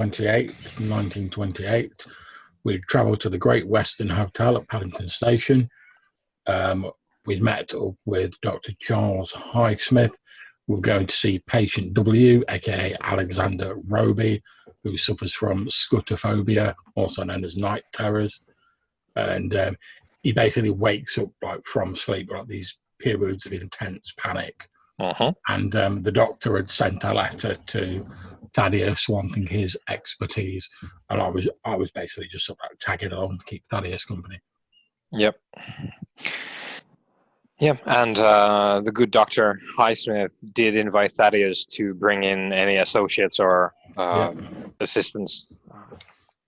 28th, 1928. We travelled to the Great Western Hotel at Paddington Station. We'd met up with Dr. Charles Highsmith. We were going to see patient W, aka Alexander Roby, who suffers from scutophobia, also known as night terrors. And he basically wakes up like from sleep, like these periods of intense panic. And the doctor had sent a letter to Thaddeus wanting his expertise, and I was basically just sort of tagging along to keep Thaddeus company. Yep. Yeah, and the good Dr. Highsmith did invite Thaddeus to bring in any associates or assistants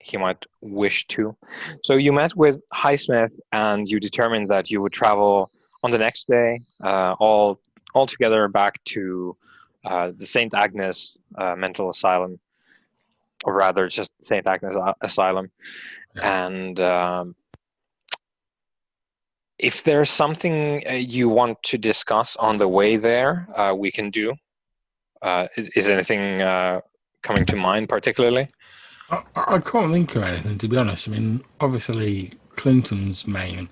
he might wish to. So you met with Highsmith, and you determined that you would travel on the next day, all together back to the St. Agnes Mental Asylum, or rather just St. Agnes Asylum. And if there's something you want to discuss on the way there, we can do. Is anything coming to mind particularly? I can't think of anything, to be honest. I mean, obviously, Clinton's main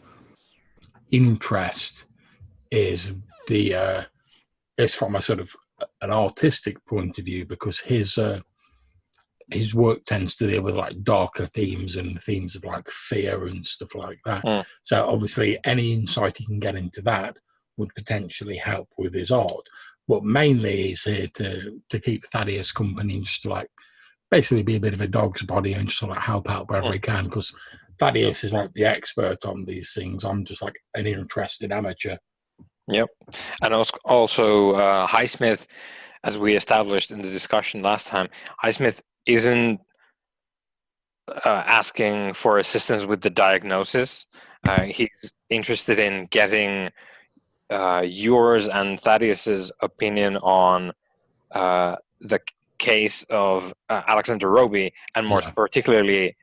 interest is is from a sort of an artistic point of view, because his work tends to deal with like darker themes and themes of like fear and stuff like that. So obviously, any insight he can get into that would potentially help with his art. But mainly, he's here to keep Thaddeus company and just to like basically be a bit of a dog's body and just sort of help out wherever he can, because Thaddeus is like the expert on these things. I'm just like an interested amateur. Yep. And also Highsmith, as we established in the discussion last time, Highsmith isn't asking for assistance with the diagnosis. He's interested in getting yours and Thaddeus's opinion on the case of Alexander Roby, and more particularly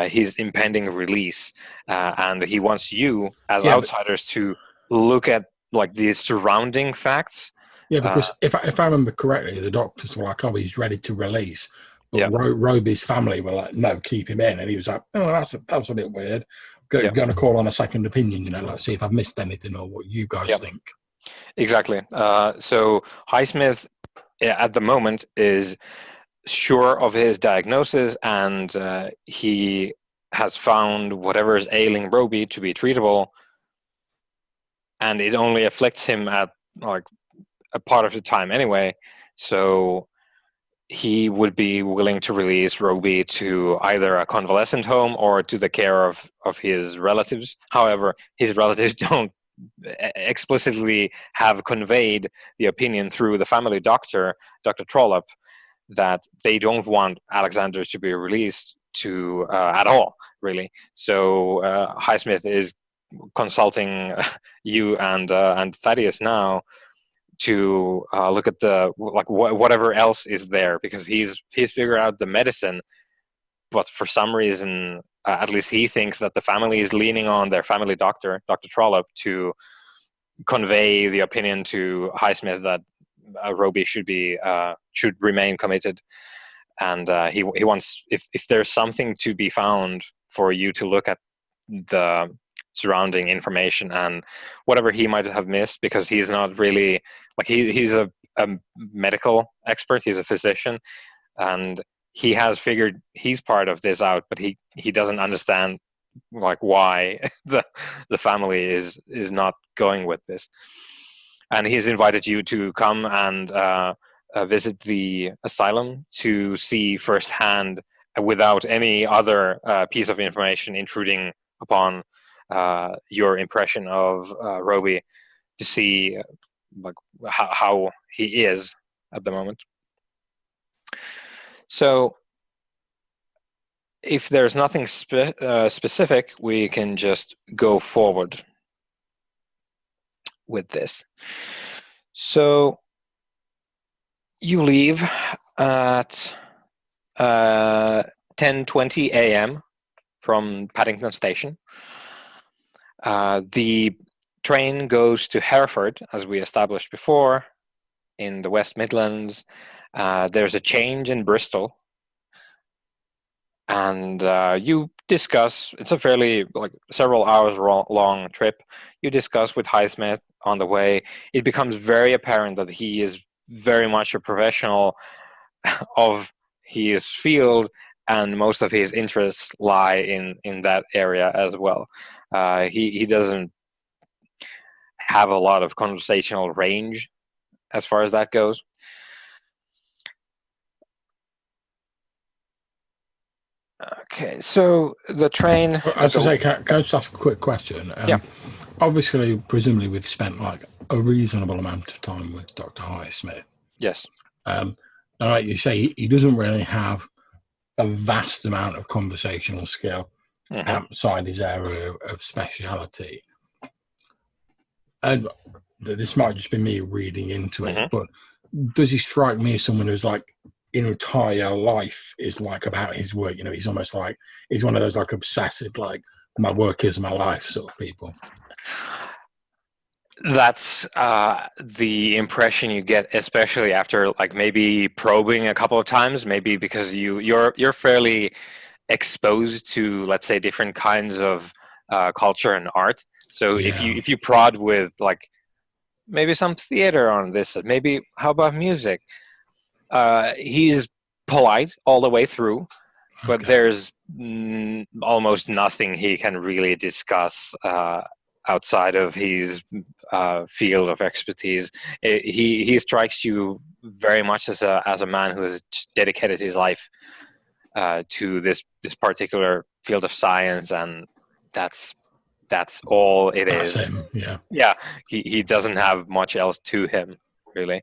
his impending release. And he wants you, as outsiders, to look at like the surrounding facts. Yeah, because if I remember correctly, the doctors were like, "Oh, he's ready to release," but Roby's family were like, "No, keep him in," and he was like, "Oh, that's a bit weird. Going to call on a second opinion, let's see if I've missed anything or what you guys think." Exactly. So Highsmith, at the moment, is sure of his diagnosis, and he has found whatever is ailing Roby to be treatable, and it only afflicts him at like a part of the time anyway. So he would be willing to release Roby to either a convalescent home or to the care of his relatives. However, his relatives don't explicitly have conveyed the opinion through the family doctor, Dr. Trollope, that they don't want Alexander to be released to at all, really. So Highsmith is consulting you and Thaddeus now to look at the whatever else is there, because he's figured out the medicine, but for some reason, at least he thinks that the family is leaning on their family doctor, Dr. Trollope, to convey the opinion to Highsmith that Roby should remain committed, and he wants, if there's something to be found, for you to look at the surrounding information and whatever he might have missed, because he's not really like he's a medical expert, he's a physician, and he has figured his part of this out, but he doesn't understand like why the family is not going with this. And he's invited you to come and visit the asylum to see firsthand, without any other piece of information intruding upon your impression of Roby, to see like how he is at the moment. So if there's nothing specific, we can just go forward with this. So you leave at 10:20 a.m. from Paddington Station. The train goes to Hereford, as we established before, in the West Midlands. There's a change in Bristol, and you discuss. It's a fairly several hours long trip. You discuss with Highsmith on the way. It becomes very apparent that he is very much a professional of his field, and most of his interests lie in that area as well. He doesn't have a lot of conversational range as far as that goes. Okay, so the train. I was to say, can I just ask a quick question? Yeah. Obviously, presumably, we've spent like a reasonable amount of time with Dr. Highsmith. Yes. And like you say, he doesn't really have a vast amount of conversational skill outside his area of speciality. And this might just be me reading into it, but does he strike me as someone who's like entire life is like about his work? You know, he's almost like he's one of those like obsessive, like my work is my life sort of people. That's the impression you get, especially after like maybe probing a couple of times, maybe because you're fairly exposed to, let's say, different kinds of culture and art. So if you prod with like maybe some theater on this, maybe how about music? He's polite all the way through, but there's almost nothing he can really discuss outside of his field of expertise. He strikes you very much as a man who has dedicated his life to this particular field of science, and that's all it is. That's him, yeah. Yeah, he doesn't have much else to him, really.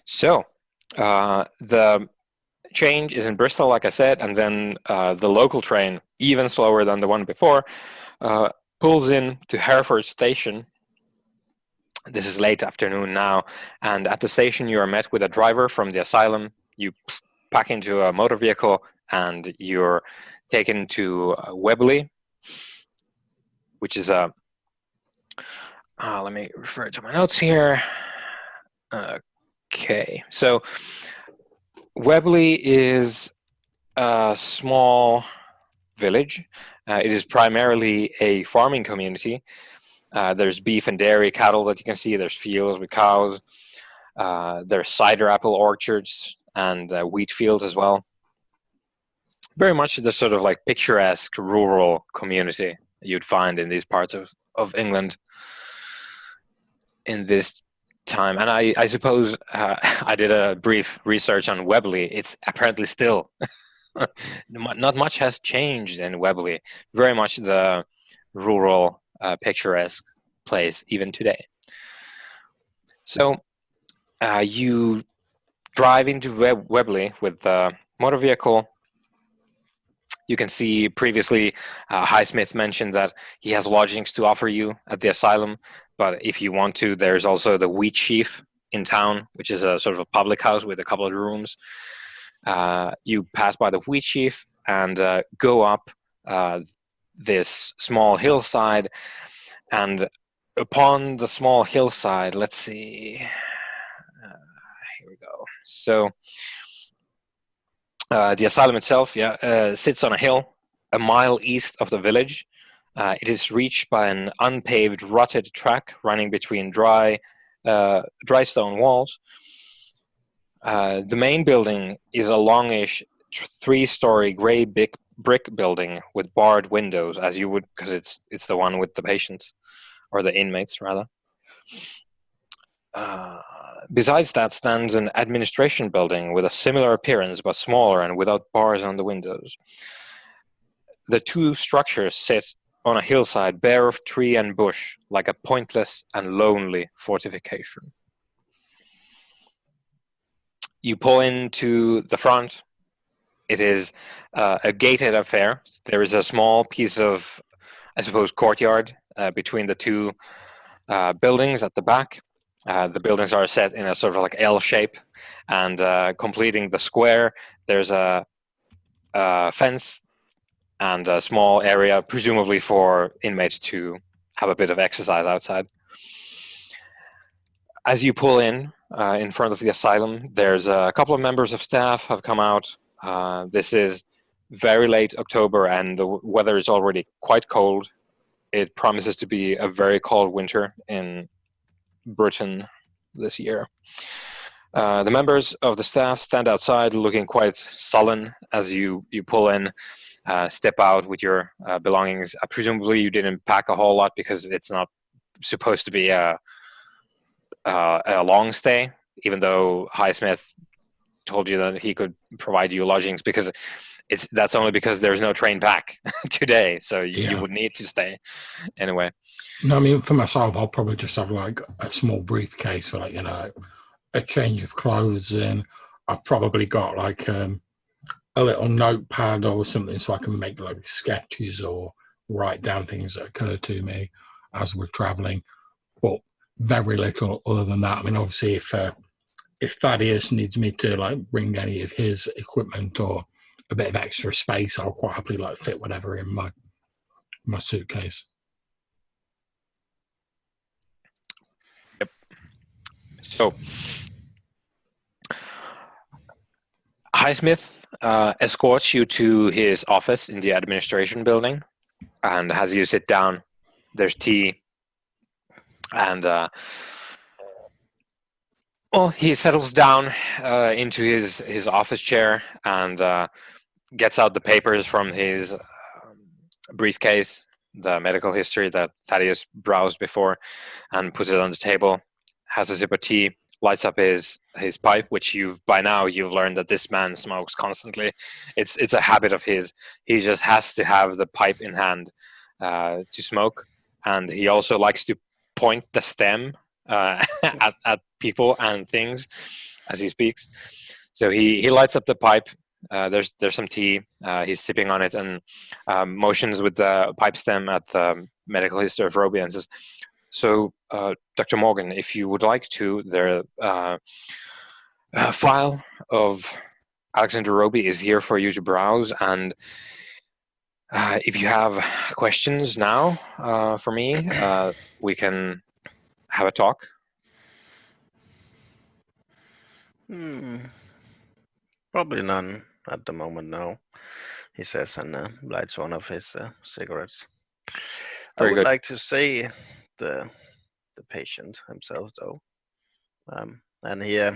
So the change is in Bristol, like I said, and then the local train, even slower than the one before, pulls in to Hereford Station. This is late afternoon now, and at the station you are met with a driver from the asylum. You pack into a motor vehicle and you're taken to Webley, which is a... let me refer to my notes here. Okay, so Webley is a small village. It is primarily a farming community. There's beef and dairy cattle that you can see. There's fields with cows. There's cider apple orchards and wheat fields as well. Very much the sort of like picturesque rural community you'd find in these parts of England in this time. And I suppose I did a brief research on Webley. It's apparently still not much has changed in Webley. Very much the rural, picturesque place even today. So you drive into Webley with the motor vehicle. You can see previously Highsmith mentioned that he has lodgings to offer you at the asylum, but if you want to, there's also the Wheat Sheaf in town, which is a sort of a public house with a couple of rooms. You pass by the Wheat Sheaf and go up this small hillside, and upon the small hillside, let's see, here we go. So the asylum itself, sits on a hill a mile east of the village. It is reached by an unpaved, rutted track running between dry stone walls. The main building is a longish 3-story gray brick building with barred windows, as you would, because it's the one with the patients, or the inmates rather. Besides that stands an administration building with a similar appearance but smaller and without bars on the windows. The two structures sit on a hillside bare of tree and bush, like a pointless and lonely fortification. You pull into the front. It is a gated affair. There is a small piece of, I suppose, courtyard between the two buildings at the back. The buildings are set in a sort of like L shape, and completing the square, there's a fence and a small area, presumably for inmates to have a bit of exercise outside. As you pull in, in front of the asylum. There's a couple of members of staff have come out. This is very late October, and the weather is already quite cold. It promises to be a very cold winter in Britain this year. The members of the staff stand outside looking quite sullen as you pull in, step out with your belongings. Presumably you didn't pack a whole lot because it's not supposed to be a long stay, even though Highsmith told you that he could provide you lodgings, because that's only because there's no train back today, so you would need to stay anyway. No, I mean, for myself, I'll probably just have like a small briefcase for, like, you know, a change of clothes, and I've probably got like a little notepad or something so I can make like sketches or write down things that occur to me as we're traveling. But very little other than that. I mean, obviously, if Thaddeus needs me to like bring any of his equipment or a bit of extra space, I'll quite happily like fit whatever in my suitcase. Yep. So Highsmith escorts you to his office in the administration building, and as you sit down, there's tea, and he settles down into his office chair and gets out the papers from his briefcase, the medical history that Thaddeus browsed before, and puts it on the table, has a sip of tea, lights up his pipe, which by now you've learned that this man smokes constantly. It's a habit of his. He just has to have the pipe in hand to smoke, and he also likes to point the stem at people and things as he speaks. So he lights up the pipe. There's some tea. He's sipping on it and motions with the pipe stem at the medical history of Roby and says, "So, Dr. Morgan, if you would like to, the file of Alexander Roby is here for you to browse, and if you have questions now for me, we can have a talk." Probably none at the moment, no, he says, and lights one of his cigarettes. Very I would good. like to see the patient himself, though, and he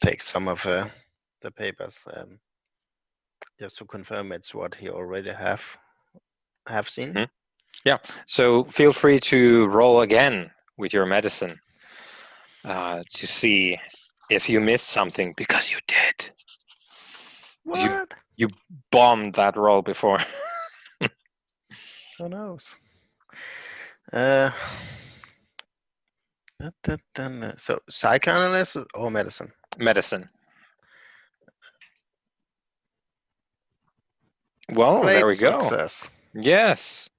takes some of the papers just to confirm it's what he already have seen. Mm-hmm. Yeah. So feel free to roll again with your medicine to see if you missed something, because you did. What? You bombed that roll before. Who knows? So psychoanalysis or medicine? Medicine. Well, Great there we go. Success. Yes.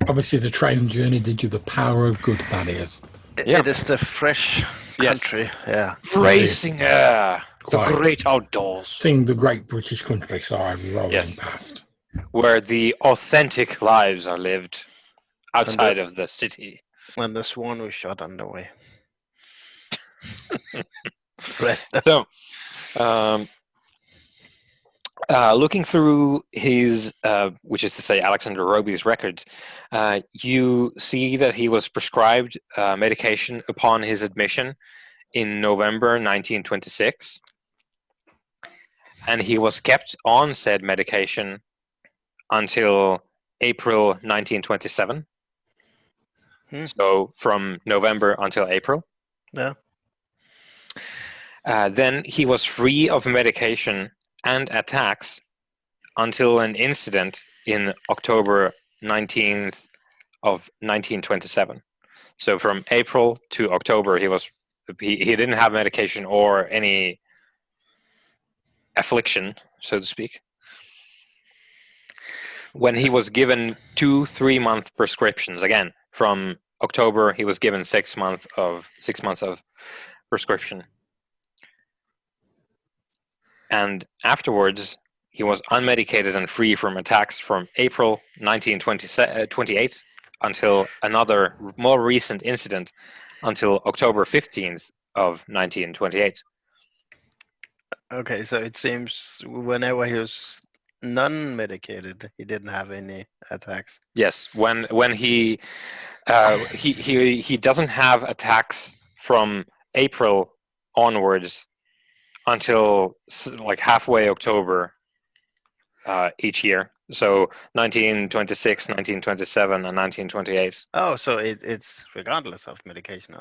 Obviously, the train journey did you the power of good, Thaddeus. Yeah. It is the fresh country. Yeah. Bracing air. The Quite. great outdoors. Seeing the great British countryside rolling past. Where the authentic lives are lived outside of the city. And the swan was shot on the way. So, looking through his, which is to say Alexander Roby's records, you see that he was prescribed medication upon his admission in November 1926, and he was kept on said medication until April 1927. So from November until April. Yeah. Then he was free of medication and attacks until an incident in October 19th of 1927. So from April to October, he didn't have medication or any affliction, so to speak. When he was given 2 3-month prescriptions, again from October, he was given 6 months of prescription. And afterwards, he was unmedicated and free from attacks from April 1928 until another more recent incident until October 15th of 1928. Okay, so it seems whenever he was non-medicated, he didn't have any attacks. Yes, when he doesn't have attacks from April onwards until like halfway October each year. So 1926, 1927, and 1928. Oh, so it's regardless of medication.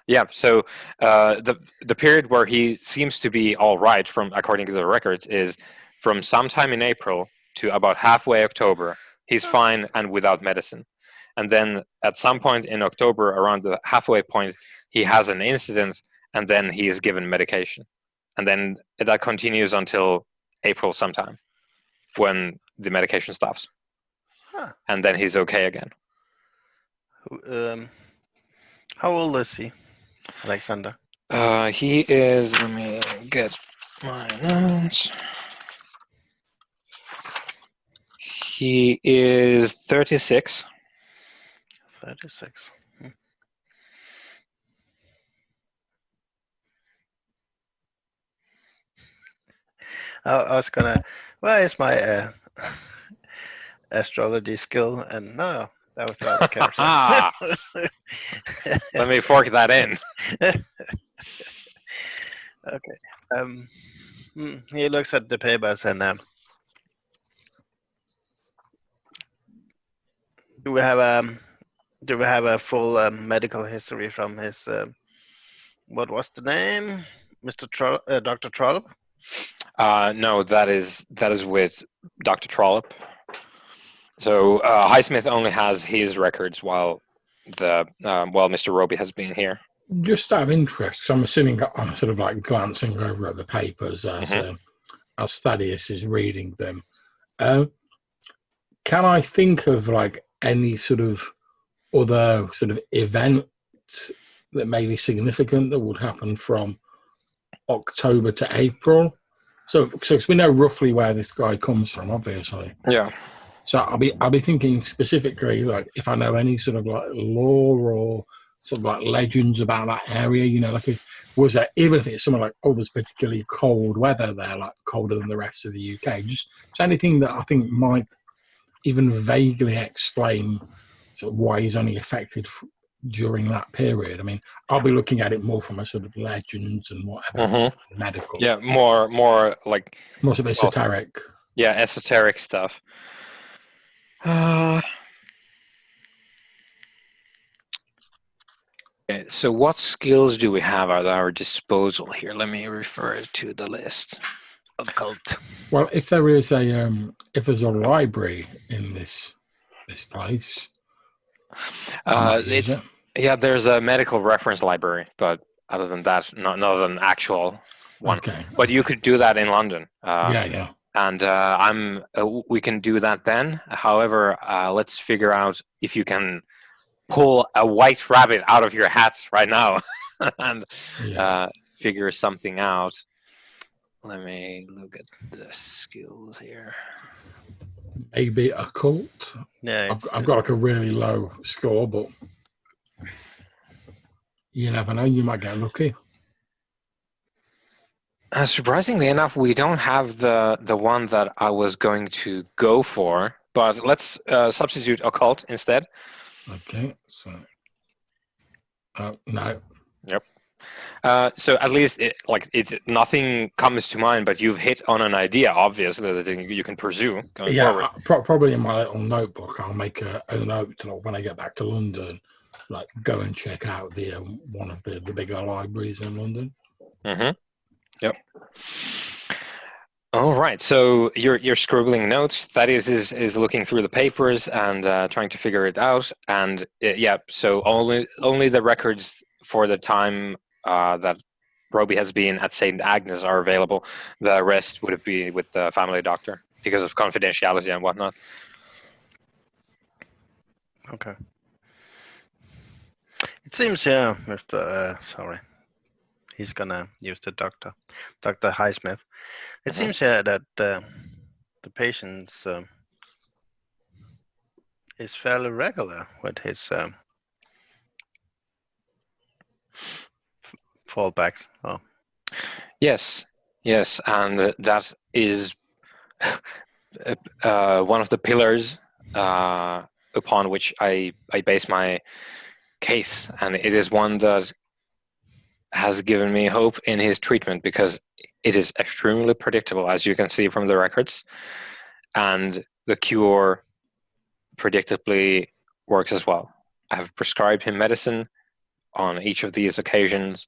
Yeah. So the period where he seems to be all right, from according to the records, is from sometime in April to about halfway October. He's fine and without medicine. And then at some point in October, around the halfway point, he has an incident, and then he is given medication. And then that continues until April sometime, when the medication stops. Huh. And then he's okay again. How old is he, Alexander? He is, let me get my notes. He is 36. 36. I was gonna, where is my astrology skill? And no, that was the other character. Let me fork that in. Okay. He looks at the papers and do we have a full medical history from his what was the name, Dr. Trollop? No, that is with Dr. Trollope. So Highsmith only has his records while Mr. Roby has been here. Just out of interest, I'm assuming I'm sort of like glancing over at the papers as Thaddeus is reading them. Can I think of like any sort of other sort of event that may be significant that would happen from October to April? So we know roughly where this guy comes from, obviously. Yeah. So I'll be thinking specifically, like if I know any sort of like lore or sort of like legends about that area, you know, like was there, even if it's somewhere like, oh, there's particularly cold weather there, like colder than the rest of the UK, just anything that I think might even vaguely explain sort of why he's only affected during that period. I mean, I'll be looking at it more from a sort of legends and whatever, medical. Yeah, more like more sort of esoteric. Yeah, esoteric stuff. Okay, so what skills do we have at our disposal here? Let me refer to the list. Occult. Well, if there is if there's a library in this place, there's a medical reference library, but other than that, not an actual one. Okay. But you could do that in London. Yeah. And we can do that then. However, let's figure out if you can pull a white rabbit out of your hat right now and figure something out. Let me look at the skills here. Maybe occult. Yeah, I've got like a really low score, but you never know. You might get lucky. Surprisingly enough, we don't have the one that I was going to go for, but let's substitute occult instead. Okay, so no. Yep. So at least nothing comes to mind, but you've hit on an idea, obviously, that you can pursue going forward. Probably in my little notebook, I'll make a note to, when I get back to London, like go and check out the one of the bigger libraries in London. Mm-hmm. Yep. All right. So you're scribbling notes. Thaddeus is looking through the papers and trying to figure it out. And so only the records for the time that Roby has been at St. Agnes are available. The rest would be with the family doctor because of confidentiality and whatnot. Okay. It seems, Mr. Sorry. He's gonna use the Dr. Highsmith. It seems that the patient's is fairly regular with his fallbacks. Oh, Yes, and that is one of the pillars upon which I base my case, and it is one that has given me hope in his treatment because it is extremely predictable, as you can see from the records, and the cure predictably works as well. I have prescribed him medicine on each of these occasions,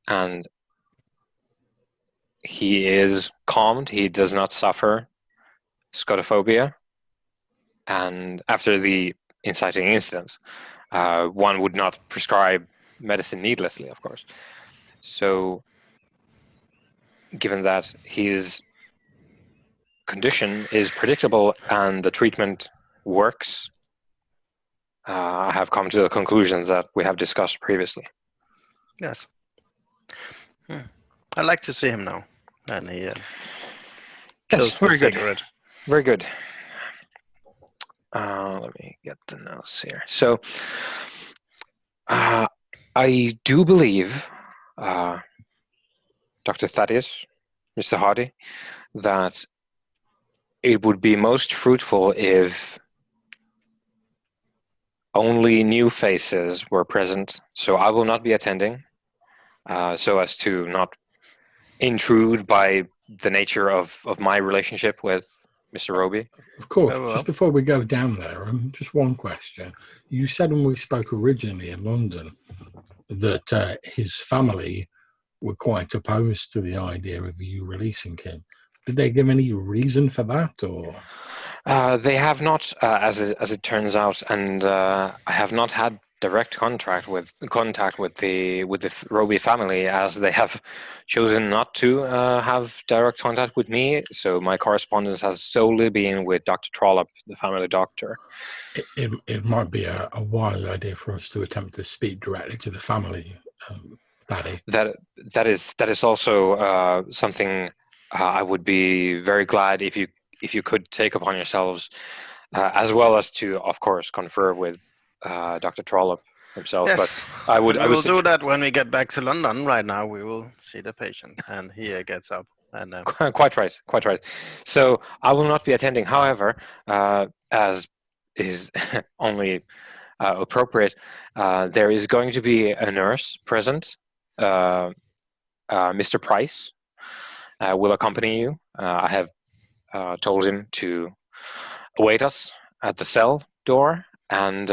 and he is calmed. He does not suffer scotophobia. And after the inciting incident, one would not prescribe medicine needlessly, of course. So, given that his condition is predictable and the treatment works, I have come to the conclusions that we have discussed previously. yes. I like to see him now. And he kills the very good. cigarette. Very good. Let me get the notes here. So, I do believe, Dr. Thaddeus, Mr. Hardy, that it would be most fruitful if only new faces were present. So I will not be attending, so as to not intrude by the nature of my relationship with Mr. Roby. Of course. Oh, well. Just before we go down there, just one question. You said when we spoke originally in London that his family were quite opposed to the idea of you releasing him. Did they give any reason for that, or? They have not, as it turns out, and I have not had direct contact with the Roby family, as they have chosen not to have direct contact with me. So my correspondence has solely been with Dr. Trollope, the family doctor. It might be a wise idea for us to attempt to speak directly to the family, Thaddy. That is also something I would be very glad if you could take upon yourselves, as well as to, of course, confer with Dr. Trollope himself. Yes. But I would do that when we get back to London. Right now, we will see the patient, and he gets up. And quite right. So I will not be attending. However, as is only appropriate, there is going to be a nurse present. Mr. Price will accompany you. I have told him to await us at the cell door, and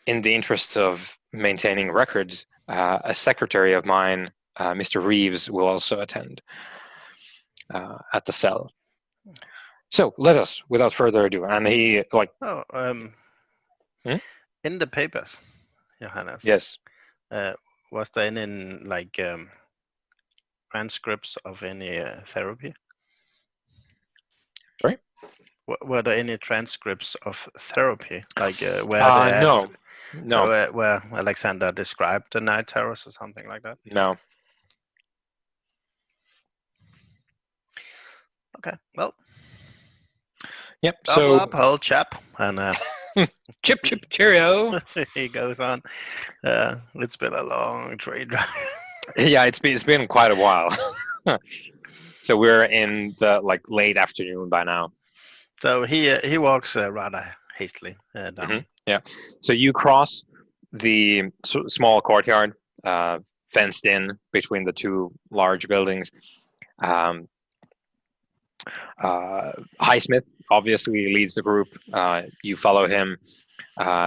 in the interest of maintaining records, a secretary of mine, Mr. Reeves, will also attend at the cell. So let us, without further ado, and he in the papers, Johannes. Yes. Was there any transcripts of any therapy? Sorry? Were there any transcripts of therapy, where where Alexander described the night terrors or something like that? No. Okay, well. Yep. Double up, old chap, and chip cheerio. He goes on. It's been a long train drive. Yeah, it's been quite a while. So we're in the late afternoon by now. So he walks rather hastily down. Mm-hmm. Yeah. So you cross the small courtyard, fenced in between the two large buildings. Highsmith obviously leads the group. You follow him.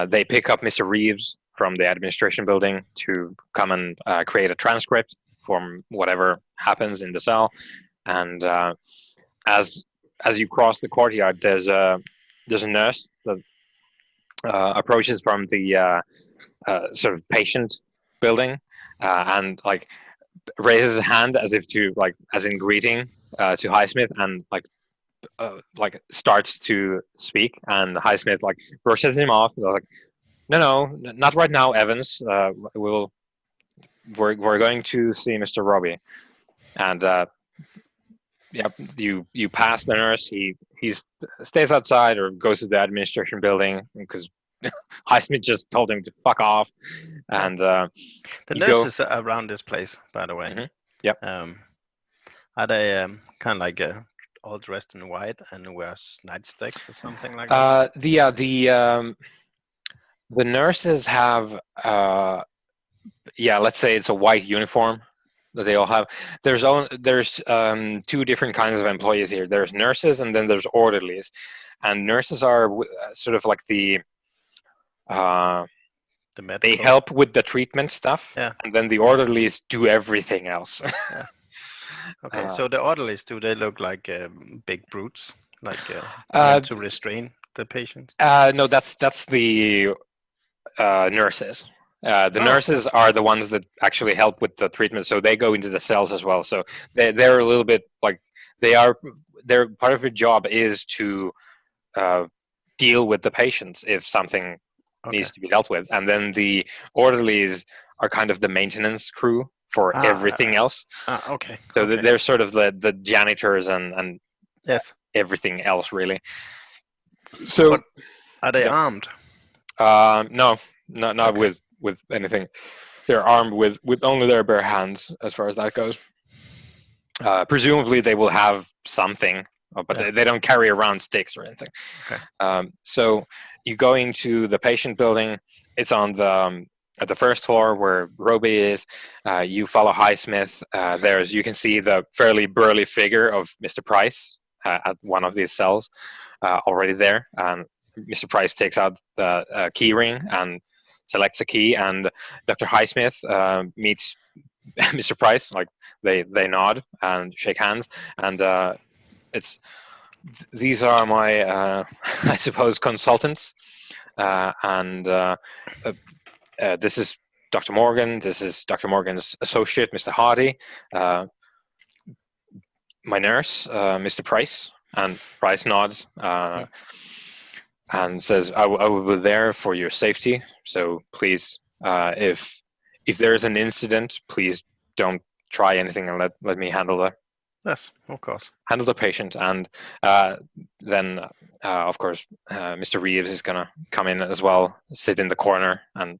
They pick up Mr. Reeves from the administration building to come and create a transcript from whatever happens in the cell. And as you cross the courtyard, there's a nurse that approaches from the sort of patient building and raises a hand as if to as in greeting to Highsmith, and starts to speak, and Highsmith brushes him off. No, not right now, Evans. We're going to see Mr. Roby, and you pass the nurse. He stays outside or goes to the administration building because Highsmith just told him to fuck off, And The you go. nurses are around this place, by the way. Yep. Are they kind of like all dressed in white and wear nightsticks or something like that? The nurses have let's say it's a white uniform that they all have. There's two different kinds of employees here. There's nurses and then there's orderlies, and nurses are sort of like the they help with the treatment stuff, and then the orderlies do everything else. Yeah. Okay, so the orderlies, do they look like big brutes, like meant to restrain the patients? No, that's the nurses. The nurses are the ones that actually help with the treatment, so they go into the cells as well. So they're a little bit like their part of their job is to deal with the patients if something needs to be dealt with, and then the orderlies are kind of the maintenance crew for everything else. Okay. So they're sort of the janitors and yes, everything else really. So but are they armed? No, not with anything. They're armed with only their bare hands, as far as that goes. Presumably, they will have something, but they don't carry around sticks or anything. Okay. So you go into the patient building. It's on the at the first floor where Roby is. You follow Highsmith. You can see the fairly burly figure of Mr. Price at one of these cells already there. And Mr. Price takes out the key ring and selects a key, and Dr. Highsmith meets Mr. Price. Like they nod and shake hands, and these are my I suppose consultants, and this is Dr. Morgan. This is Dr. Morgan's associate, Mr. Hardy. My nurse, Mr. Price, and Price nods. And says, I will be there for your safety. So please, if there is an incident, please don't try anything and let me handle that. Yes, of course. Handle the patient. And then, of course, Mr. Reeves is going to come in as well, sit in the corner and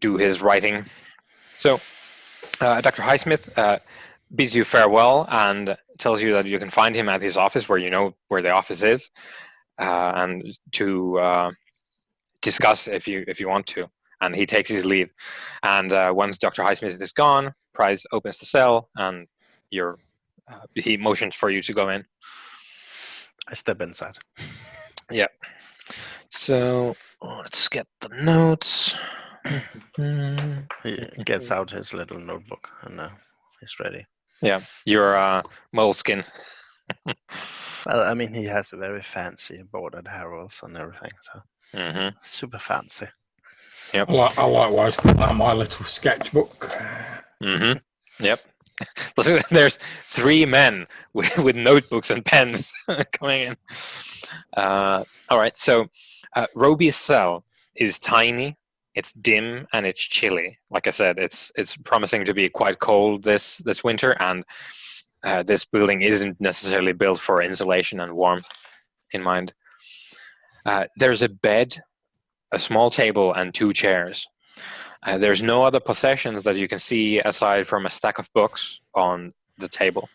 do his writing. So Dr. Highsmith bids you farewell and tells you that you can find him at his office, where you know where the office is. And to discuss if you want to, and he takes his leave. And once Dr. Highsmith is gone, Price opens the cell, and he motions for you to go in. I step inside. Yeah. So let's get the notes. He gets out his little notebook and he's ready. Yeah, your moleskin. Well, I mean, he has a very fancy bordered arrows and everything, so super fancy. Yep. I likewise put that in my little sketchbook. Yep. There's 3 men with notebooks and pens coming in. All right. So Roby's cell is tiny. It's dim and it's chilly. Like I said, it's promising to be quite cold this winter, and this building isn't necessarily built for insulation and warmth in mind. There's a bed, a small table, and 2 chairs. There's no other possessions that you can see aside from a stack of books on the table.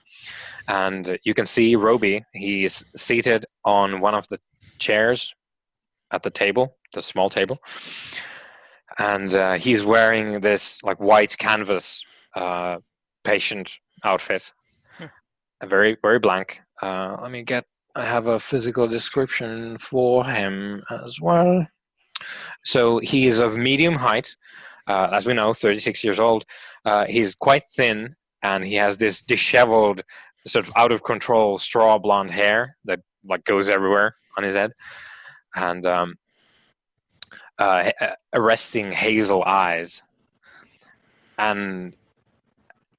And you can see Roby. He's seated on one of the chairs at the table, the small table. And he's wearing this like white canvas patient outfit. Very, very blank. I have a physical description for him as well. So he is of medium height, as we know, 36 years old. He's quite thin, and he has this disheveled, sort of out of control straw blonde hair that like goes everywhere on his head, and arresting hazel eyes. And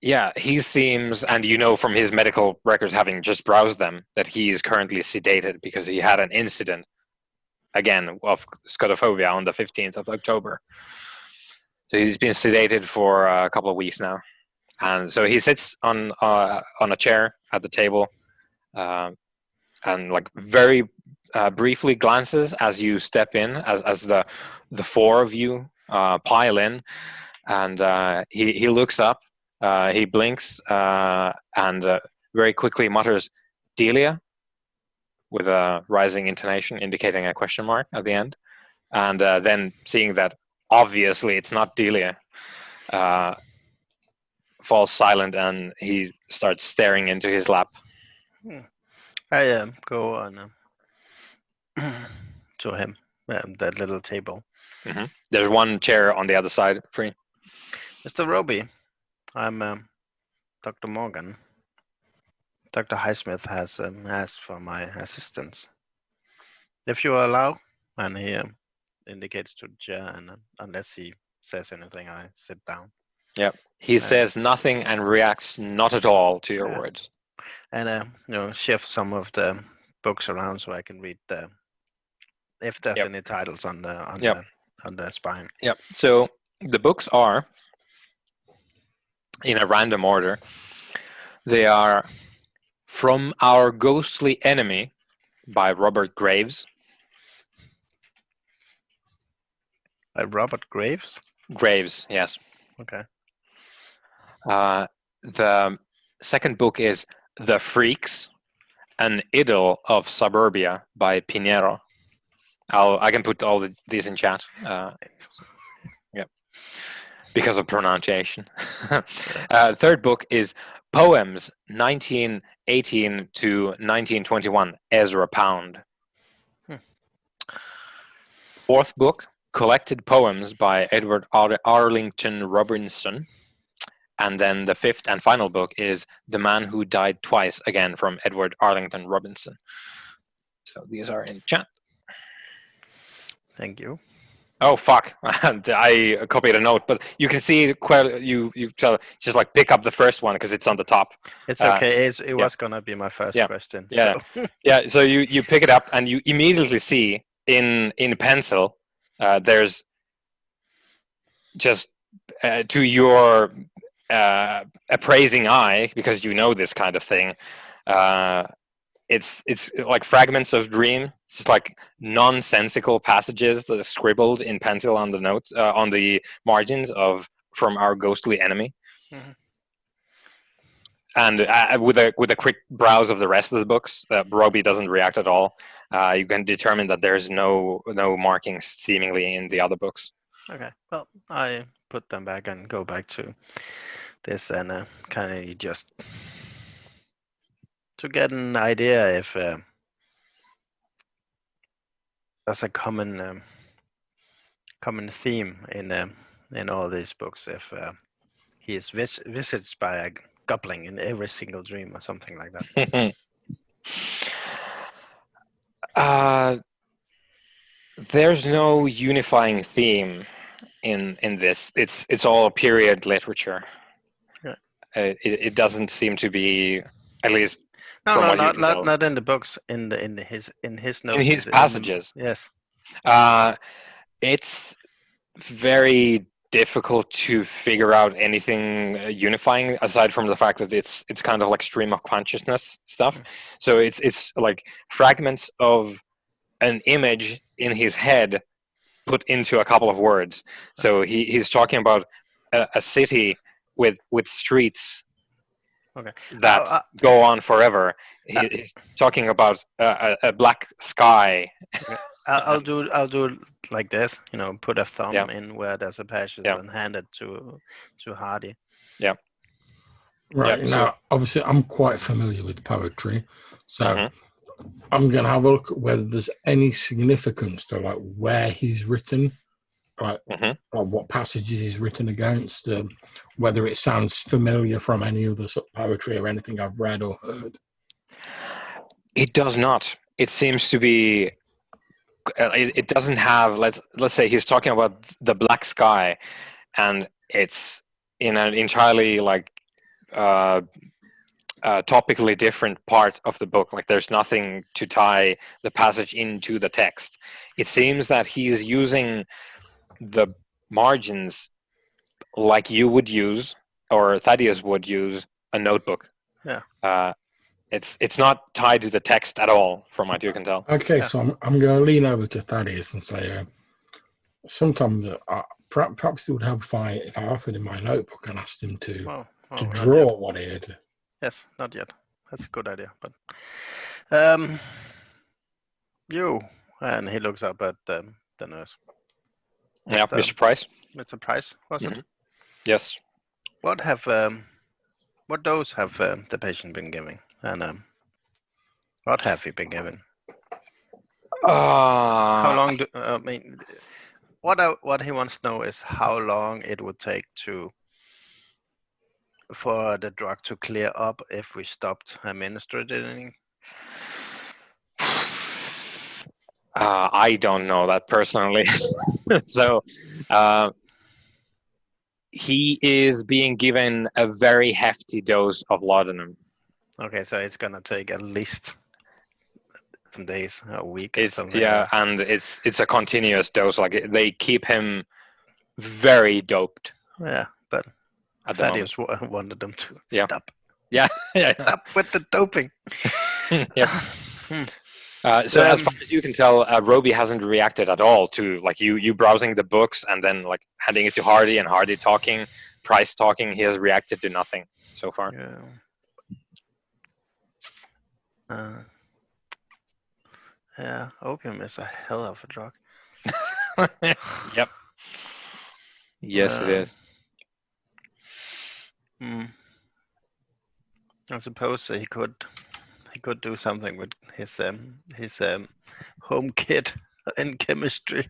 yeah, he seems, and you know from his medical records, having just browsed them, that he is currently sedated because he had an incident, again, of scotophobia on the 15th of October. So he's been sedated for a couple of weeks now. And so he sits on a chair at the table and like very briefly glances as you step in, as the 4 of you pile in, and he looks up, he blinks, and very quickly mutters, "Delia," with a rising intonation indicating a question mark at the end. And then seeing that obviously it's not Delia, falls silent, and he starts staring into his lap. I go on to him, that little table. There's one chair on the other side free. Mr. Roby, I'm Dr. Morgan. Dr. Highsmith has asked for my assistance. If you allow, and he indicates to the chair, and unless he says anything, I sit down. Yep. He says nothing and reacts not at all to your words. And shift some of the books around so I can read if there's any titles on the spine. Yep. So the books are in a random order. They are From Our Ghostly Enemy by Robert Graves. By Robert Graves? Graves, yes. Okay. The second book is The Freaks, an Idyll of Suburbia by Pinheiro. I can put all these in chat. Yep. Because of pronunciation. Third book is Poems 1918 to 1921, Ezra Pound. Fourth book, Collected Poems by Edward Arlington Robinson. And then the fifth and final book is The Man Who Died Twice, again from Edward Arlington Robinson. So these are in chat. Thank you. Oh fuck! I copied a note, but you can see you just like pick up the first one because it's on the top. It's okay. It was gonna be my first question. Yeah, so. Yeah. So you pick it up and you immediately see in pencil. There's just to your appraising eye, because you know this kind of thing. It's like fragments of dream. It's just like nonsensical passages that are scribbled in pencil on the notes on the margins of From Our Ghostly Enemy. Mm-hmm. And with a quick browse of the rest of the books, Roby doesn't react at all. You can determine that there's no markings seemingly in the other books. Okay. Well, I put them back and go back to this and kind of just to get an idea if there's a common theme in all these books. If he is visited by a goblin in every single dream or something like that. There's no unifying theme in this. It's all period literature. Yeah. It doesn't seem to be, at least. No, not in the books. In his notes. In his passages. Yes. It's very difficult to figure out anything unifying aside from the fact that it's kind of like stream of consciousness stuff. So it's like fragments of an image in his head put into a couple of words. So he's talking about a city with streets that go on forever. He's talking about a black sky. Okay. I'll do like this. Put a thumb in where there's a passage and hand it to Hardy. Yeah. Right. Now, obviously, I'm quite familiar with poetry, so I'm going to have a look at whether there's any significance to like where he's written, like what passages he's written against, whether it sounds familiar from any other sort of poetry or anything I've read or heard. It does not. It seems to be. It doesn't have. Let's say he's talking about the black sky, and it's in an entirely like topically different part of the book. Like there's nothing to tie the passage into the text. It seems that he's using the margins like you would use, or Thaddeus would use, a notebook. Yeah. It's not tied to the text at all, from what you can tell. Okay, so I'm going to lean over to Thaddeus and say, sometimes Perhaps it would help if I offered him my notebook and asked him to Oh, draw what he had. Yes, not yet. That's a good idea. But you, and he looks up at the nurse. Yeah, Mr. Price. Mr. Price, was it? Yes. What dose have the patient been giving, and what have you been given? How long? I mean, what he wants to know is how long it would take for the drug to clear up if we stopped administering. I don't know that personally. So he is being given a very hefty dose of laudanum. Okay, so it's gonna take at least some days, a week, or It's something. and it's a continuous dose. Like they keep him very doped. Yeah, but at the moment. Thaddeus wanted them to stop. Yeah. Stop with the doping. Yeah. So as far as you can tell, Roby hasn't reacted at all to like you browsing the books and then like handing it to Hardy and Hardy talking, Price talking. He has reacted to nothing so far. Yeah, opium is a hell of a drug. Yep. Yes, it is. I suppose he could do something with his home kit in chemistry.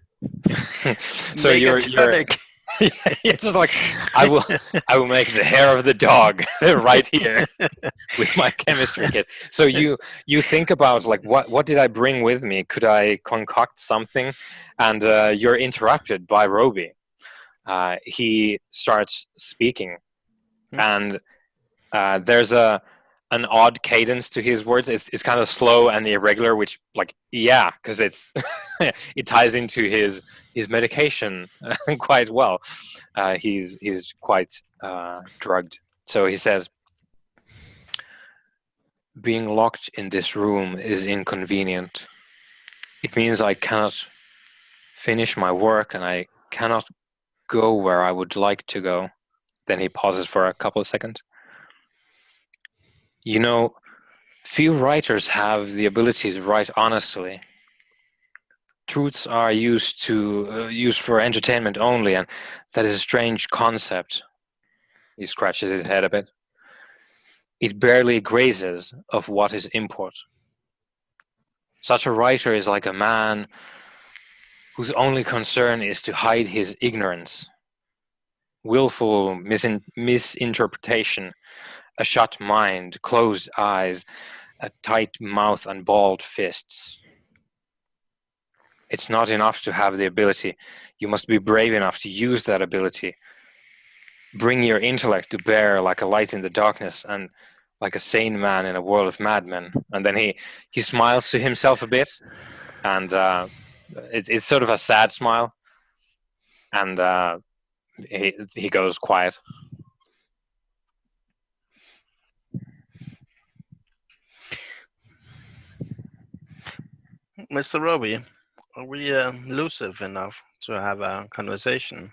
So you're it's just like I will make the hair of the dog right here with my chemistry kit. So you think about like what did I bring with me? Could I concoct something? And you're interrupted by Roby. He starts speaking, and there's an odd cadence to his words. It's kind of slow and irregular, which because it's it ties into his medication quite well. He's quite drugged. So he says, being locked in this room is inconvenient. It means I cannot finish my work and I cannot go where I would like to go. Then he pauses for a couple of seconds. You know, few writers have the ability to write honestly. Truths are used for entertainment only, and that is a strange concept. He scratches his head a bit. It barely grazes of what is import. Such a writer is like a man whose only concern is to hide his ignorance. Willful misinterpretation, a shut mind, closed eyes, a tight mouth and balled fists. It's not enough to have the ability. You must be brave enough to use that ability. Bring your intellect to bear like a light in the darkness and like a sane man in a world of madmen. And then he smiles to himself a bit, and it's sort of a sad smile. And he goes quiet. Mr. Roby, are we elusive enough to have a conversation?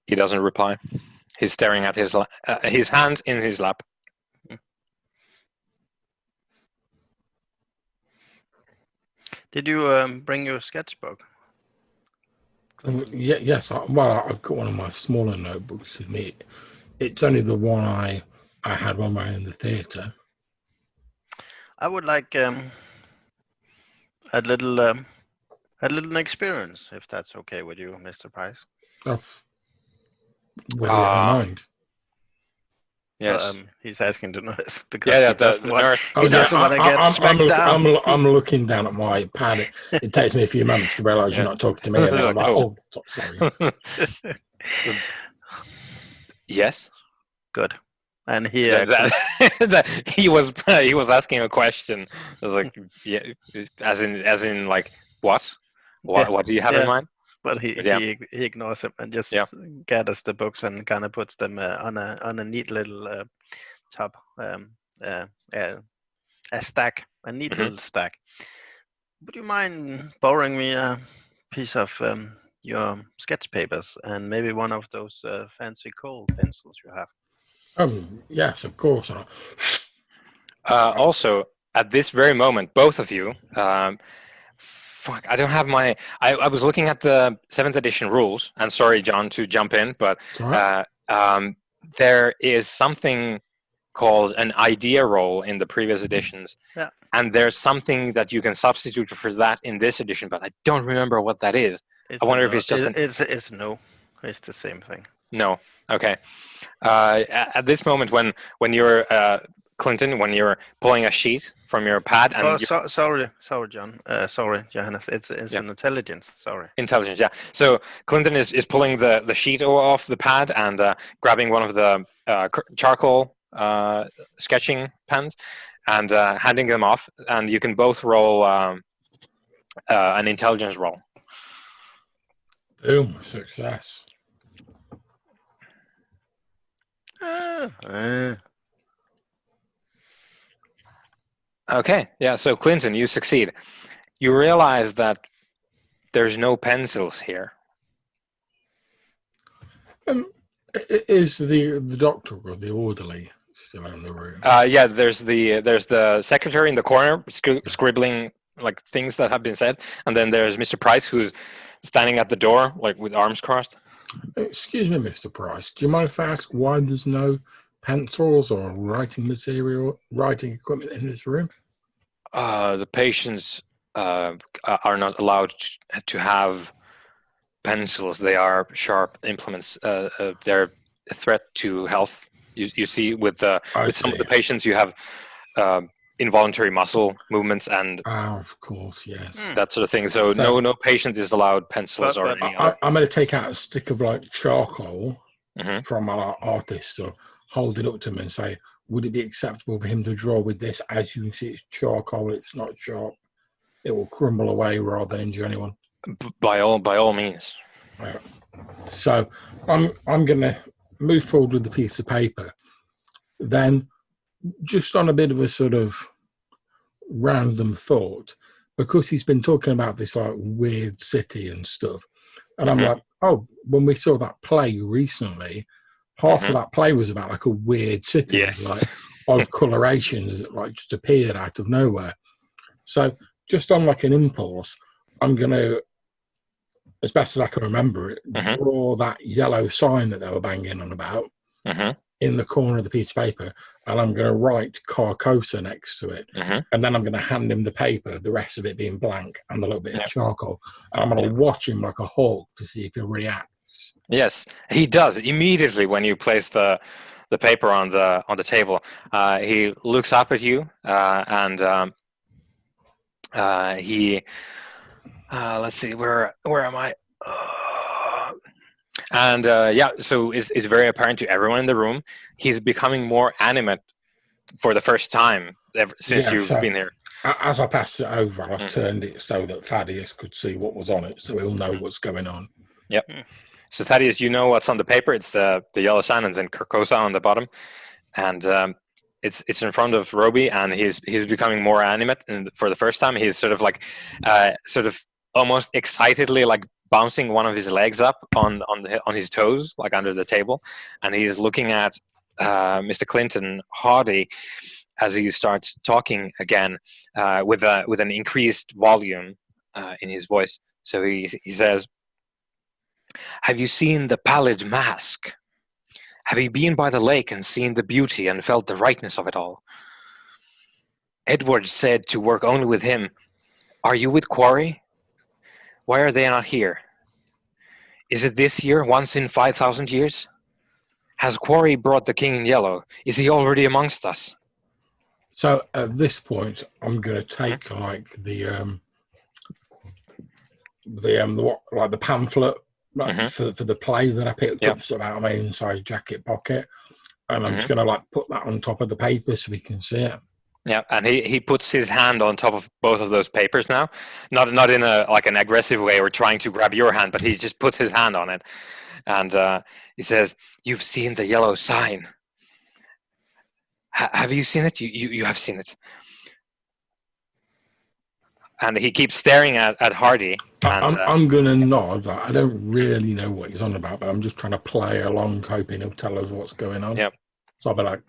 He doesn't reply. He's staring at his hand in his lap. Did you bring your sketchbook? Yes. I've got one of my smaller notebooks with me. It's only the one I had when we were in the theatre. I would like a little experience, if that's okay with you, Mr. Price. Whether you have in mind. Yes. Well, he's asking the nurse because the nurse. He doesn't want to get smacked down. I'm looking down at my pad. It takes me a few moments to realise you're not talking to me, and then I'm like, sorry. Yes. Good. And he he was asking a question. I was like, yeah, as in like what? What do you have in mind? But he ignores him and just gathers the books and kind of puts them on a neat little top, a stack, a neat little stack. would you mind borrowing me a piece of your sketch papers and maybe one of those fancy coal pencils you have? Yes, of course. Also, at this very moment, both of you, fuck, I don't have my. I was looking at the 7th edition rules, and sorry, John, to jump in, but It's all right. there is something called an idea roll in the previous editions. Yeah. And there's something that you can substitute for that in this edition, but I don't remember what that is. It's I wonder if no, it's just it's no. It's the same thing. No. Okay. At this moment, when you're Clinton, when you're pulling a sheet from your pad and sorry, John. Sorry, Johannes. It's Yeah. an intelligence. Sorry. Intelligence, yeah. So Clinton is pulling the sheet off the pad and grabbing one of the charcoal sketching pens and handing them off, and you can both roll an intelligence roll. Boom, success. Okay, yeah. So Clinton, you succeed. You realize that there's no pencils here. Is the doctor or the orderly still in the room? Yeah, there's the secretary in the corner scribbling like things that have been said, and then there's Mr. Price who's standing at the door like with arms crossed. Excuse me, Mr. Price. Do you mind if I ask why there's no pencils or writing material, writing equipment in this room? The patients are not allowed to have pencils. They are sharp implements. They're a threat to health. You see, with some of the patients, you have involuntary muscle movements and of course, yes, that sort of thing. So no patient is allowed pencils or any other. I'm going to take out a stick of like charcoal Mm-hmm. from our artist or hold it up to him and say, would it be acceptable for him to draw with this? As you can see, it's charcoal, it's not sharp. It will crumble away rather than injure anyone. By all means. So I'm going to move forward with the piece of paper. Then, just on a bit of a sort of random thought, because he's been talking about this like weird city and stuff, and I'm like, oh, when we saw that play recently, half of that play was about like a weird city, Yes. like odd colorations that like just appeared out of nowhere. So just on like an impulse, I'm going to, as best as I can remember it, draw that yellow sign that they were banging on about in the corner of the piece of paper, and I'm going to write Carcosa next to it, and then I'm going to hand him the paper, the rest of it being blank and a little bit of charcoal, and I'm going to watch him like a hawk to see if he reacts. Yes, he does immediately when you place the paper on the table. He looks up at you and he let's see, where am I? So it's very apparent to everyone in the room. He's becoming more animate for the first time since you've been here. As I passed it over, I've turned it so that Thaddeus could see what was on it, so he'll know what's going on. Yep. So Thaddeus, you know what's on the paper. It's the yellow sign and then Carcosa on the bottom, and it's in front of Roby, and he's becoming more animate. And for the first time, he's sort of like, sort of almost excitedly like bouncing one of his legs up on his toes, like under the table, and he's looking at Mr. Clinton Hardy as he starts talking again with an increased volume in his voice. So he says, "Have you seen the pallid mask? Have you been by the lake and seen the beauty and felt the rightness of it all? Edward said to work only with him. Are you with Quarry? Why are they not here? Is it this year, once in 5,000 years? Has Quarry brought the king in yellow? Is he already amongst us?" So at this point, I'm going to take like the pamphlet for the play that I picked up sort of out of my inside jacket pocket, and I'm just going to like put that on top of the paper so we can see it. Yeah, and he puts his hand on top of both of those papers now, not in a like an aggressive way or trying to grab your hand, but he just puts his hand on it, and he says, "You've seen the yellow sign. Have you seen it? You have seen it. and he keeps staring at Hardy. And I'm going to nod. Like, I don't really know what he's on about, but I'm just trying to play along, hoping he'll tell us what's going on. Yep. So I'll be like,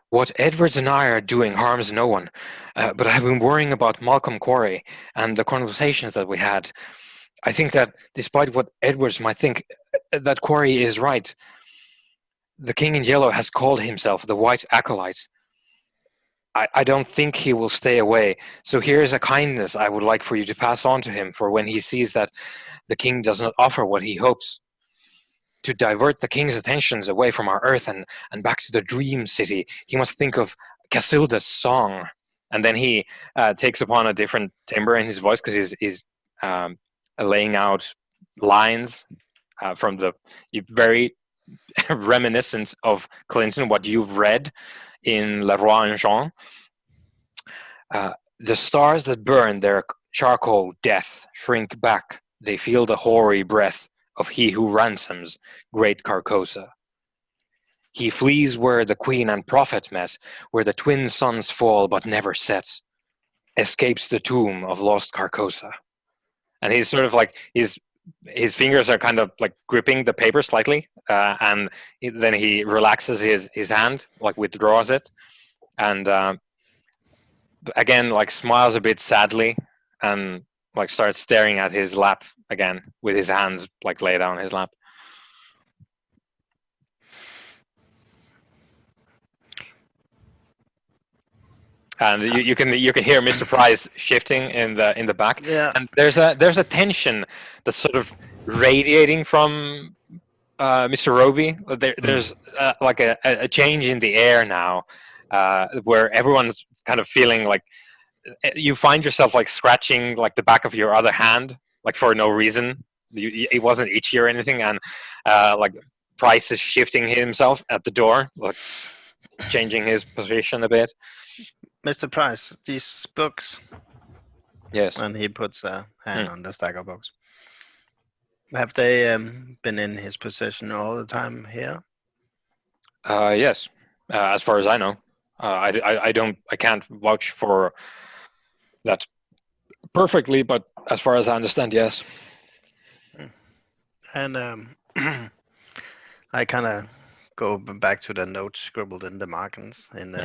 What Edwards and I are doing harms no one, but I've been worrying about Malcolm Quarry and the conversations that we had. I think that despite what Edwards might think, that Quarry is right. The King in Yellow has called himself the White Acolyte. I don't think he will stay away. So here is a kindness I would like for you to pass on to him for when he sees that the King does not offer what he hopes. To divert the King's attentions away from our Earth and back to the Dream City, he must think of Casilda's song. And then he takes upon a different timbre in his voice because he's laying out lines from the very reminiscent of Clinton, what you've read in Le Roi and Jean. The stars that burn their charcoal death shrink back. They feel the hoary breath of he who ransoms great Carcosa. He flees where the queen and prophet met, where the twin suns fall but never set, escapes the tomb of lost Carcosa. And he's sort of like, his fingers are kind of like gripping the paper slightly, and then he relaxes his hand, like withdraws it, and again, like smiles a bit sadly, and like starts staring at his lap again with his hands like laid on his lap. And you can hear Mr. Price shifting in the back, and there's a tension that's sort of radiating from Mr. Roby. There's like a change in the air now, where everyone's kind of feeling like you find yourself like scratching like the back of your other hand, like for no reason. It wasn't itchy or anything, and like Price is shifting himself at the door, like changing his position a bit. Mr. Price, these books. Yes. And he puts a hand on the stack of books. Have they been in his possession all the time here? Yes, as far as I know. I can't vouch for that perfectly, but as far as I understand, yes. And I kind of go back to the notes scribbled in the margins in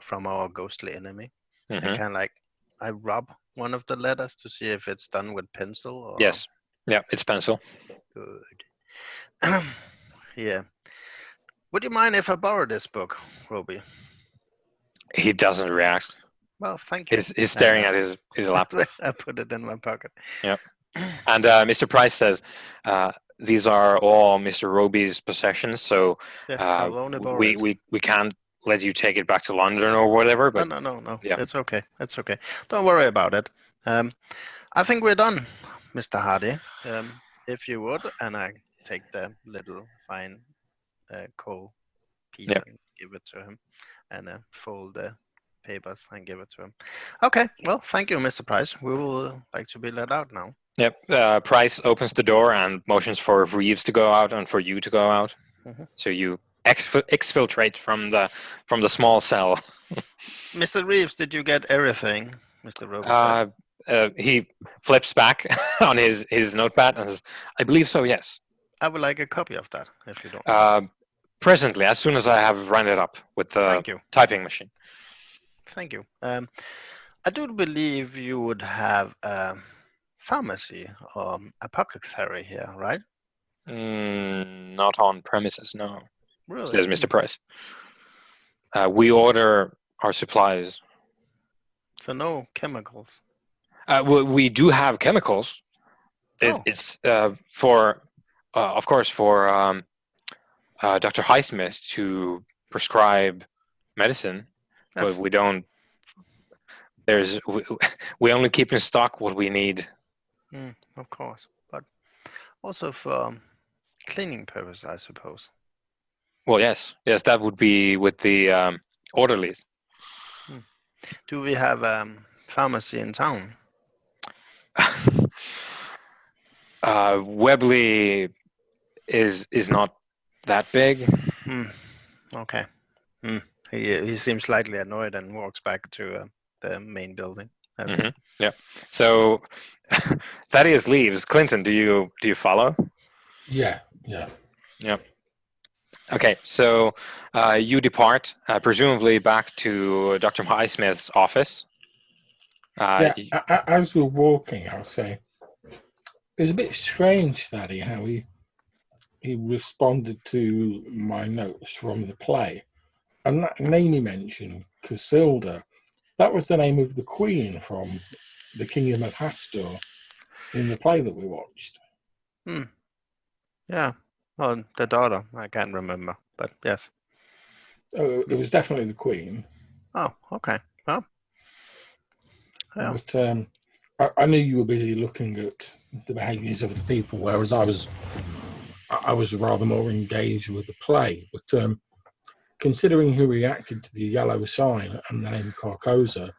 from our ghostly enemy. I kind of like, I rub one of the letters to see if it's done with pencil. Or... Yes. Yeah, it's pencil. Good. Yeah. Would you mind if I borrow this book, Roby? He doesn't react. Well, thank you. He's staring at his lap. I put it in my pocket. Yeah. And Mr. Price says, these are all Mr. Roby's possessions, so yes, I'll only borrow it. We can't let you take it back to London or whatever. But No. Yeah. It's okay. Don't worry about it. I think we're done, Mr. Hardy. If you would, and I take the little fine coal piece and give it to him, and fold the papers and give it to him. Okay, well, thank you, Mr. Price. We will like to be let out now. Yep. Price opens the door and motions for Reeves to go out and for you to go out. So you exfiltrate from the small cell. Mr. Reeves, did you get everything, Mr. Roby? He flips back on his notepad and says, I believe so, yes. I would like a copy of that, if you don't. Presently, as soon as I have run it up with the typing machine. Thank you. I do believe you would have a pharmacy or apothecary here, right? Not on premises, no. Really? Says Mr. Price. We order our supplies. So no chemicals? We do have chemicals. It's for, of course, for Dr. Highsmith to prescribe medicine, but we don't. We only keep in stock what we need. Of course, but also for cleaning purpose, I suppose. Well, yes, that would be with the orderlies. Do we have pharmacy in town? Webley is not that big. Okay. He seems slightly annoyed and walks back to the main building. Yeah. So Thaddeus leaves. Clinton, do you follow? Yeah. Yeah. Okay, so you depart, presumably back to Dr. Highsmith's office. Yeah. As we're walking, I'll say it was a bit strange, Thaddy, how he responded to my notes from the play. And that name he mentioned, Casilda, that was the name of the queen from the Kingdom of Hastur in the play that we watched. Yeah. Well, the daughter, I can't remember, but yes. Oh, it was definitely the queen. Oh, okay. Well, yeah. But I knew you were busy looking at the behaviours of the people, whereas I was rather more engaged with the play. But considering who reacted to the yellow sign and the name Carcosa,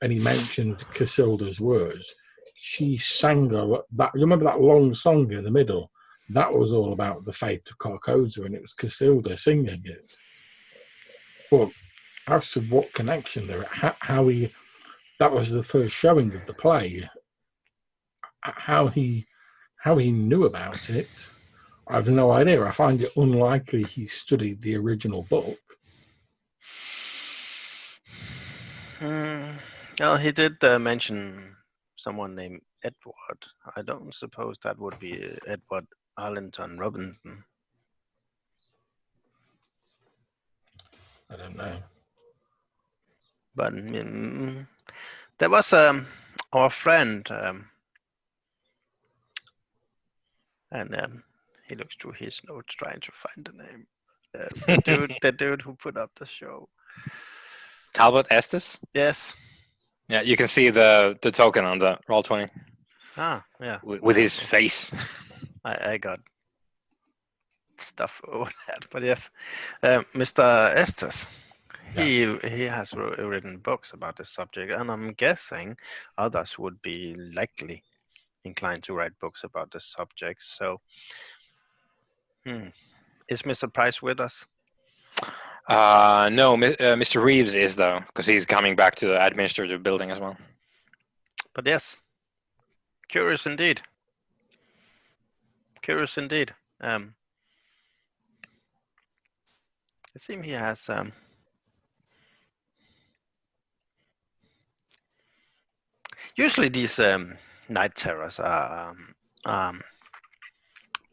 and he mentioned Casilda's words, she sang that. You remember that long song in the middle? That was all about the fate of Carcosa, and it was Casilda singing it. Well, as to what connection there, how he, that was the first showing of the play. How he knew about it, I have no idea. I find it unlikely he studied the original book. Well, he did mention someone named Edward. I don't suppose that would be Edward Arlington Robinson. I don't know. But there was our friend, and he looks through his notes trying to find the name. The dude who put up the show. Talbot Estes? Yes. Yeah, you can see the token on the Roll20. Ah, yeah. With his face. I got stuff over that, but yes, Mr. Estes. He has written books about this subject, and I'm guessing others would be likely inclined to write books about this subject. So, is Mr. Price with us? No, Mr. Reeves is, though, because he's coming back to the administrative building as well. But yes, curious indeed. Curious indeed. It seems he has usually these night terrors are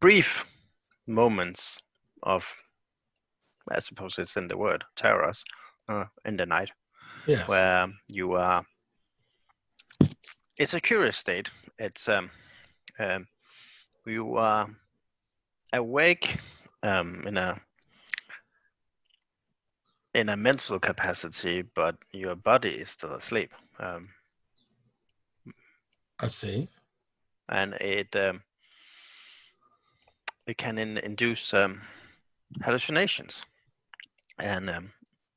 brief moments of, I suppose it's in the word, terrors in the night. Yes. Where you are, it's a curious state. It's you are awake in a mental capacity, but your body is still asleep. I see. And it can induce hallucinations, and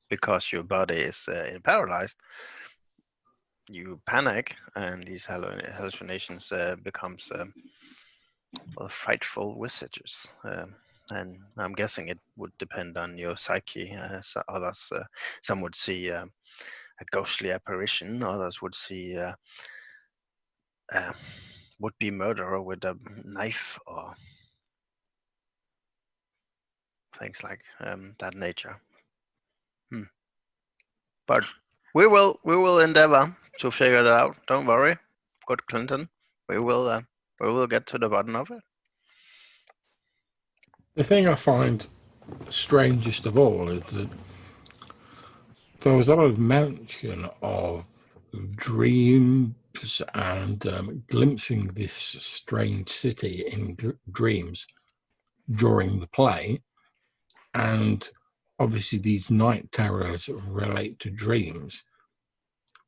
because your body is paralyzed, you panic, and these hallucinations becomes frightful visages. And I'm guessing it would depend on your psyche. Others, some would see a ghostly apparition. Others would see would-be murderer with a knife or things like that nature. But we will endeavor to figure it out. Don't worry, good Clinton. We will get to the bottom of it. The thing I find strangest of all is that there was a lot of mention of dreams and glimpsing this strange city in dreams during the play, and obviously these night terrors relate to dreams.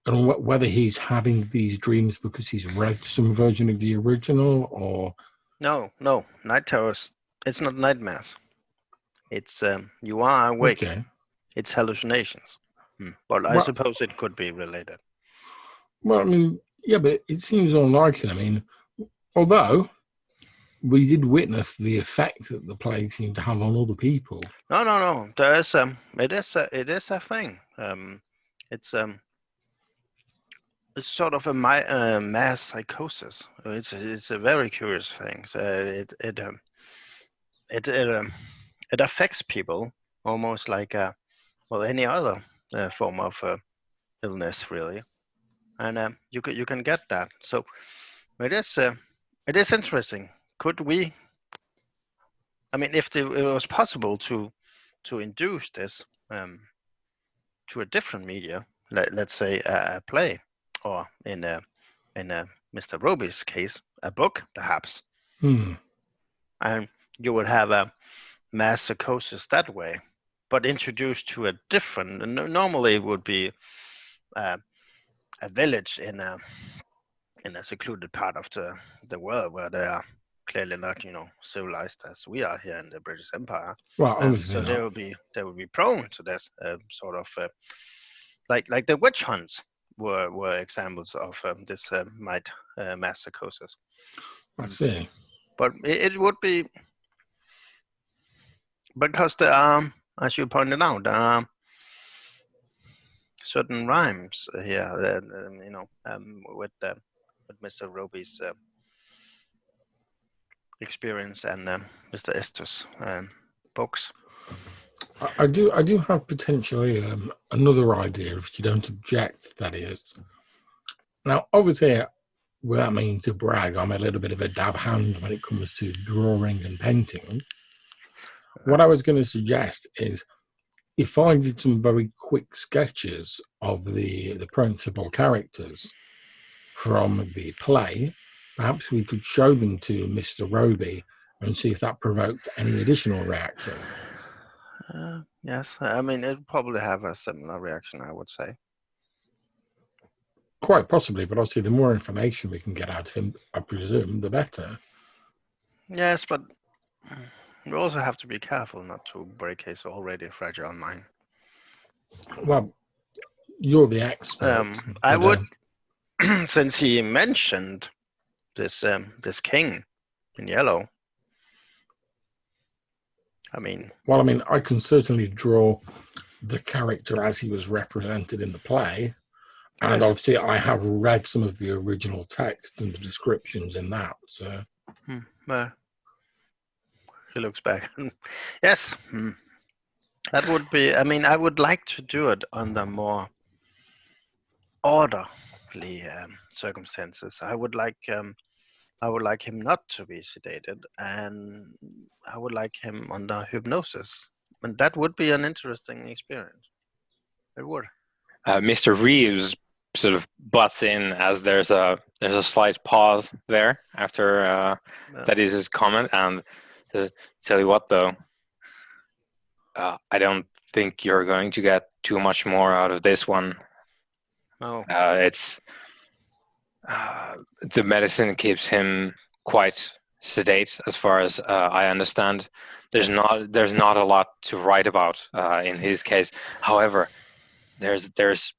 And whether he's having these dreams because he's read some version of the original, or No, night terrors. It's not nightmares. It's you are awake. okay. It's hallucinations. But I suppose it could be related. Well, I mean, yeah, but it seems unlikely. I mean, although we did witness the effect that the plague seemed to have on other people. No. There is it is a thing. It's it's sort of a mass psychosis. It's a very curious thing. So it affects people almost like any other form of illness, really. And you can get that. So it is interesting. Could we? I mean, if it was possible to induce this to a different media, let's say a play, or in Mr. Roby's case, a book, perhaps, and you would have a mass psychosis that way, but introduced to a different. Normally, it would be a village in a secluded part of the world where they are clearly not, civilized as we are here in the British Empire. Well, obviously So not. they would be prone to this sort of like the witch hunts were examples of this mass psychosis. I see. But it would be because there are, as you pointed out, there are certain rhymes here, with Mr. Roby's experience and Mr. Estes' books. I do have potentially another idea, if you don't object, that is. Now, obviously, without meaning to brag, I'm a little bit of a dab hand when it comes to drawing and painting. What I was going to suggest is, if I did some very quick sketches of the principal characters from the play, perhaps we could show them to Mr. Roby and see if that provoked any additional reaction. Yes, I mean, it would probably have a similar reaction, I would say. Quite possibly, but obviously the more information we can get out of him, I presume, the better. Yes, but you also have to be careful not to break his already fragile mind. Well, you're the expert. I would, since he mentioned this king in yellow. I mean, I can certainly draw the character as he was represented in the play, and yes. obviously I have read some of the original text and the descriptions in that. So, he looks back. Yes, that would be. I mean, I would like to do it under more orderly circumstances. I would like him not to be sedated, and I would like him under hypnosis, and that would be an interesting experience. It would. Mr. Reeves sort of butts in as there's a slight pause there after that is his comment, and says, "Tell you what, though, I don't think you're going to get too much more out of this one. No. It's the medicine keeps him quite sedate, as far as I understand. There's not a lot to write about in his case. However, there's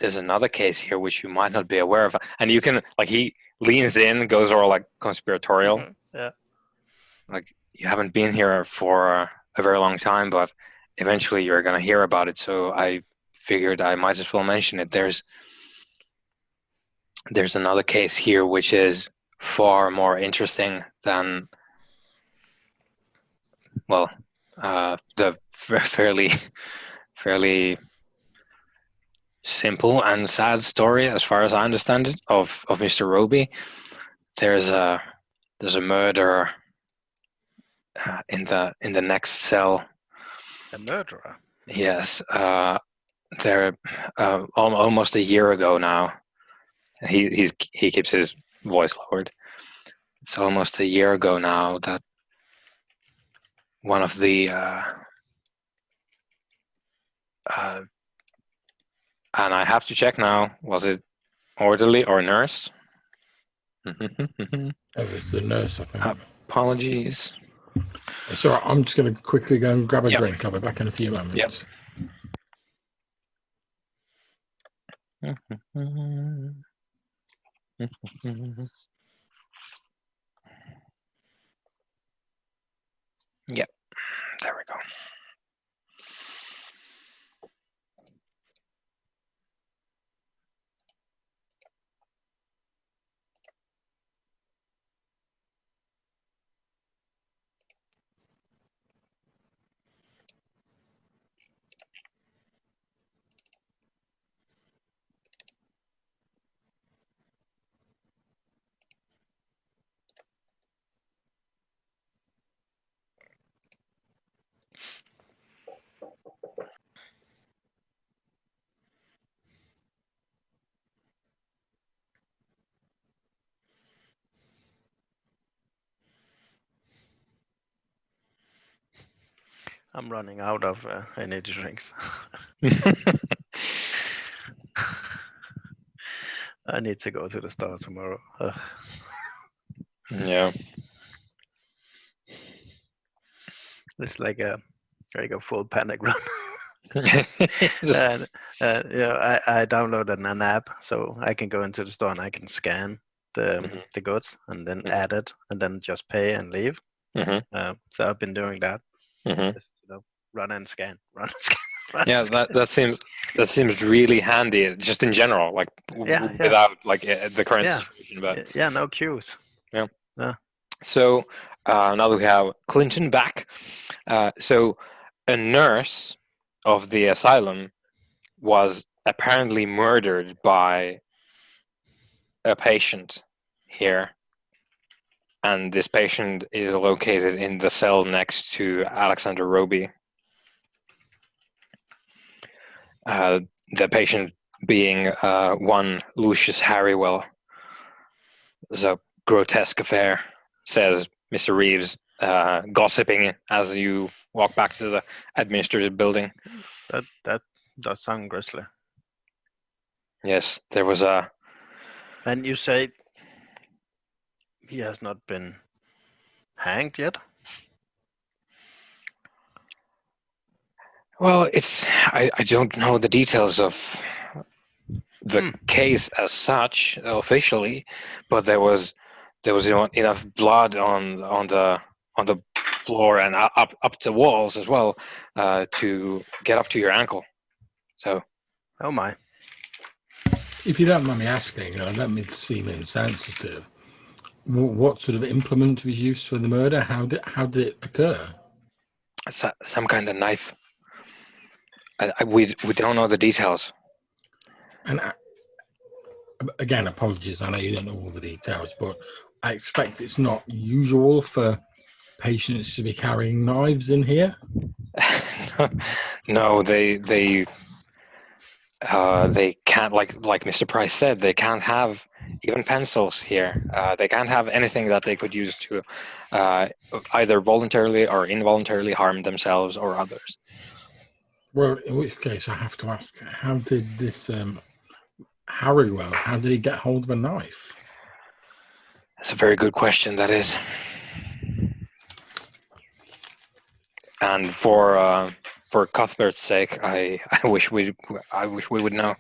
another case here which you might not be aware of, and you can, like, he leans in, goes all like conspiratorial. Yeah. Like, you haven't been here for a very long time, but eventually you're gonna hear about it. So I figured I might as well mention it. There's another case here which is far more interesting than, well, the fairly simple and sad story, as far as I understand it, of Mr. Roby. There's a murderer in the next cell. A murderer? Yes, there almost a year ago now. He keeps his voice lowered. It's almost a year ago now that one of the and I have to check now, was it orderly or nurse? it was the nurse, I think. Apologies. It's all right. I'm just going to quickly go and grab a drink. I'll be back in a few moments. Yep. Yep, there we go. I'm running out of energy drinks. I need to go to the store tomorrow. Yeah. It's like a full panic run. Just- And I downloaded an app so I can go into the store and I can scan Mhm. the goods and then Mhm. add it and then just pay and leave. Mhm. So I've been doing that. Mhm. Just run and scan, run and scan, run Yeah, and scan. that seems really handy, just in general, like Yeah. without like the current Yeah. situation. But Yeah, no queues. yeah. Yeah. So now that we have Clinton back, so a nurse of the asylum was apparently murdered by a patient here, and this patient is located in the cell next to Alexander Roby. The patient being one Lucius Harrywell. It's a grotesque affair, says Mr. Reeves, gossiping as you walk back to the administrative building. That does sound grisly. Yes, there was a... And you say he has not been hanged yet? Well, I don't know the details of the case as such officially, but there was enough blood on the floor and up the walls as well to get up to your ankle. So, Oh my. If you don't mind me asking, and I don't mean to seem insensitive, what sort of implement was used for the murder? How did it occur? some kind of knife. We don't know the details. And again, apologies, I know you don't know all the details, but I expect it's not usual for patients to be carrying knives in here. No, they can't, like Mr. Price said, they can't have even pencils here. They can't have anything that they could use to either voluntarily or involuntarily harm themselves or others. Well, in which case I have to ask, how did this Harrywell, how did he get hold of a knife? That's a very good question, that is. And for Cuthbert's sake, I wish we would know.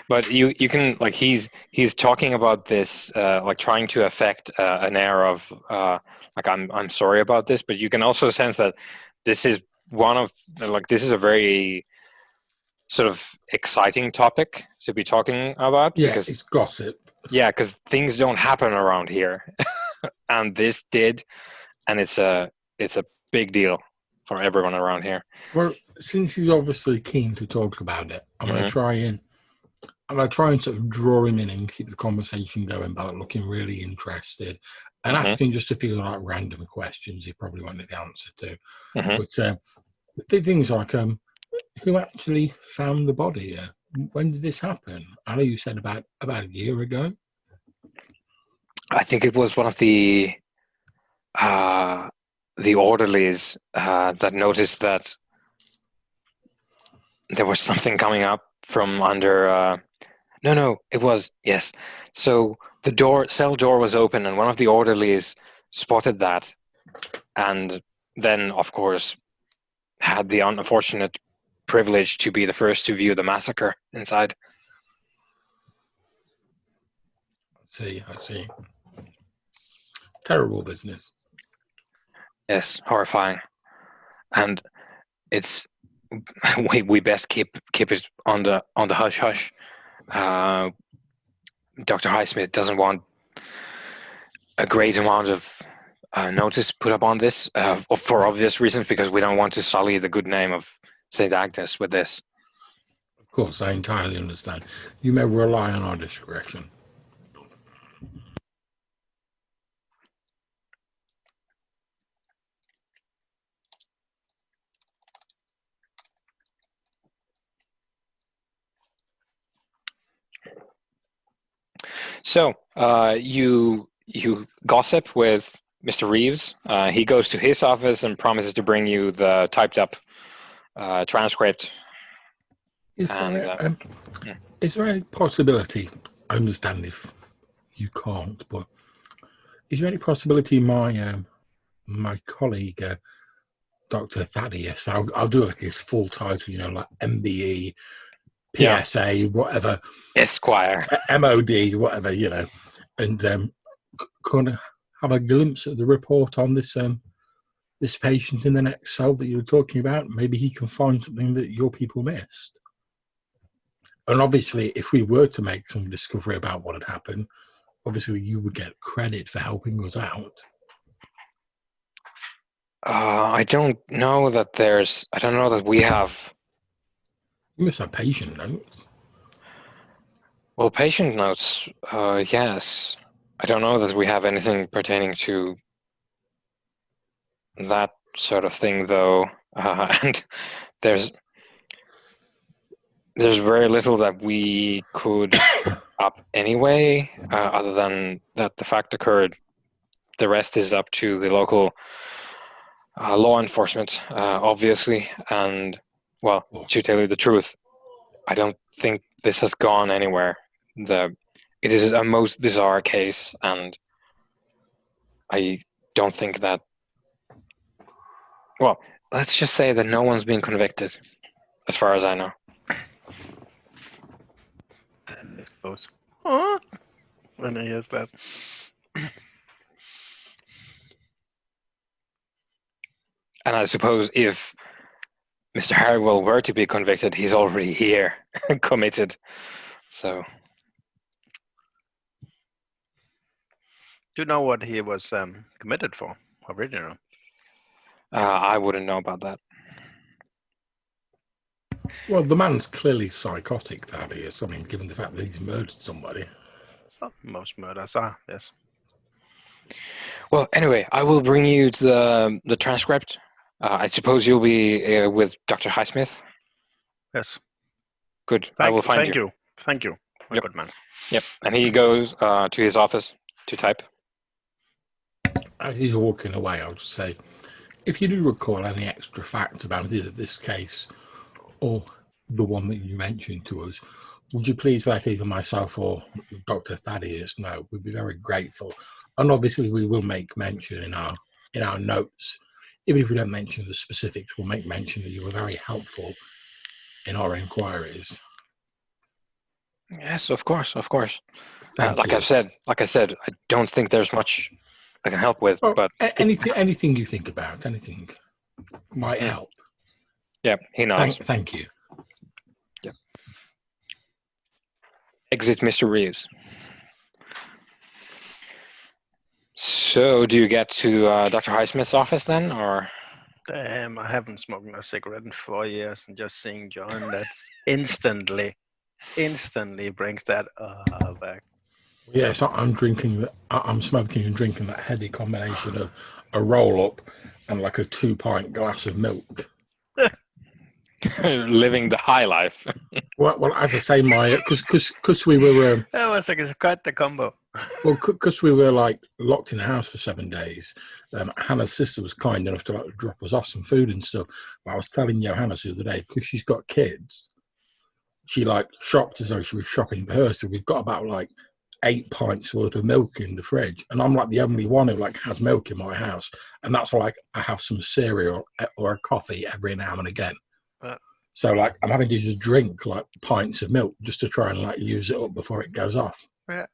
But you can, like, he's talking about this like trying to affect an air of like I'm sorry about this, but you can also sense that this is this is a very sort of exciting topic to be talking about, Yeah, because it's gossip. yeah, because things don't happen around here, and this did, and it's a big deal for everyone around here. Well, since he's obviously keen to talk about it, I'm going to try and sort of draw him in and keep the conversation going by looking really interested and asking just a few like random questions he probably wanted the answer to. But the things like, who actually found the body? When did this happen? I know you said about a year ago. I think it was one of the orderlies that noticed that there was something coming up from under. No, it was, yes. So the cell door was open, and one of the orderlies spotted that, and then, of course, had the unfortunate privilege to be the first to view the massacre inside. I see. Terrible business. Yes, horrifying, and it's we best keep it on the hush hush. Dr. Highsmith doesn't want a great amount of notice put up on this for obvious reasons, because we don't want to sully the good name of St. Agnes with this. Of course, I entirely understand. You may rely on our discretion. So you gossip with Mr. Reeves. He goes to his office and promises to bring you the typed up transcript. Is there any possibility? I understand if you can't, but is there any possibility my colleague, Dr. Thaddeus, I'll do like his full title, like MBE, PSA, whatever, Esquire, MOD, whatever, and kind of have a glimpse at the report on this this patient in the next cell that you were talking about. Maybe he can find something that your people missed. And obviously, if we were to make some discovery about what had happened, obviously you would get credit for helping us out. I don't know that we have. You must have patient notes. Well, patient notes, yes. I don't know that we have anything pertaining to that sort of thing, though. And there's very little that we could up anyway, other than that the fact occurred. The rest is up to the local law enforcement, obviously. And, well, to tell you the truth, I don't think this has gone anywhere. It is a most bizarre case, and I don't think that... Well, let's just say that no one's been convicted, as far as I know. I suppose. Huh? When he hears that. And I suppose if Mr. Harwell were to be convicted, he's already here, committed. So... Do you know what he was committed for originally? I wouldn't know about that. Well, the man's clearly psychotic, that is. I mean, given the fact that he's murdered somebody. Well, most murders are, yes. Well, anyway, I will bring you to the transcript. I suppose you'll be with Dr. Highsmith? Yes. Good. I will find you. Thank you. Yep. Good man. Yep. And he goes to his office to type. As he's walking away, I'll just say, if you do recall any extra facts about either this case or the one that you mentioned to us, would you please let either myself or Dr. Thaddeus know? We'd be very grateful. And obviously we will make mention in our notes. Even if we don't mention the specifics, we'll make mention that you were very helpful in our inquiries. Yes, of course. Thank you. Like I said, I don't think there's much I can help with, but anything you think about, anything might help. Yeah, he nods. Thank you. Yeah. Exit Mr. Reeves. So, do you get to Dr. Highsmith's office then, or? Damn, I haven't smoked a cigarette in 4 years, and just seeing John, that's instantly brings that back. Yeah, so I'm smoking and drinking that heady combination of a roll up and like a 2-pint glass of milk. Living the high life. Well, as I say, because we were. That was like quite the combo. Well, because we were like locked in the house for 7 days, Hannah's sister was kind enough to like drop us off some food and stuff. But I was telling Johannes the other day, because she's got kids, she like shopped as though she was shopping for her. So we've got about like 8 pints worth of milk in the fridge, and I'm like the only one who like has milk in my house, and that's like I have some cereal or a coffee every now and again. So like I'm having to just drink like pints of milk just to try and like use it up before it goes off. Yeah.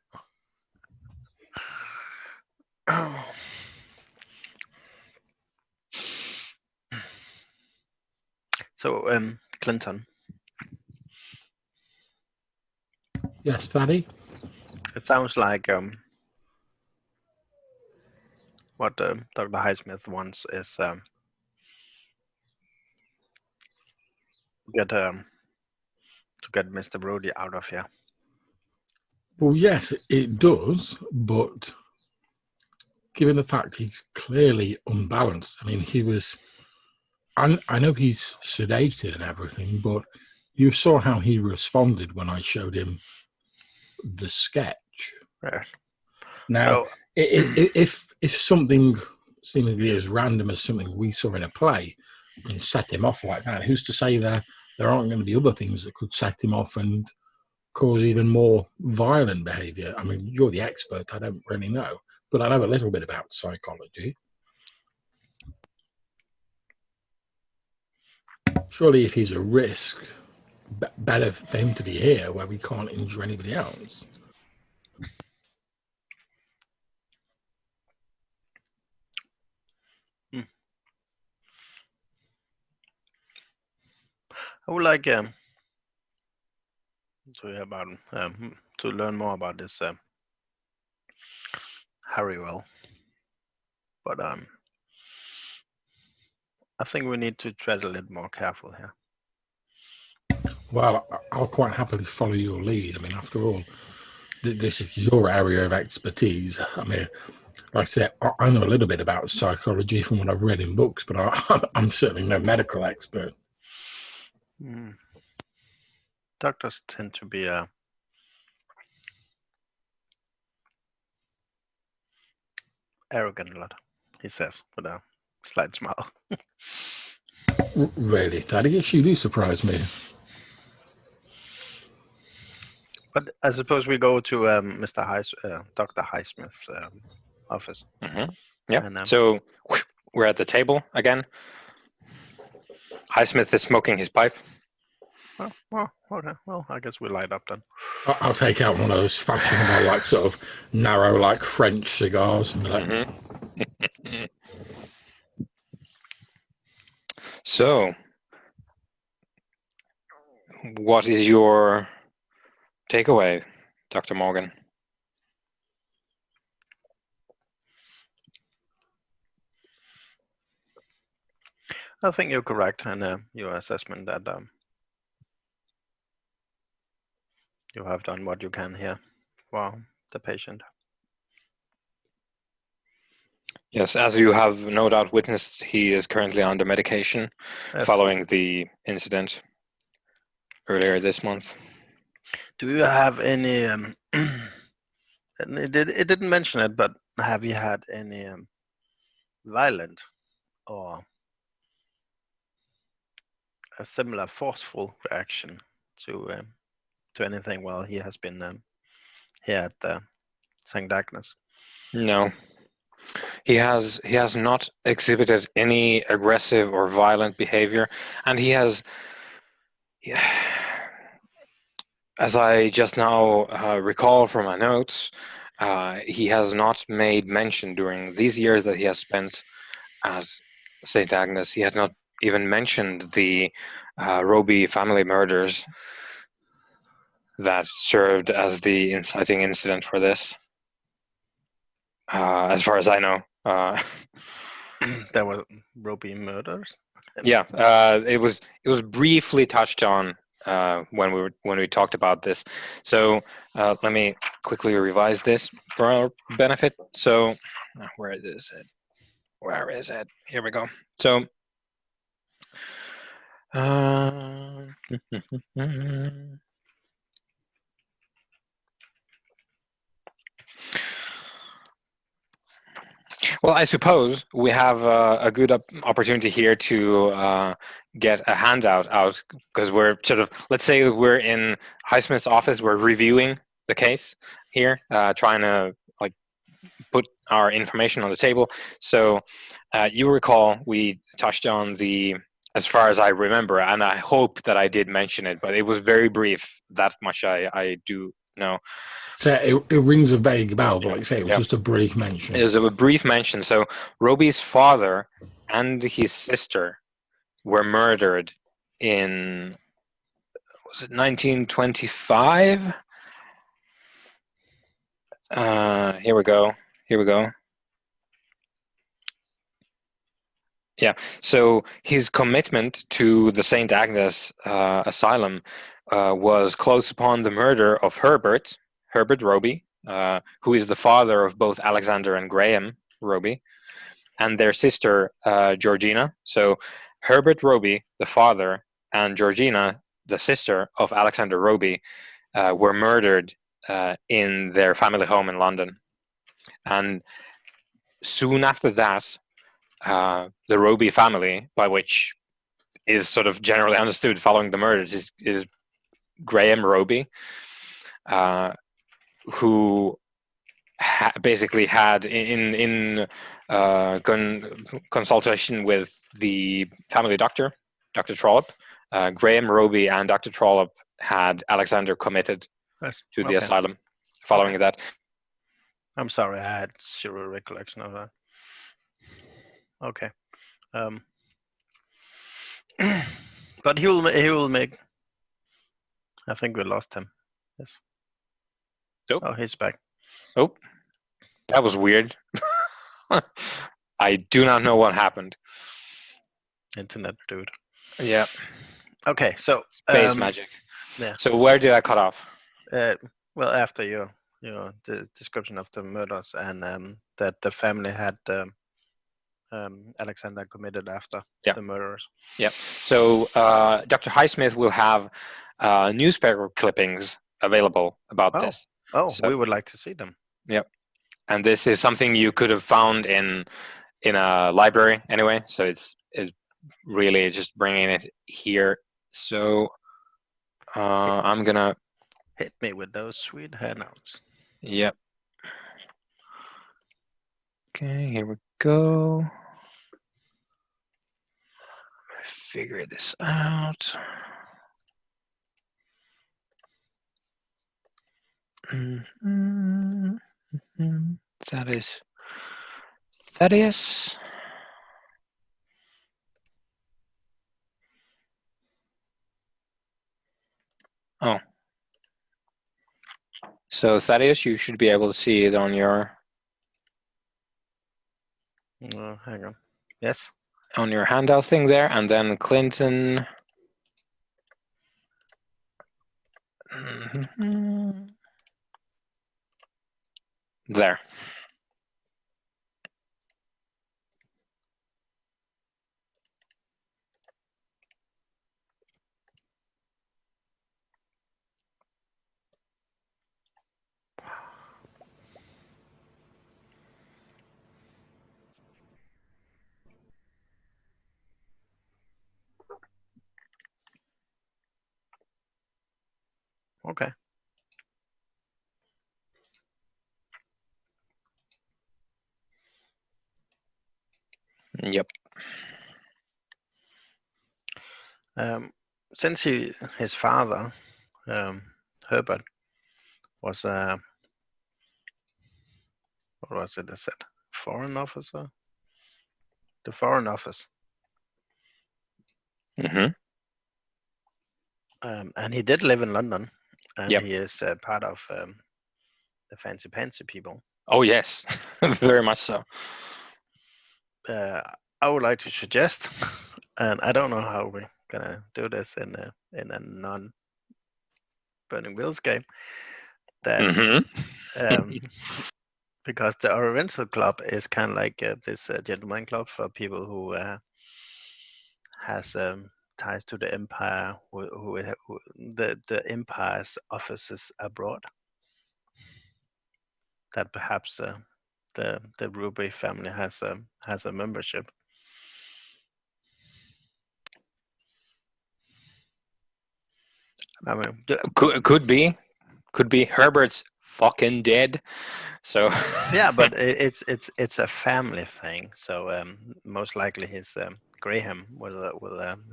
Oh. So Clinton. Yes, Thaddy. It sounds like what Dr. Highsmith wants is to get Mr. Brody out of here. Well, yes, it does, but given the fact he's clearly unbalanced, I mean, he was. I know he's sedated and everything, but you saw how he responded when I showed him the sketch. Yeah. Now, If something seemingly as random as something we saw in a play can set him off like that, who's to say there aren't going to be other things that could set him off and cause even more violent behaviour? I mean, you're the expert. I don't really know, but I know a little bit about psychology. Surely, if he's a risk, better for him to be here where we can't injure anybody else. I would like to hear about to learn more about this Harrywell, but I think we need to tread a little more careful here. Well, I'll quite happily follow your lead. I mean, after all, this is your area of expertise. I mean, like I said, I know a little bit about psychology from what I've read in books, but I'm certainly no medical expert. Doctors tend to be arrogant a lot, he says with a slight smile. Really, Thaddeus, you do surprise me. But I suppose we go to Dr. Highsmith's office. Mm-hmm. Yeah. And, so we're at the table again. Highsmith is smoking his pipe. Well, okay. Well, I guess we light up then. I'll take out one of those fashionable, like sort of narrow, like French cigars, and be like. Mm-hmm. So, what is your takeaway, Dr. Morgan? I think you're correct in your assessment that you have done what you can here for the patient. Yes, as you have no doubt witnessed, he is currently under medication following the incident earlier this month. Do you have any, it didn't mention it, but have you had any violent or a similar forceful reaction to anything while he has been here at the St. Agnes? No. He has not exhibited any aggressive or violent behavior, and he has, as I just now recall from my notes, he has not made mention during these years that he has spent at St. Agnes. He had not even mentioned the Roby family murders that served as the inciting incident for this. As far as I know. There were Roby murders? Yeah, it was briefly touched on when we talked about this. So let me quickly revise this for our benefit. So where is it? Where is it? Here we go. So well, I suppose we have a good opportunity here to get a handout out, because we're sort of, let's say we're in Highsmith's office, we're reviewing the case here, trying to like put our information on the table. So you recall we touched on the, as far as I remember, and I hope that I did mention it, but it was very brief. That much I do know. So it rings a vague bell, but like I say, it was just a brief mention. It was a brief mention. So Roby's father and his sister were murdered in, was it 1925? Here we go. Yeah, so his commitment to the St. Agnes Asylum was close upon the murder of Herbert Roby, who is the father of both Alexander and Graham Roby, and their sister Georgina. So Herbert Roby, the father, and Georgina, the sister of Alexander Roby, were murdered in their family home in London. And soon after that, the Roby family, by which is sort of generally understood following the murders, is Graham Roby, who basically had in consultation with the family doctor, Dr. Trollope, Graham Roby and Dr. Trollope had Alexander committed Yes. to the Okay. asylum following that. I'm sorry, I had zero recollection of that. Okay. But he will make. I think we lost him. Yes. Nope. Oh, he's back. Oh, that was weird. I do not know what happened. Internet dude. Yeah. Okay, so Space magic. Yeah. So where did I cut off? Well, after your the description of the murders and that the family had Alexander committed after the murders. Yeah. So Dr. Highsmith will have newspaper clippings available about this. Oh, so, we would like to see them. Yep. And this is something you could have found in a library anyway. So it's really just bringing it here. So I'm gonna hit me with those sweet handouts. Yep. Okay, here we go. Figure this out. That is Thaddeus. Oh. So Thaddeus, you should be able to see it on your hang on. Yes. On your handout thing there, and then Clinton. There. Okay. Yep. Since his father, Herbert, was what was it? I said foreign officer. The Foreign Office. Mm-hmm. And he did live in London, and Yep. he is part of the fancy pantsy people. Oh yes, very much so. I would like to suggest, and I don't know how we're gonna do this in a non Burning Wheels game, that because the Oriental Club is kind of like this gentleman club for people who has ties to the empire, who the empire's offices abroad. That perhaps the Ruby family has a membership. I mean, could be Herbert's fucking dead. So yeah, but it's a family thing. So most likely his Graham will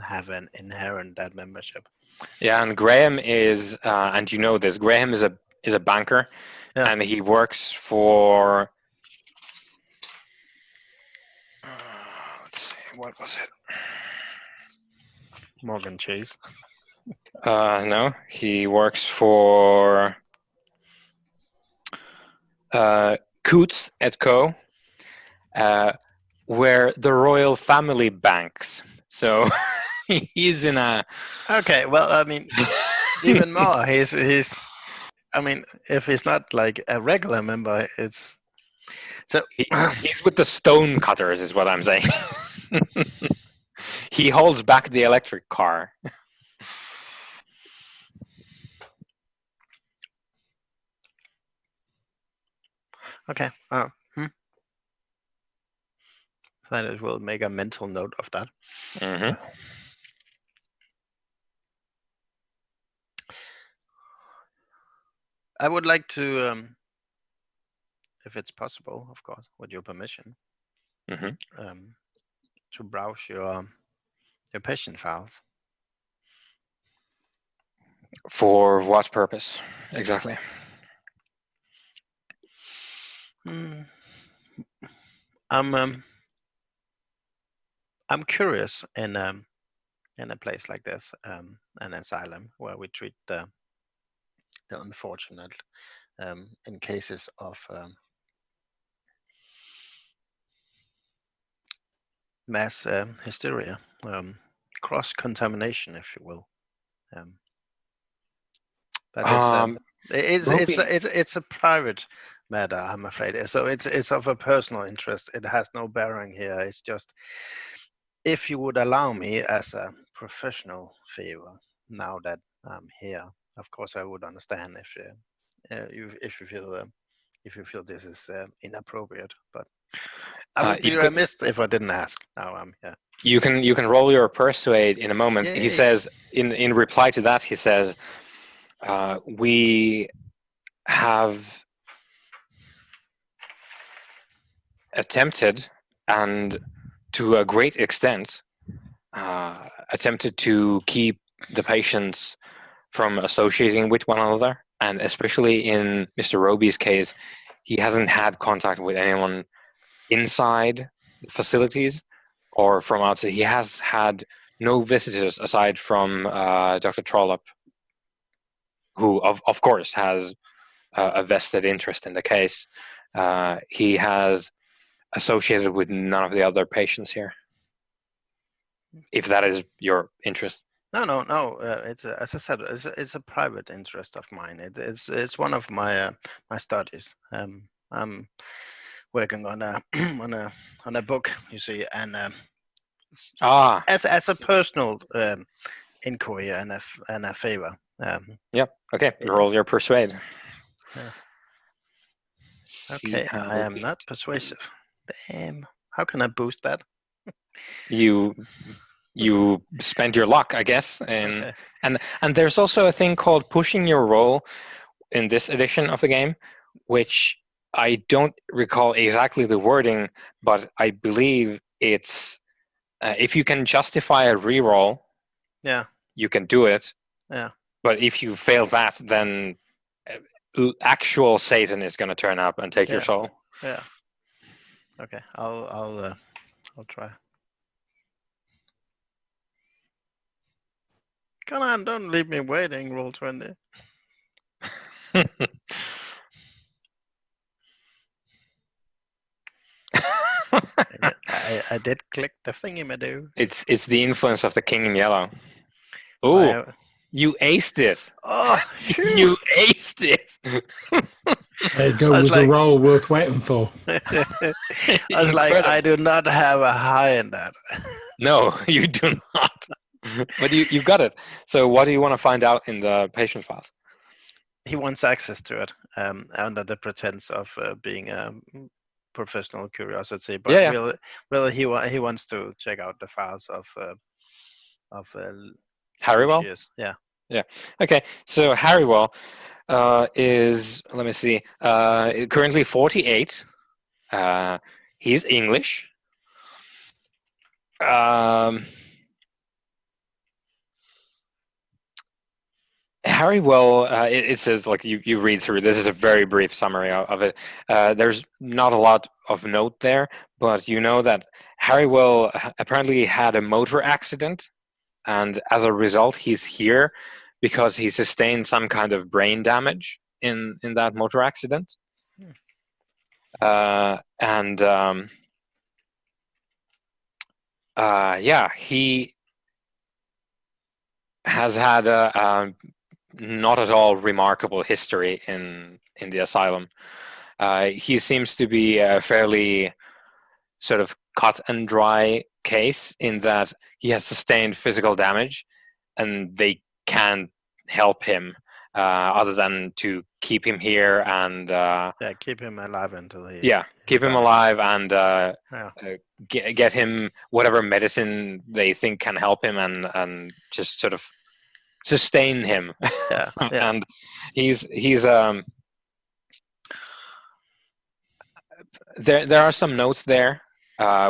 have an inherent that membership. Yeah, and Graham is, and you know this. Graham is a banker, and he works for. Let's see, what was it? Morgan Chase. No, he works for Coutts et Co., where the royal family banks. So he's in a. Okay, well, I mean, even more. He's. I mean, if he's not like a regular member, it's. So he's with the stone cutters, is what I'm saying. He holds back the electric car. Okay. Then it will make a mental note of that. Mhm. I would like to, if it's possible, of course, with your permission, Mhm. to browse your patient files. For what purpose exactly? I'm curious in a place like this, an asylum where we treat the unfortunate in cases of mass hysteria, cross contamination, if you will. But it's a private matter, I'm afraid. So it's of a personal interest. It has no bearing here. It's just, if you would allow me as a professional favor, now that I'm here, of course I would understand if you feel this is inappropriate. But I would be remiss if I didn't ask. Now I'm here. You can roll your persuade in a moment. Yay. He says in reply to that, he says, we have attempted, and to a great extent, attempted to keep the patients from associating with one another, and especially in Mr. Roby's case, he hasn't had contact with anyone inside the facilities or from outside. He has had no visitors aside from Dr. Trollope, who of course has a vested interest in the case. He has associated with none of the other patients here, if that is your interest. No. It's as I said, it's a private interest of mine. It's one of my my studies. I'm working on a on a book, you see, and as a personal inquiry and a favor. Yeah. Okay. Roll your persuade. Okay. I am not persuasive. Damn. How can I boost that? You spend your luck, I guess, and there's also a thing called pushing your roll in this edition of the game, which I don't recall exactly the wording, but I believe it's if you can justify a reroll, you can do it. Yeah. But if you fail that, then actual Satan is going to turn up and take your soul. Yeah. Okay. I'll try. Come on, don't leave me waiting. Roll 20. I did click the thingy-ma-do. It's the influence of the king in yellow. Oh, you aced it. Oh, you aced it. There you go. Was like, a roll worth waiting for. I was like, I do not have a high in that. No, you do not. But you got it. So what do you want to find out in the patient files? He wants access to it under the pretense of being a professional curiosity. But really, he wants to check out the files of Harrywell. Yeah. Okay. So Harrywell is, let me see, currently 48. He's English. Harrywell, it says, like, you read through, this is a very brief summary of it. There's not a lot of note there, but you know that Harrywell apparently had a motor accident, and as a result, he's here because he sustained some kind of brain damage in that motor accident. He has had a not at all remarkable history in the asylum. He seems to be a fairly sort of cut and dry case in that he has sustained physical damage, and they can't help him other than to keep him here and keep him alive until he. keep him alive and Yeah. get him whatever medicine they think can help him and just sort of sustain him. Yeah. And he's there are some notes there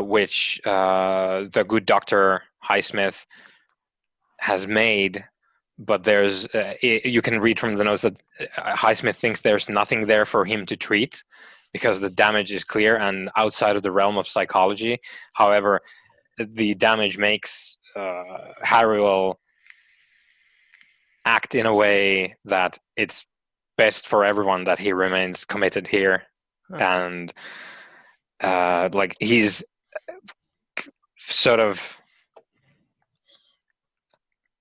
which the good Dr. Highsmith has made, but there's you can read from the notes that Highsmith thinks there's nothing there for him to treat because the damage is clear and outside of the realm of psychology. However, the damage makes Harry will act in a way that it's best for everyone that he remains committed here. And like he's sort of,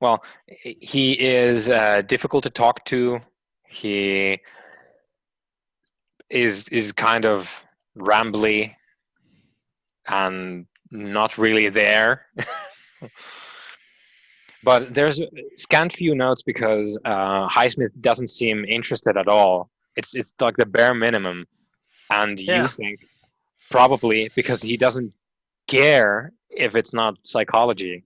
well, he is difficult to talk to. He is kind of rambly and not really there. But there's scant few notes because Highsmith doesn't seem interested at all. It's like the bare minimum, and you think probably because he doesn't care if it's not psychology,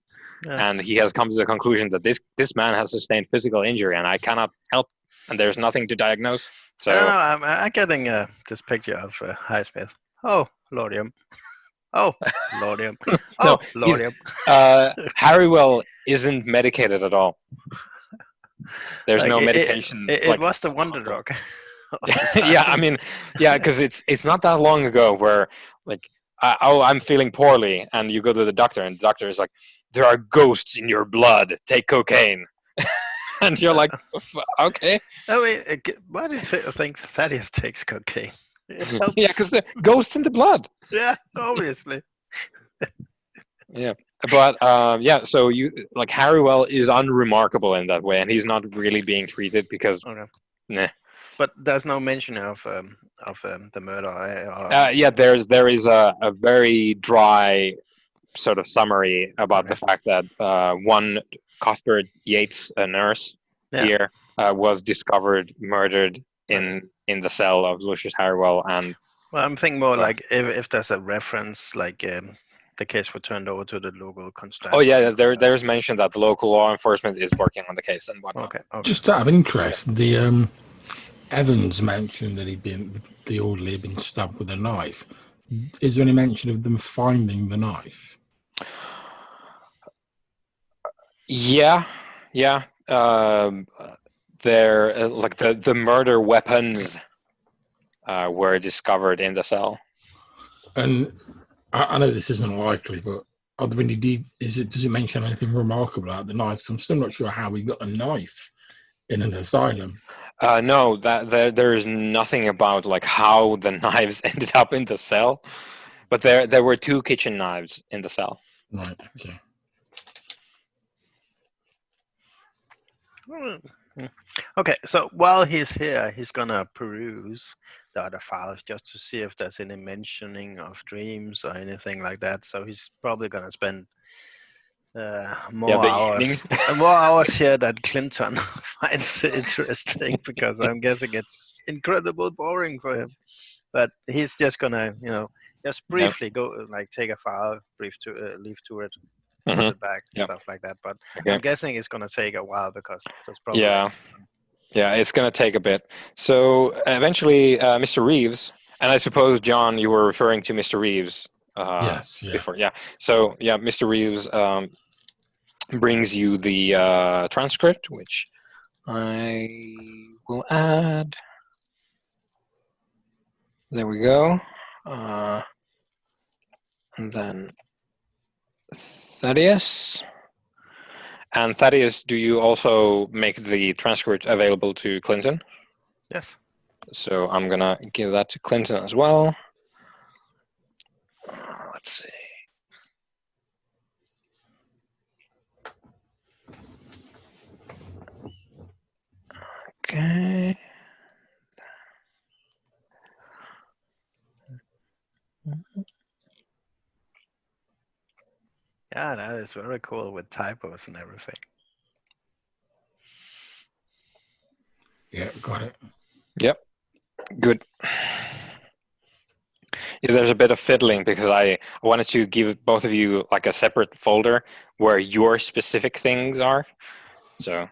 and he has come to the conclusion that this man has sustained physical injury, and I cannot help, and there's nothing to diagnose. So I don't know. I'm getting this picture of Highsmith. Oh, Lordium. Oh, Lordium. Oh, Lordium. Harrywell isn't medicated at all. There's no medication. It was the wonder drug. Yeah, I mean, because it's not that long ago where like, I'm feeling poorly, and you go to the doctor, and the doctor is like, there are ghosts in your blood. Take cocaine. And you're like, okay. I mean, why do you think Thaddeus takes cocaine? Yeah, because the ghosts in the blood. Yeah, obviously. Yeah, but so you like Harrywell is unremarkable in that way, and he's not really being treated because. Okay. Nah. But there's no mention of the murder. There is a very dry sort of summary about the fact that one Cuthbert Yates, a nurse here, was discovered murdered in the cell of Lucius Harrywell. And well, I'm thinking more like if there's a reference, like the case was turned over to the local constabulary. Oh yeah, there's mention that the local law enforcement is working on the case and whatnot. Okay. Just out of interest, the Evans mentioned that the orderly had been stabbed with a knife. Is there any mention of them finding the knife? Yeah. They're like the murder weapons were discovered in the cell. And I know this isn't likely, but does it mention anything remarkable about the knife? I'm still not sure how we got a knife in an asylum. No, there is nothing about like how the knives ended up in the cell, but there were 2 kitchen knives in the cell. Right. Okay. Okay, so while he's here, he's gonna peruse the other files just to see if there's any mentioning of dreams or anything like that. So he's probably gonna spend more hours here that Clinton finds interesting, because I'm guessing it's incredibly boring for him. But he's just gonna, just briefly go, like, take a file, leaf to it, put it back, stuff like that. But I'm guessing it's gonna take a while because there's probably yeah, it's gonna take a bit. So eventually, Mr. Reeves, and I suppose John, you were referring to Mr. Reeves. Yes. Yeah. Before, So Mr. Reeves brings you the transcript, which I will add. There we go. And then Thaddeus. And Thaddeus, do you also make the transcript available to Clinton? Yes. So I'm going to give that to Clinton as well. Let's see. Okay. Yeah, that is very cool with typos and everything. Yeah, got it. Good. Yeah, there's a bit of fiddling because I wanted to give both of you like a separate folder where your specific things are. So,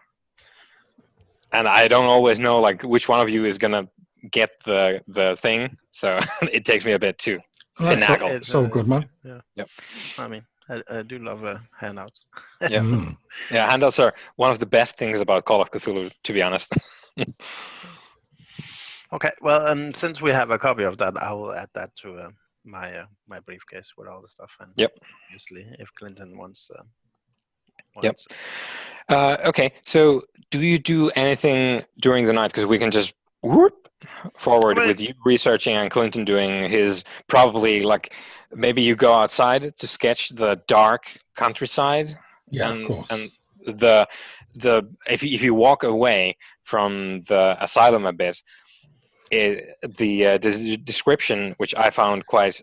and I don't always know like which one of you is gonna get the thing. So it takes me a bit to finagle. It's So good, man. Yeah. Yep. I mean, I do love handouts. Yeah. Mm. Yeah, handouts are one of the best things about Call of Cthulhu, to be honest. Okay, well, since we have a copy of that, I will add that to my briefcase with all the stuff. And Yep. obviously, if Clinton wants. Yep. Okay, so do you do anything during the night? Because we can just forward with you researching and Clinton doing his probably like maybe you go outside to sketch the dark countryside. Yeah, and, of course. And the if you walk away from the asylum a bit, the description, which I found quite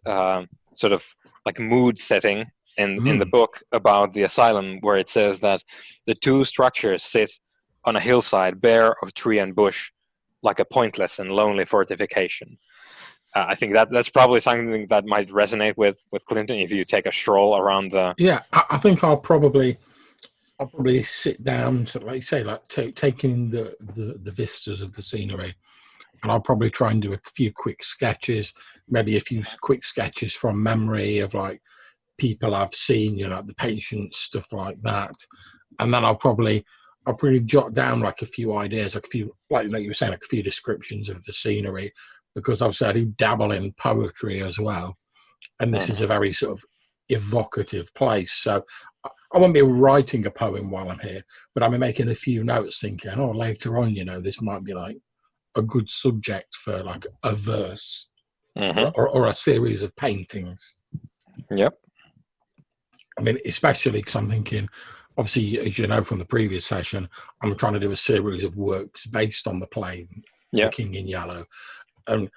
sort of like mood setting in the book about the asylum, where it says that the two structures sit on a hillside bare of tree and bush, like a pointless and lonely fortification. I think that's probably something that might resonate with Clinton if you take a stroll around the. Yeah, I think I'll probably sit down, sort of like you say, like taking the vistas of the scenery, and I'll probably try and do a few quick sketches, maybe a few quick sketches from memory of like people I've seen, you know, like the patients, stuff like that, and then I'll probably jot down like a few ideas, like a few, like you were saying, like a few descriptions of the scenery, because obviously I do dabble in poetry as well, and this is a very sort of evocative place, so I won't be writing a poem while I'm here, but I'm making a few notes thinking, oh, later on, you know, this might be like a good subject for like a verse or a series of paintings. Yep. I mean, especially because I'm thinking, obviously, as you know from the previous session, I'm trying to do a series of works based on the play, The King in Yellow. And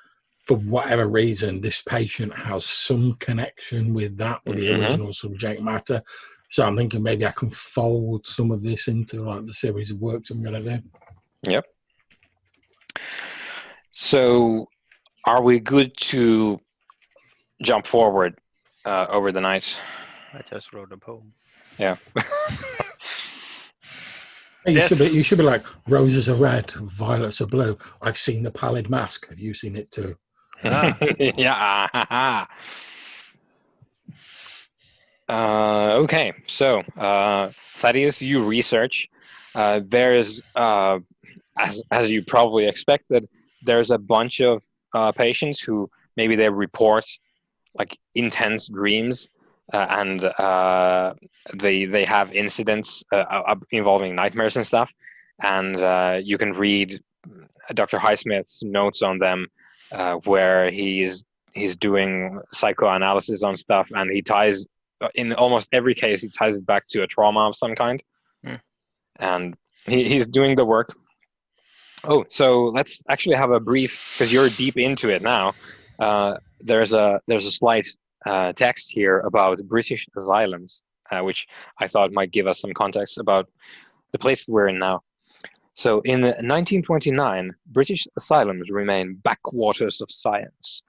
for whatever reason, this patient has some connection with that, with the original subject matter. So I'm thinking maybe I can fold some of this into like the series of works I'm going to do. Yep. So are we good to jump forward over the night? I just wrote a poem. Yeah. You should be like, roses are red, violets are blue. I've seen the pallid mask. Have you seen it too? Yeah. Okay. So, Thaddeus, you research. There's, as you probably expected, there's a bunch of patients who maybe they report like intense dreams, and they have incidents involving nightmares and stuff. And you can read Dr. Highsmith's notes on them, where he's doing psychoanalysis on stuff, and he ties, in almost every case, he ties it back to a trauma of some kind. And he's doing the work. Oh, so let's actually have a brief, because you're deep into it now. There's a slight text here about British asylums, which I thought might give us some context about the place we're in now. So in 1929, British asylums remain backwaters of science.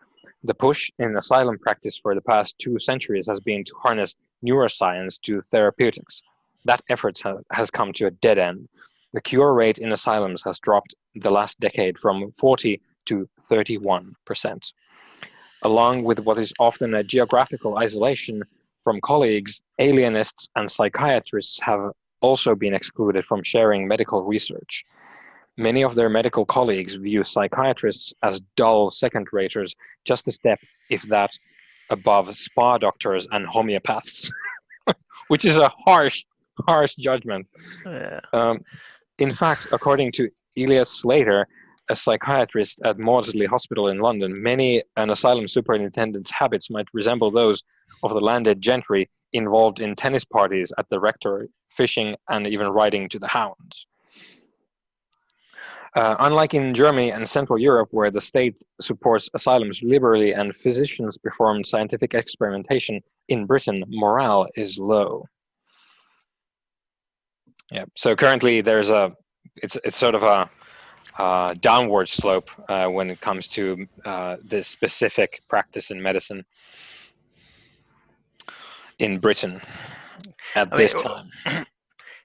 The push in asylum practice for the past 2 centuries has been to harness neuroscience to therapeutics. That effort has come to a dead end. The cure rate in asylums has dropped the last decade from 40 to 31%. Along with what is often a geographical isolation from colleagues, alienists and psychiatrists have also been excluded from sharing medical research. Many of their medical colleagues view psychiatrists as dull second-raters, just a step, if that, above spa doctors and homeopaths, which is a harsh judgment. Yeah. In fact, according to Elias Slater, a psychiatrist at Maudsley Hospital in London, many an asylum superintendent's habits might resemble those of the landed gentry involved in tennis parties at the rectory, fishing, and even riding to the hounds. Unlike in Germany and Central Europe, where the state supports asylums liberally and physicians perform scientific experimentation, in Britain, morale is low. Yeah. So currently, it's sort of downward slope when it comes to this specific practice in medicine in Britain at this time.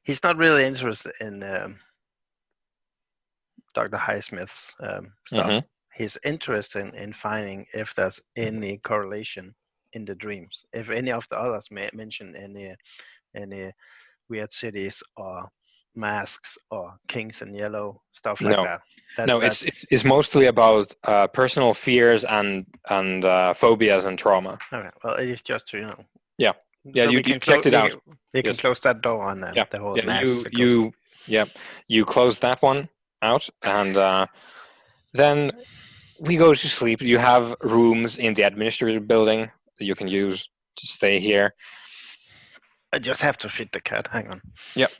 He's not really interested in Dr. Highsmith's stuff. He's interested in finding if there's any correlation in the dreams. If any of the others may mention any weird cities or masks or kings in yellow, stuff like that. It's mostly about personal fears and phobias and trauma. Okay, well, it's just to, you know. Yeah. Yeah, so you checked it out. We can close that door on the whole mass. You close that one out, and then we go to sleep. You have rooms in the administrative building that you can use to stay here. I just have to feed the cat. Hang on. Yep.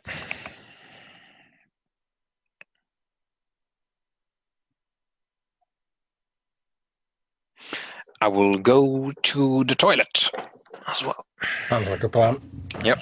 I will go to the toilet as well. Sounds like a plan. Yep.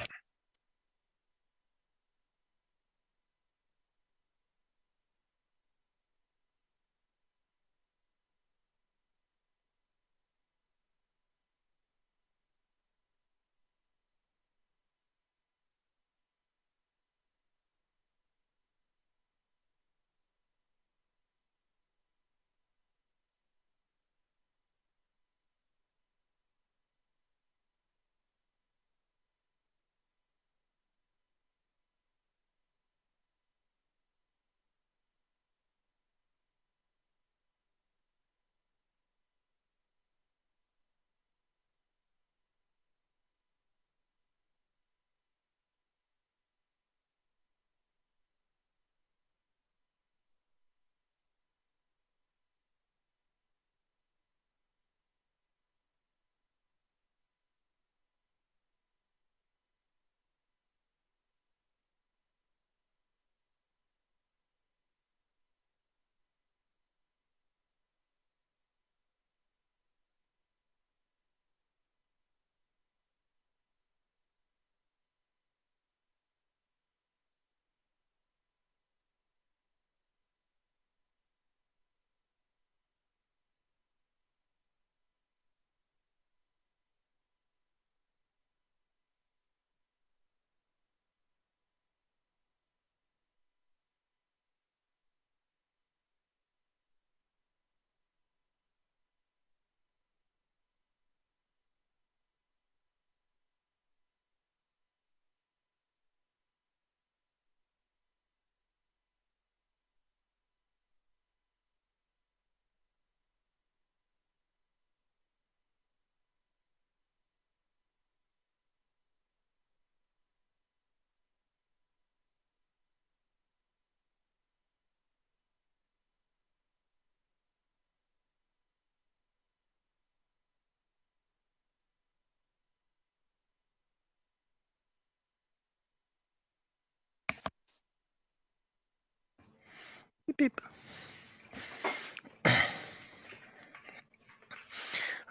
Beep.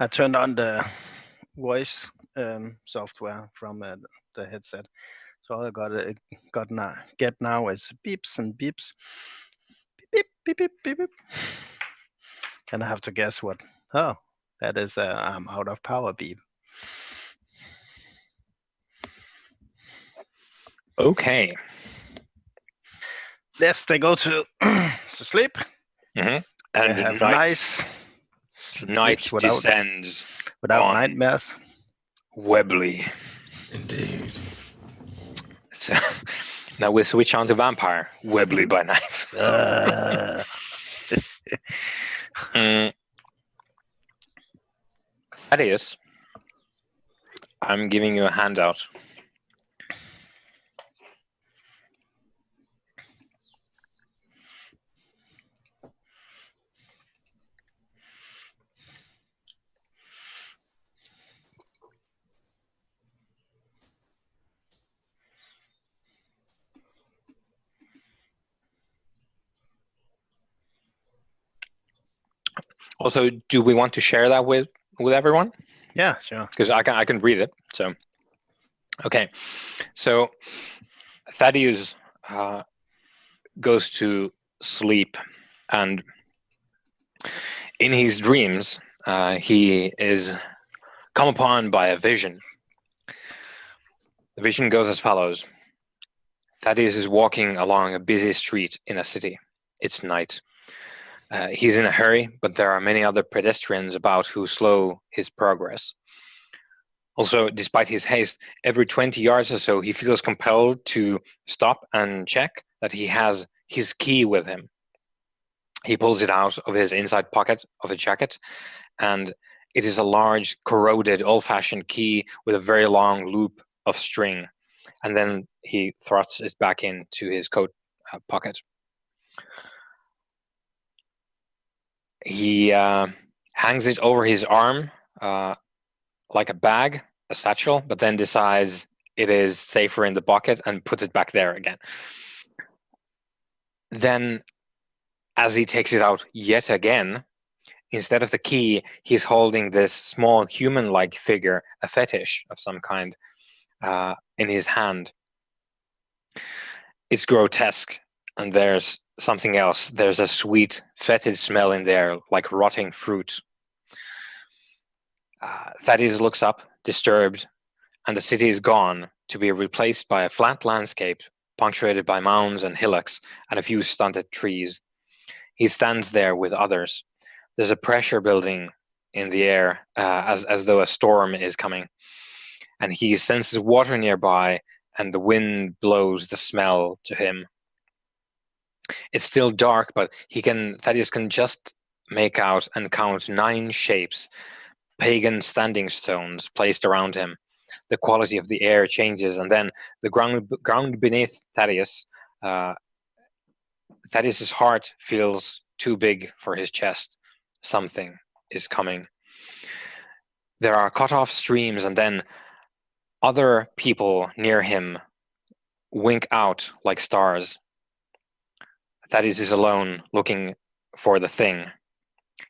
I turned on the voice software from the headset, so all I get now is beeps and beeps, beep beep beep beep beep, and I have to guess what. Oh, that is I'm out of power beep. Okay. Yes, they go to sleep. And they have nice night descends without nightmares. Webley. Indeed. So now we switch on to vampire. Webley by night. Thaddeus, I'm giving you a handout. Also, do we want to share that with everyone? Yeah, sure. Because I can read it. So, okay. So Thaddeus goes to sleep And in his dreams, he is come upon by a vision. The vision goes as follows. Thaddeus is walking along a busy street in a city. It's night. He's in a hurry, but there are many other pedestrians about who slow his progress. Also, despite his haste, every 20 yards or so, he feels compelled to stop and check that he has his key with him. He pulls it out of his inside pocket of a jacket, and it is a large, corroded, old-fashioned key with a very long loop of string. And then he thrusts it back into his coat pocket. He hangs it over his arm like a bag, a satchel, but then decides it is safer in the bucket and puts it back there again. Then, as he takes it out yet again, instead of the key, he's holding this small human-like figure, a fetish of some kind, in his hand. It's grotesque, and there's something else. There's a sweet, fetid smell in there, like rotting fruit. Thaddeus looks up, disturbed, and the city is gone, to be replaced by a flat landscape, punctuated by mounds and hillocks, and a few stunted trees. He stands there with others. There's a pressure building in the air, as though a storm is coming. And he senses water nearby, and the wind blows the smell to him. It's still dark, but Thaddeus can just make out and count 9 shapes, pagan standing stones placed around him. The quality of the air changes, and then the ground beneath Thaddeus, Thaddeus's heart feels too big for his chest. Something is coming. There are cut-off streams, and then other people near him wink out like stars. Thaddeus is alone, looking for the thing.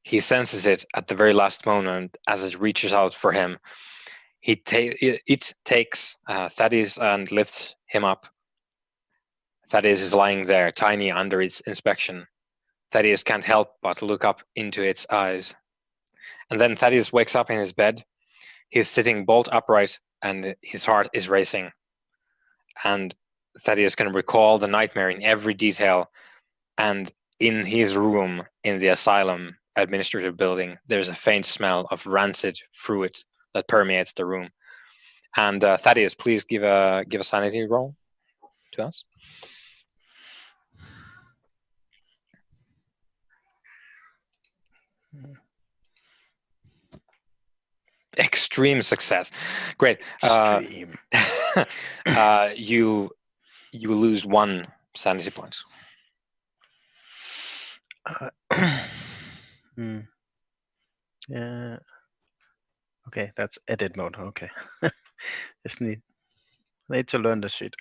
He senses it at the very last moment as it reaches out for him. It takes Thaddeus and lifts him up. Thaddeus is lying there, tiny under its inspection. Thaddeus can't help but look up into its eyes. And then Thaddeus wakes up in his bed. He's sitting bolt upright, and his heart is racing. And Thaddeus can recall the nightmare in every detail. And in his room in the Asylum administrative building, there's a faint smell of rancid fruit that permeates the room. And Thaddeus, please give a sanity roll to us. Extreme success. Great. Extreme. You lose 1 sanity point. Yeah. Okay, that's edit mode. Okay. Just need to learn the shit.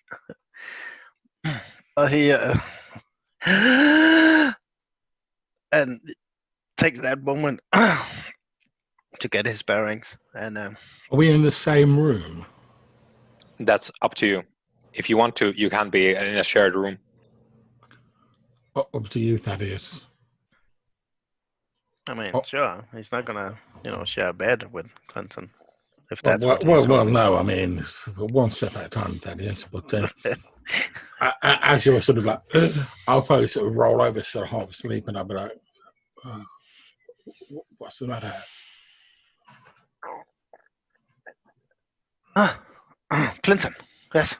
He and takes that moment to get his bearings. And are we in the same room? That's up to you. If you want to, you can be in a shared room. Up to you, Thaddeus. I mean, sure, he's not gonna, share a bed with Clinton. If that's what he's well, no. I mean, one step at a time, Thaddeus. But as you're sort of like, I'll probably sort of roll over, sort of half asleep, and I'll be like, "What's the matter?" Clinton. Yes.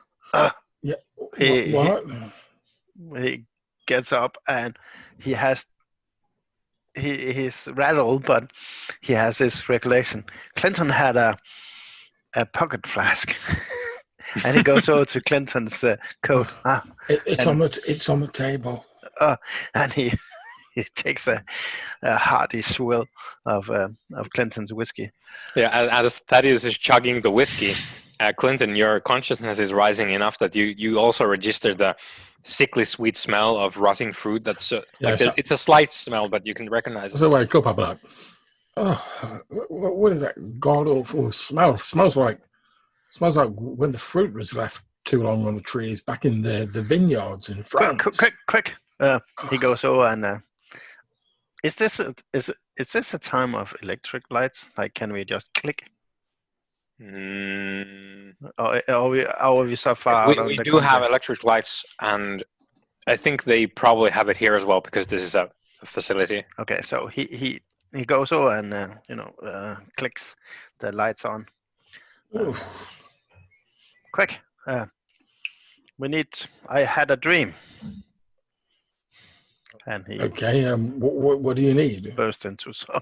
Yeah. What? He gets up and he's rattled, but he has this recollection. Clinton had a pocket flask, and he goes over to Clinton's coat. It's on the table. And he takes a hearty swill of Clinton's whiskey. Yeah, as Thaddeus is chugging the whiskey, Clinton, your consciousness is rising enough that you also register the sickly sweet smell of rotting fruit. That's it's a slight smell, but you can recognize it. So I wake up, I'm like, what is that god awful smell? Smells like when the fruit was left too long on the trees back in the vineyards in France. Quick! He goes over and Is this a time of electric lights? Like, can we just click? Mm, Or are we so far out on we the do have country? electric lights, and I think they probably have it here as well because this is a facility. Okay, so he goes over and clicks the lights on. Oof. Quick, I had a dream, and he Okay. What do you need? burst into song.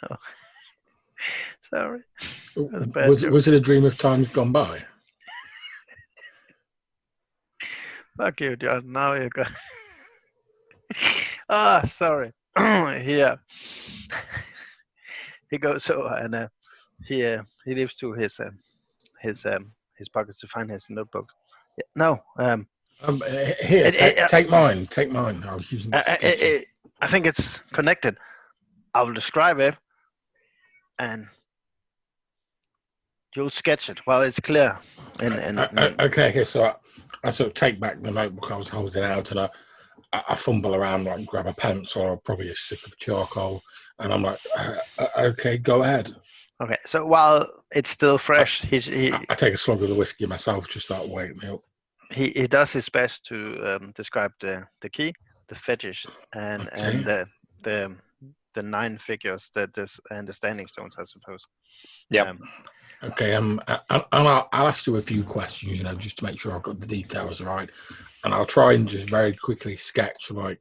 Oh, sorry, that's a bad joke. Was it a dream of times gone by? Fuck you, John. Now you go. Sorry. Here he goes over and he leaves to his pockets to find his notebook. Yeah, no, Here, it, take mine. Take mine. I was using it sketchy. I think it's connected. I will describe it, and you'll sketch it. Well, it's clear. Okay. So I sort of take back the notebook I was holding out, and I fumble around, like grab a pencil or probably a stick of charcoal, and I'm like, okay, go ahead. Okay, so while it's still fresh, I take a slug of the whiskey myself, just start wake me up. he does his best to describe the key, the fetish, and the 9 figures and the standing stones, I suppose. Yeah. Okay. And I'll ask you a few questions, just to make sure I've got the details right, and I'll try and just very quickly sketch like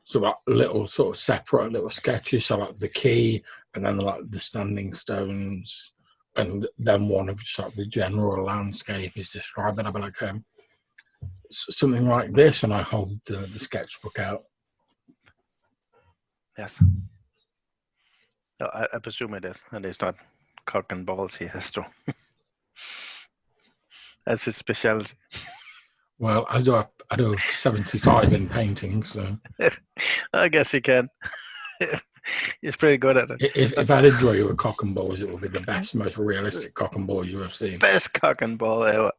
sort of little sort of separate little sketches, so like the key, and then like the standing stones, and then one of just like the general landscape is describing. I'll be like, something like this, and I hold the sketchbook out. Yes. No, I presume it is, and it's not cock and balls he has to. That's his specialty. Well, I do have 75 in painting, so I guess he can. He's pretty good at it. if I did draw you a cock and balls, it would be the best, most realistic cock and balls you have seen. Best cock and ball ever.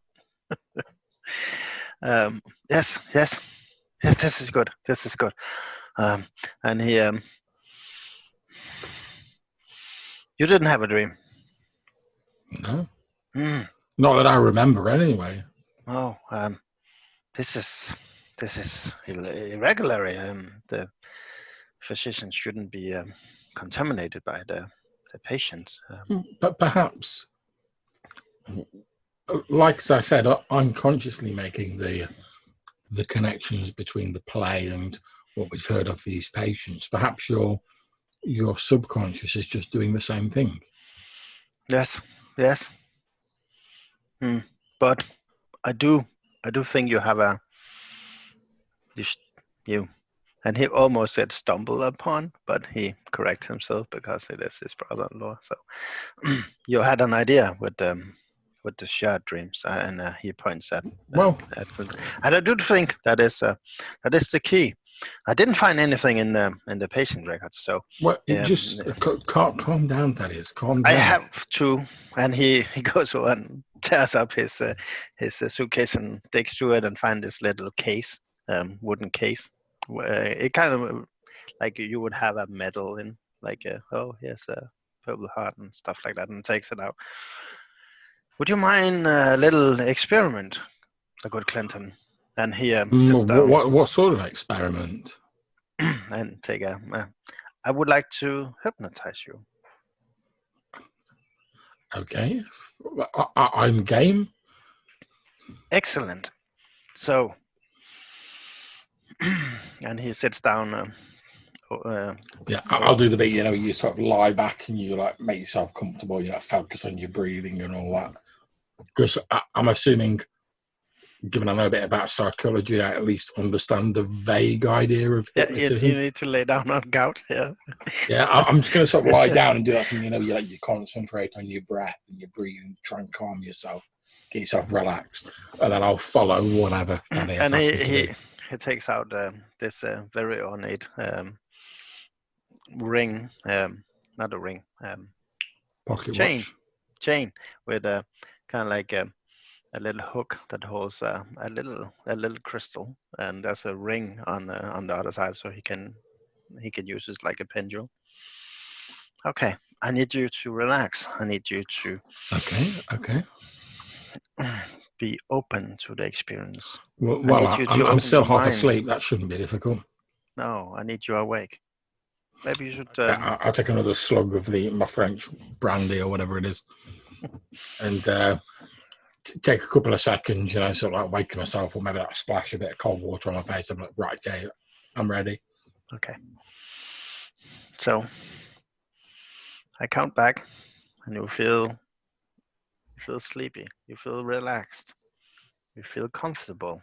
Yes. This is good. This is good. And he, you didn't have a dream. No, Mm. not that I remember anyway. Oh, this is irregular. The physician shouldn't be contaminated by the patients. But perhaps, like as I said, I'm consciously making the connections between the play and what we've heard of these patients. Perhaps your subconscious is just doing the same thing. Yes. But I do think you have you, and he almost said stumble upon, but he corrects himself because it is his brother-in-law. So you had an idea with the shared dreams, and he points at and I do think that is the key. I didn't find anything in the patient records, so just calm down. That is, calm down. I have to. And he goes and tears up his suitcase and digs through it and finds this little case, wooden case. It kind of like you would have a medal in, like here's a Purple Heart and stuff like that, and takes it out. Would you mind a little experiment, a good Clinton? And he sits down. What sort of experiment? And take I would like to hypnotize you. Okay, I'm game. Excellent. So, and he sits down. Yeah, I'll do the bit. You sort of lie back and you like make yourself comfortable. Focus on your breathing and all that. Because I'm assuming, given I know a bit about psychology, I at least understand the vague idea of hypnotism. You need to lay down on couch. Yeah, I'm just going to sort of lie down and do that thing. You concentrate on your breath and your breathing, try and calm yourself, get yourself relaxed, and then I'll follow whatever that is. And he takes out this very ornate ring, not a ring, pocket chain, watch. chain with kind of like little hook that holds a little crystal, and there's a ring on the other side, so he can use it like a pendulum. Okay, I need you to relax. I need you to Okay. be open to the experience. Well, I'm open still your half mind. asleep. That shouldn't be difficult. No, I need you awake. Maybe you should. I'll take another slug of my French brandy or whatever it is, and take a couple of seconds, sort of like waking myself up, maybe like splash a bit of cold water on my face. I'm like, right, okay, I'm ready. Okay. So I count back, and you feel sleepy. You feel relaxed. You feel comfortable.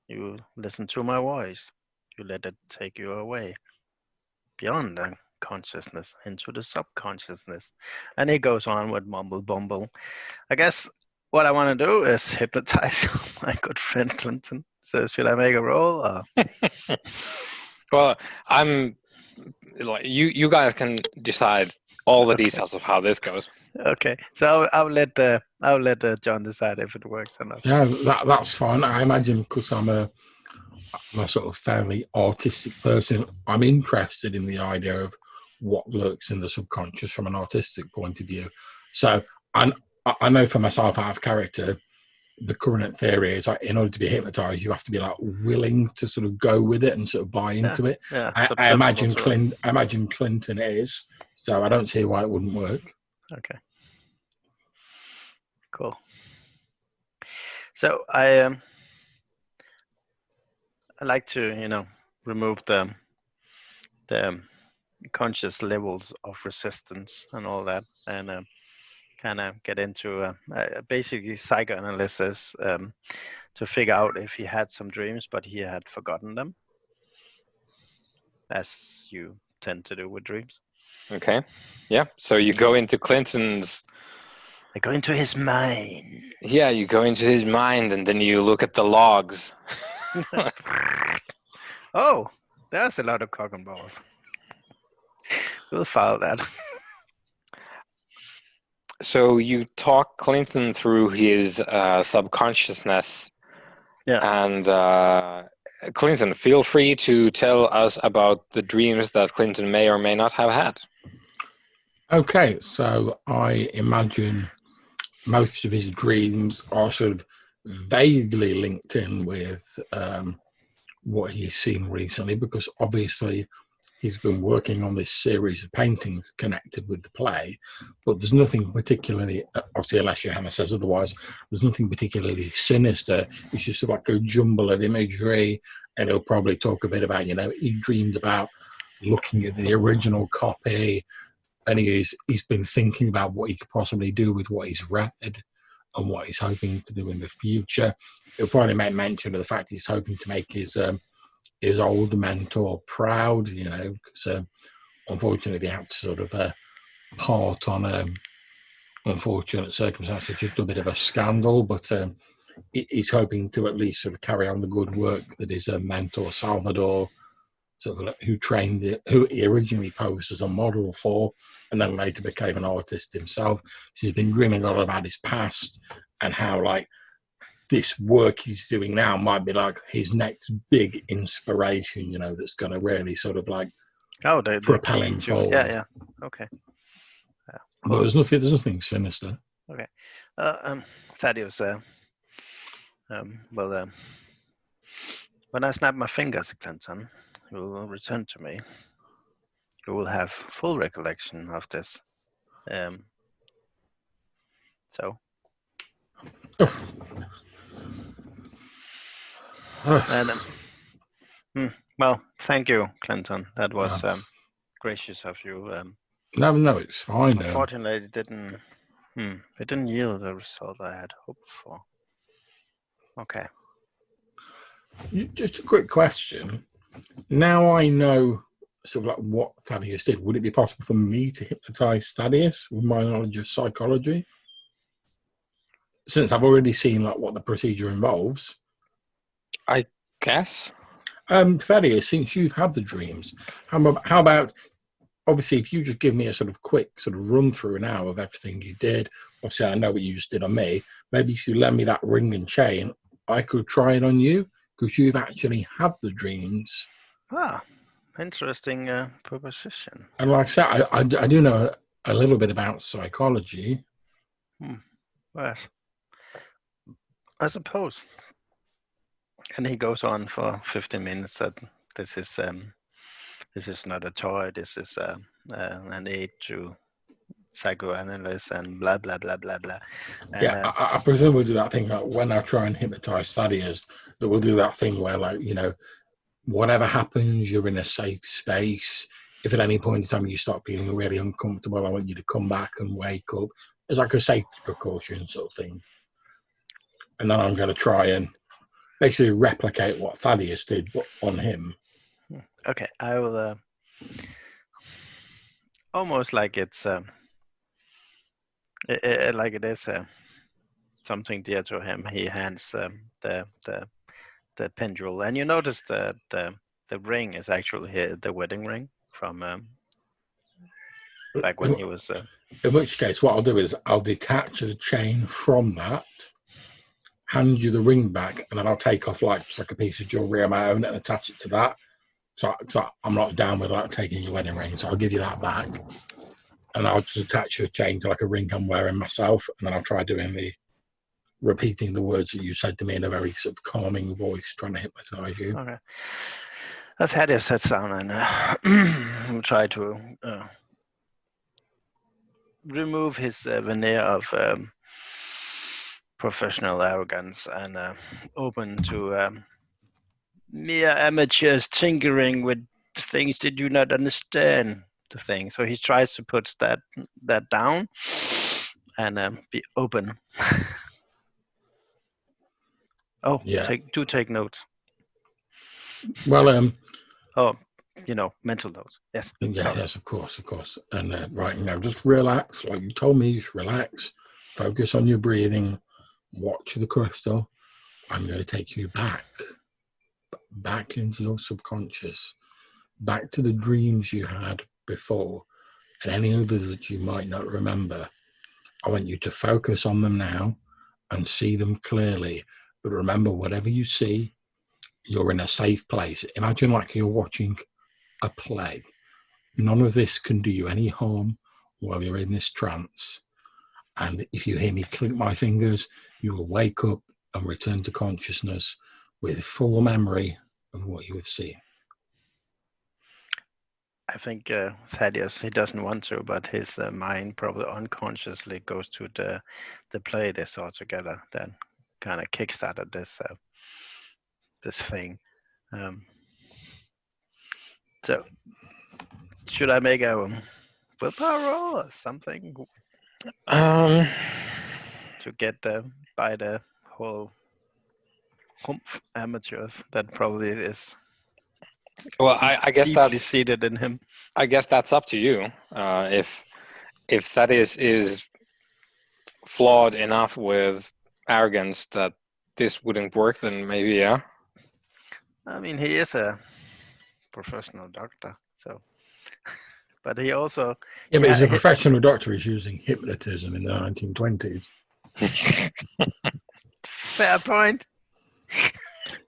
You listen to my voice. You let it take you away beyond the consciousness into the subconsciousness. And it goes on with mumble bumble. I guess what I want to do is hypnotize my good friend Clinton. So should I make a roll? Or? Well, I'm like you guys can decide all the details of how this goes. Okay, so I'll let John decide if it works or not. Yeah, that's fine. I imagine because I'm a sort of fairly artistic person, I'm interested in the idea of what lurks in the subconscious from an artistic point of view. So I know for myself, out of character, the current theory is like in order to be hypnotized, you have to be like willing to sort of go with it and sort of buy into it. Yeah, I imagine Clinton is, so I don't see why it wouldn't work. Okay. Cool. So I like to remove the conscious levels of resistance and all that, and kind of get into basically psychoanalysis to figure out if he had some dreams but he had forgotten them, as you tend to do with dreams. Okay. Yeah. So you go into Clinton's. I go into his mind. Yeah, you go into his mind, and then you look at the logs. Oh, there's a lot of cock and balls. We'll file that. So you talk Clinton through his subconsciousness. Yeah. And Clinton, feel free to tell us about the dreams that Clinton may or may not have had. Okay, so I imagine most of his dreams are sort of vaguely linked in with what he's seen recently, because obviously he's been working on this series of paintings connected with the play, but there's nothing particularly, obviously unless Johanna says otherwise, there's nothing particularly sinister. It's just sort of like a jumble of imagery, and he'll probably talk a bit about, he dreamed about looking at the original copy, and he's been thinking about what he could possibly do with what he's read and what he's hoping to do in the future. He'll probably make mention of the fact he's hoping to make his old mentor proud, because unfortunately they had to sort of part on unfortunate circumstances, just a bit of a scandal, but he's hoping to at least sort of carry on the good work that his mentor Salvador, sort of who he originally posed as a model for, and then later became an artist himself. So he's been dreaming a lot about his past and how like this work he's doing now might be like his next big inspiration, that's going to really sort of like propel him forward. Yeah. Okay. Cool. But there's nothing sinister. Okay. Thaddeus, when I snap my fingers, Clinton, you will return to me. You will have full recollection of this. So. Well, thank you, Clinton. That was gracious of you. No, it's fine. Unfortunately, it didn't yield the result I had hoped for. Okay. Just a quick question. Now I know sort of like what Thaddeus did. Would it be possible for me to hypnotize Thaddeus with my knowledge of psychology? Since I've already seen like what the procedure involves. I guess. Thaddeus, since you've had the dreams, how about obviously, if you just give me a sort of quick sort of run through now of everything you did, obviously I know what you just did on me. Maybe if you lend me that ring and chain, I could try it on you because you've actually had the dreams. Interesting proposition. And like I said, I do know a little bit about psychology. Well, I suppose. And he goes on for 15 minutes that this is not a toy. This is an aid to psychoanalysis and blah blah blah blah blah. And, Yeah, I presume we'll do that thing like when I try and hypnotize Thaddeus, that we'll do that thing where, like, you know, whatever happens, you're in a safe space. If at any point in time you start feeling really uncomfortable, I want you to come back and wake up. It's like a safety precaution sort of thing. And then I'm going to try and basically replicate what Thaddeus did on him. Okay, I will almost like it's like it is something dear to him. He hands the pendule, and you notice that the ring is actually the wedding ring from back when he was. In which case, what I'll do is I'll detach the chain from that, hand you the ring back, and then I'll take off like just like a piece of jewelry of my own and attach it to that. So I'm not down with like taking your wedding ring, so I'll give you that back, and I'll just attach your chain to like a ring I'm wearing myself, and then I'll try repeating the words that you said to me in a very sort of calming voice, trying to hypnotize you. Okay. Thaddeus sits down and will try to remove his veneer of professional arrogance and open to mere amateurs tinkering with things they do not understand the thing. So he tries to put that down and be open. Oh, yeah. Take notes. Well, mental notes. Yes. yeah, Sorry. yes, of course. And right now, just relax, like you told me. Just relax. Focus on your breathing. Watch the crystal. I'm going to take you back into your subconscious, back to the dreams you had before, and any others that you might not remember. I want you to focus on them now and see them clearly. But remember, whatever you see, you're in a safe place. Imagine like you're watching a play. None of this can do you any harm while you're in this trance. And if you hear me click my fingers, you will wake up and return to consciousness with full memory of what you have seen. I think Thaddeus, he doesn't want to, but his mind probably unconsciously goes to the play they saw together that kind of kickstarted this thing. So, should I make a willpower roll or something to get by the whole humph amateurs? That probably is. Well, I guess deeply that's seated in him. I guess that's up to you. If that is flawed enough with arrogance that this wouldn't work, then maybe yeah. I mean, he is a professional doctor, so. But he also. Yeah, but he's a professional doctor. He's using hypnotism in the 1920s. Fair point.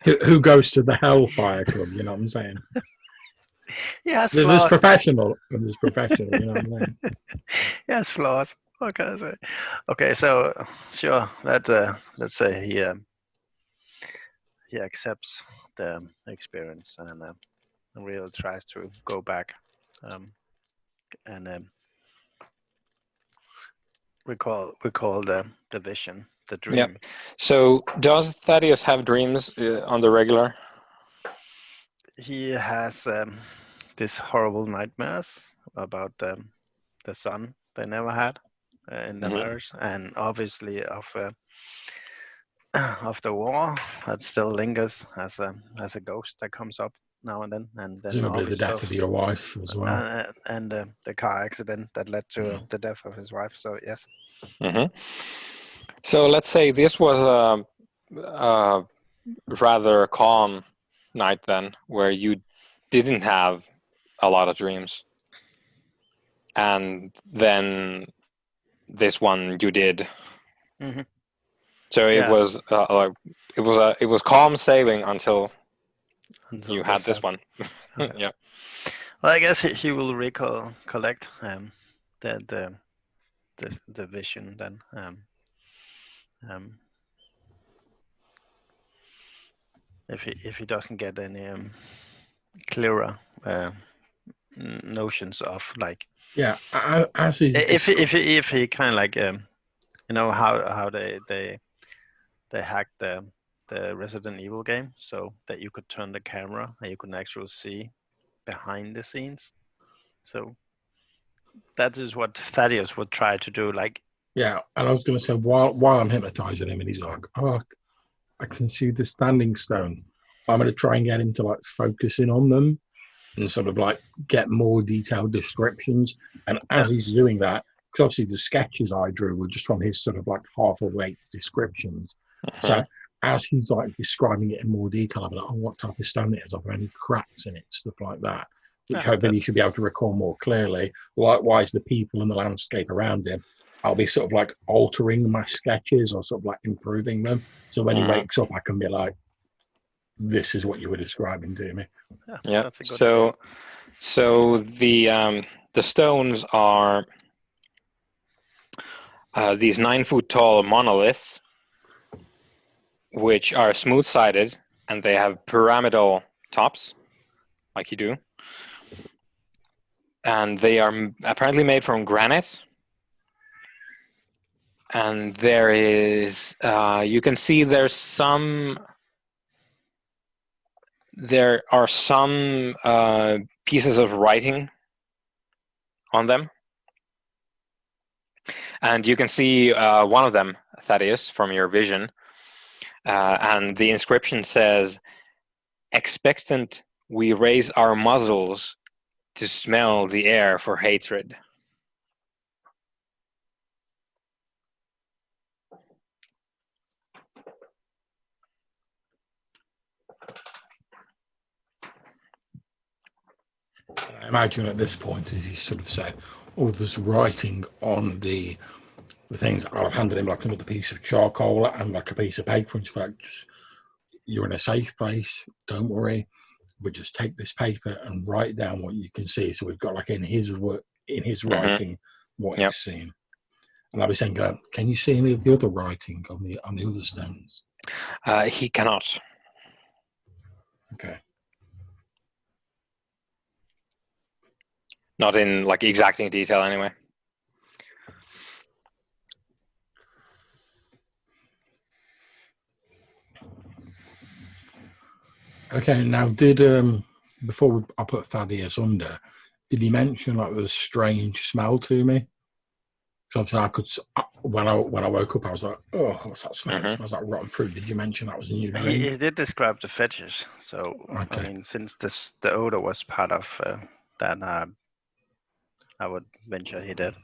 Who goes to the Hellfire Club? You know what I'm saying? Yes, there's professional, and there's professional. You know what I'm saying? Yes, flaws. What can I say? Okay, so sure. Let's say he accepts the experience and really tries to go back and recall the vision, the dream. Yeah. So does Thaddeus have dreams on the regular? He has these horrible nightmares about the son they never had in the marriage, and obviously of the war that still lingers as a ghost that comes up now and then, Presumably the death of your wife as well, and the car accident that led to the death of his wife. So yes. So let's say this was a rather calm night then, where you didn't have a lot of dreams. and then this one you did. Mm-hmm. So it Yeah. was it was calm sailing until Until you had this happened. one. Okay. Yeah. Well, I guess he will collect the vision then. If he doesn't get any clearer notions of like Yeah, as he's if he kind of like how they hacked the Resident Evil game so that you could turn the camera and you could actually see behind the scenes. So that is what Thaddeus would try to do. Like, yeah, and I was going to say while I'm hypnotizing him, and he's like, "Oh, I can see the standing stone." I'm going to try and get him to like focus in on them and sort of like get more detailed descriptions. And as he's doing that, because obviously the sketches I drew were just from his sort of like half awake descriptions. So as he's like describing it in more detail, I'm like, oh, what type of stone it is? Are there any cracks in it? Stuff like that, which hopefully he should be able to recall more clearly. Likewise, the people and the landscape around him, I'll be sort of like altering my sketches or sort of like improving them. So when he wakes up, I can be like, this is what you were describing to me. Yeah. That's a good idea. So the stones are these 9-foot tall monoliths, which are smooth-sided, and they have pyramidal tops, like you do. And they are apparently made from granite. And there is, you can see there are some pieces of writing on them. And you can see one of them, Thaddeus, from your vision. And the inscription says, "Expectant, we raise our muzzles to smell the air for hatred." I imagine at this point, as he sort of said, oh, there's writing on the things. I'll have handed him like another piece of charcoal and like a piece of paper and just like, you're in a safe place, don't worry. But just take this paper and write down what you can see. So we've got like in his writing what he's seen. And I'll be saying, can you see any of the other writing on the other stones? He cannot. Okay. Not in like exacting detail, anyway. Okay. Now, did before I put Thaddeus under, did he mention like the strange smell to me? Because obviously, when I woke up, I was like, oh, what's that smell? It smells like rotten fruit. Did you mention that was a new dream? He did describe the fetish. So Okay. I mean, since the odor was part of that, I would venture he did.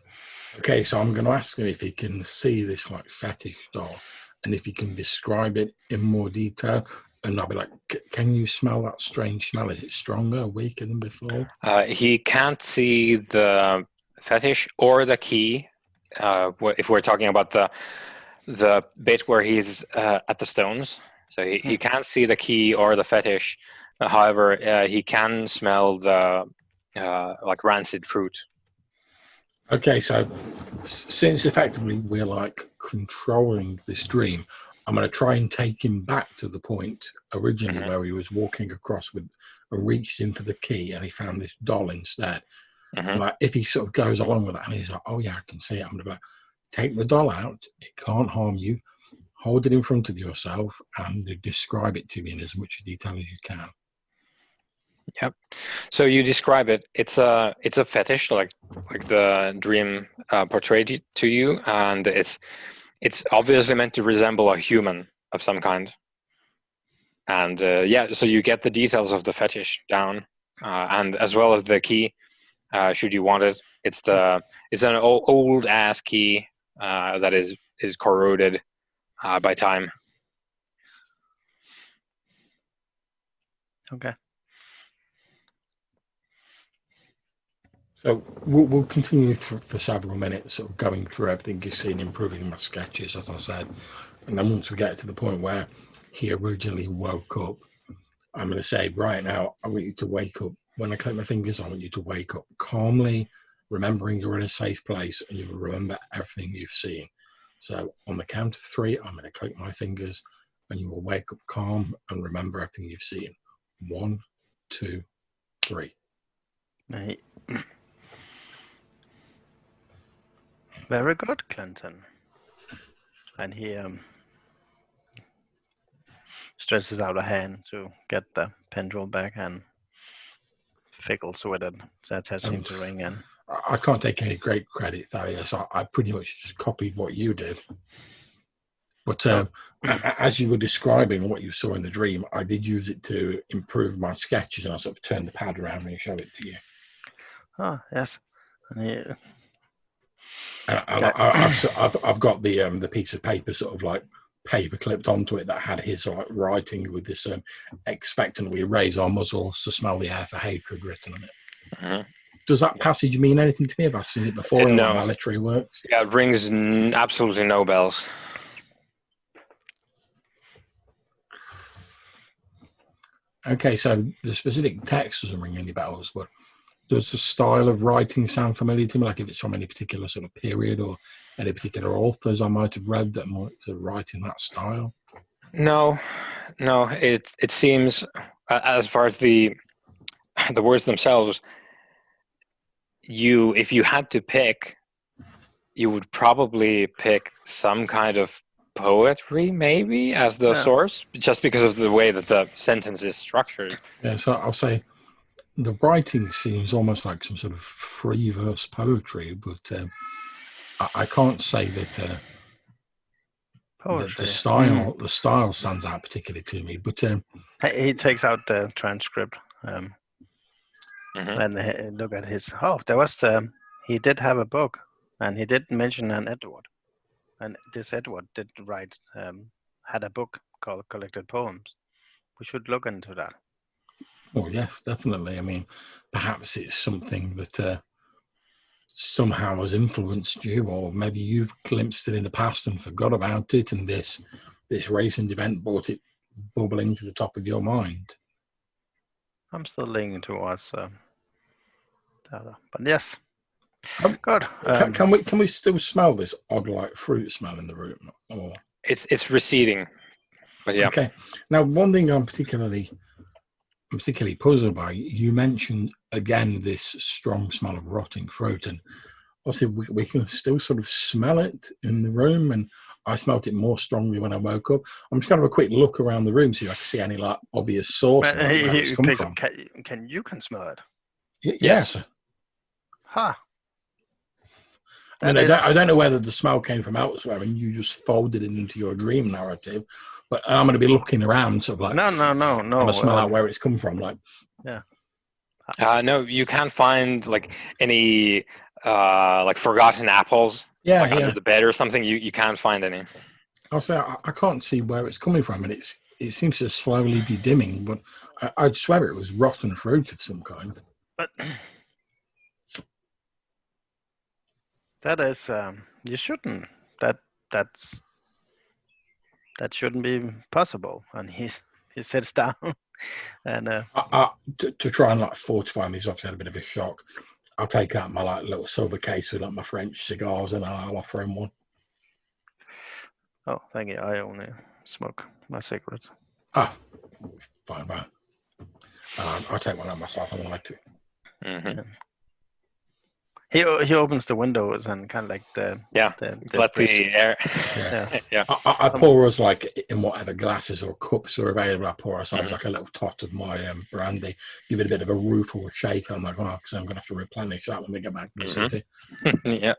Okay, so I'm going to ask him if he can see this like fetish doll, and if he can describe it in more detail. And I'll be like, can you smell that strange smell? Is it stronger, weaker than before? He can't see the fetish or the key. If we're talking about the bit where he's at the stones, so he can't see the key or the fetish. However, he can smell the like rancid fruit. Okay, so since effectively we're like controlling this dream, I'm going to try and take him back to the point originally where he was walking across with and reached in for the key and he found this doll instead. Like if he sort of goes along with that and he's like, oh yeah, I can see it, I'm going to be like, take the doll out, it can't harm you, hold it in front of yourself and describe it to me in as much detail as you can. Yep. So you describe it. It's a fetish, like the dream portrayed to you, and it's obviously meant to resemble a human of some kind. And so you get the details of the fetish down, and as well as the key, should you want it. It's an old ass key that is corroded by time. Okay. So we'll continue for several minutes, sort of going through everything you've seen, improving my sketches, as I said. And then once we get to the point where he originally woke up, I'm going to say right now, I want you to wake up. When I click my fingers, I want you to wake up calmly, remembering you're in a safe place, and you will remember everything you've seen. So on the count of 3, I'm going to click my fingers, and you will wake up calm and remember everything you've seen. 1, 2, 3. Hey. Very good, Clinton. And he stretches out a hand to get the pendulum back and fickles with it. That has seemed to ring in. I can't take any great credit, Thaddeus. I pretty much just copied what you did. But as you were describing what you saw in the dream, I did use it to improve my sketches, and I sort of turned the pad around and showed it to you. Oh, yes. And I've got the piece of paper sort of like paper clipped onto it that had his like writing with this expectant we raise our muzzles to smell the air for hatred written on it. Mm-hmm. Does that passage mean anything to me? Have I seen it before? No. Like my literary works? Yeah, it rings absolutely no bells. Okay, so the specific text doesn't ring any bells, but does the style of writing sound familiar to me? Like if it's from any particular sort of period or any particular authors I might have read that might sort of write in that style? No. It seems, as far as the words themselves, if you had to pick, you would probably pick some kind of poetry, maybe, as the source, just because of the way that the sentence is structured. Yeah, so I'll say the writing seems almost like some sort of free verse poetry, but I can't say that the style stands out particularly to me. But he takes out the transcript and look at his. Oh, there was he did have a book, and he did mention an Edward, and this Edward did write had a book called Collected Poems. We should look into that. Oh yes, definitely. I mean, perhaps it's something that somehow has influenced you, or maybe you've glimpsed it in the past and forgot about it, and this recent event brought it bubbling to the top of your mind. I'm still leaning towards that, but yes, good. Can we still smell this odd like fruit smell in the room? Or it's receding, but yeah. Okay. Now, one thing I'm particularly puzzled by, you mentioned again this strong smell of rotting fruit, and obviously we can still sort of smell it in the room, and I smelled it more strongly when I woke up. I'm just going to have a quick look around the room, see if I can see any like obvious source where it's come from. You can smell it? Yes. Huh. I mean, I don't know whether the smell came from elsewhere and you just folded it into your dream narrative, but I'm going to be looking around, sort of like no. Trying to smell out where it's come from, like. Yeah. No, you can't find like any like forgotten apples, under the bed or something. You can't find any. I'll say I can't see where it's coming from, and it seems to slowly be dimming. But I'd swear it was rotten fruit of some kind. But that is you shouldn't. That shouldn't be possible. And he sits down and to try and like fortify me, he's obviously had a bit of a shock. I'll take out my like little silver case with like my French cigars, and I'll offer him one. Oh, thank you. I only smoke my cigarettes. Ah, fine. I'll take one out myself. I don't like to. Mm-hmm. He opens the windows and kind of like let the air. Yeah. I pour us like in whatever glasses or cups are available. I pour ourselves like a little tot of my brandy, give it a bit of a roof or a shake. I'm like, because I'm going to have to replenish that when we get back to the city. Yeah.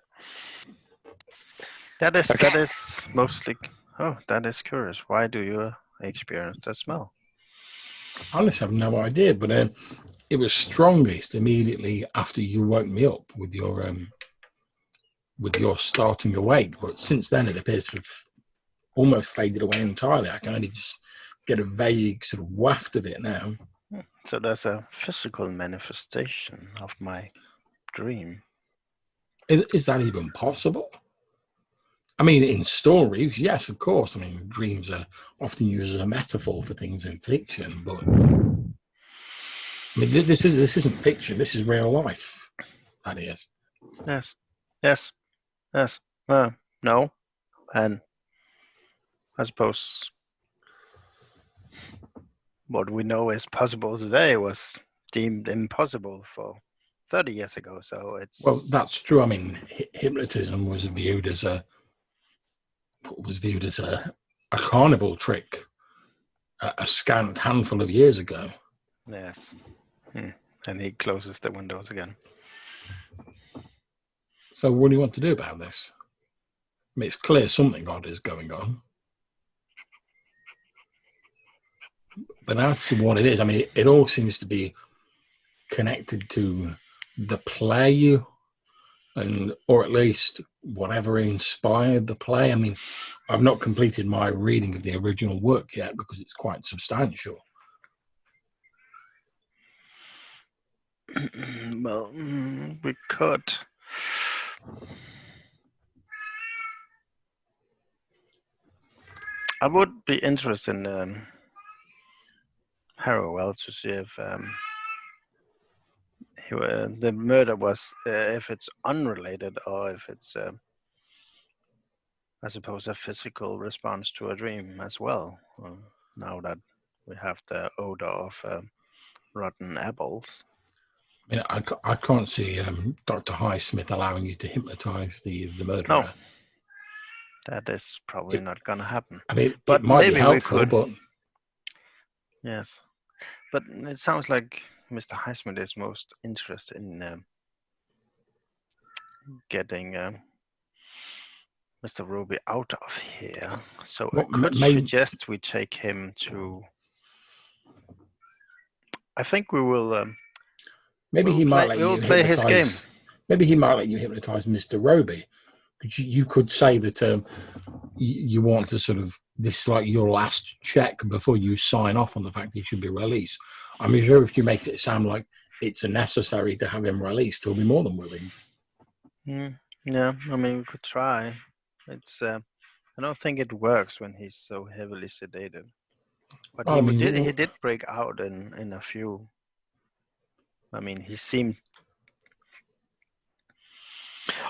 That is mostly. Oh, that is curious. Why do you experience that smell? I honestly have no idea, but it was strongest immediately after you woke me up with your starting awake. But since then, it appears to have almost faded away entirely. I can only just get a vague sort of waft of it now. So there's a physical manifestation of my dream. Is that even possible? I mean, in stories, yes, of course. I mean, dreams are often used as a metaphor for things in fiction, but I mean, this isn't fiction. This is real life. That is. Yes. No, and I suppose what we know is possible today was deemed impossible for 30 years ago. So it's Well, that's true. I mean, hypnotism was viewed as a carnival trick a scant handful of years ago. yes. And he closes the windows again. So what do you want to do about this? I mean, it's clear something odd is going on. But as to what it is, I mean, it all seems to be connected to the play, or at least whatever inspired the play. I mean, I've not completed my reading of the original work yet because it's quite substantial. Well, we could. I would be interested in Harrowell to see if the murder was, if it's unrelated or if it's, I suppose, a physical response to a dream as well. Now that we have the odor of rotten apples. I mean, I can't see Dr. Highsmith allowing you to hypnotize the murderer. No, that is probably not going to happen. I mean, but it might be maybe helpful, we could. but Yes, but it sounds like Mr. Highsmith is most interested in getting Mr. Ruby out of here. So I could suggest we take him to. I think we will. Maybe he might let you play his game. Maybe he might let you hypnotize Mr. Roby. You could say that you want to sort of, this is like your last check before you sign off on the fact he should be released. I'm sure if you make it sound like it's necessary to have him released, he'll be more than willing. Yeah, I mean, we could try. It's. I don't think it works when he's so heavily sedated. But he did break out in a few. I mean, he seemed.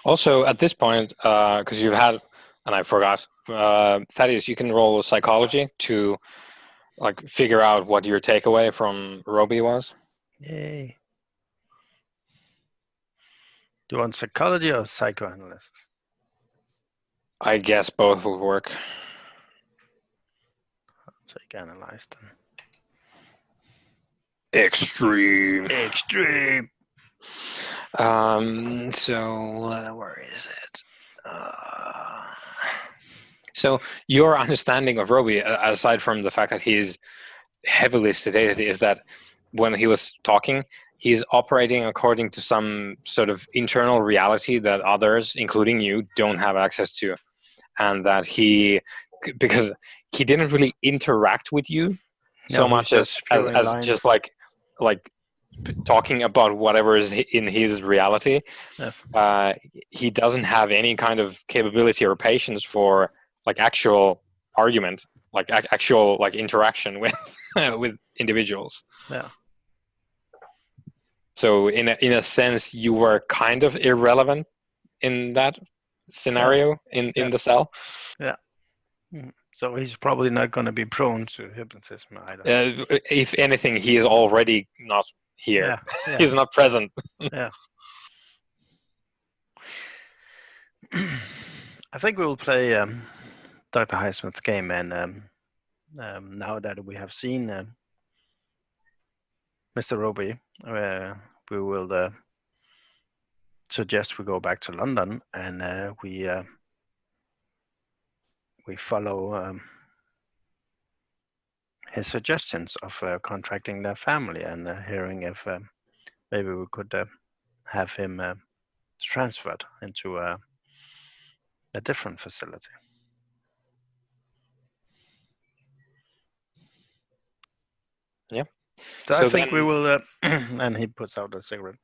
Also, at this point, because you've had, and I forgot, Thaddeus, you can roll psychology to like figure out what your takeaway from Roby was. Yay. Do you want psychology or psychoanalysis? I guess both would work. Psychoanalyze then. Extreme. So where is it? So your understanding of Roby, aside from the fact that he's heavily sedated, is that when he was talking, he's operating according to some sort of internal reality that others, including you, don't have access to, and that because he didn't really interact with you so much as just like talking about whatever is in his reality. Yes. He doesn't have any kind of capability or patience for like actual argument, like actual like interaction with with individuals. Yeah. So in a sense, you were kind of irrelevant in that scenario in the cell. Yeah. So he's probably not going to be prone to hypnotism either. If anything, he is already not here. Yeah. He's not present. Yeah. I think we will play Dr. Highsmith's game, and now that we have seen Mr. Roby, we will suggest we go back to London and we follow his suggestions of contracting their family and hearing if maybe we could have him transferred into a different facility. Yeah. So I think we will, and he puts out a cigarette.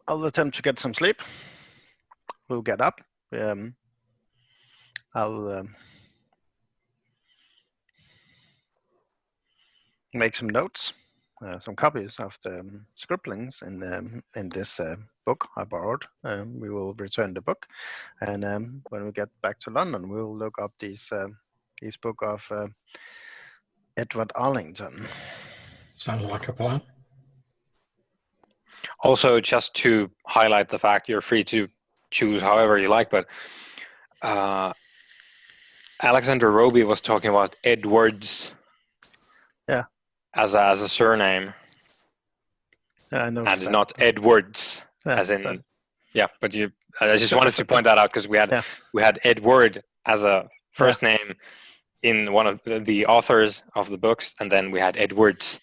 I'll attempt to get some sleep. We'll get up. I'll make some notes, some copies of the scribblings in this book I borrowed. We will return the book, and when we get back to London, we will look up these book of Edward Arlington. Sounds like a plan. Also, just to highlight the fact, you're free to choose however you like, but Alexander Roby was talking about Edwards. Yeah. As a surname. Yeah, I noticed and that. Not Edwards, Yeah, as in. Yeah, but I just wanted to point that out because we had Edward as a first name in one of the authors of the books, and then we had Edwards.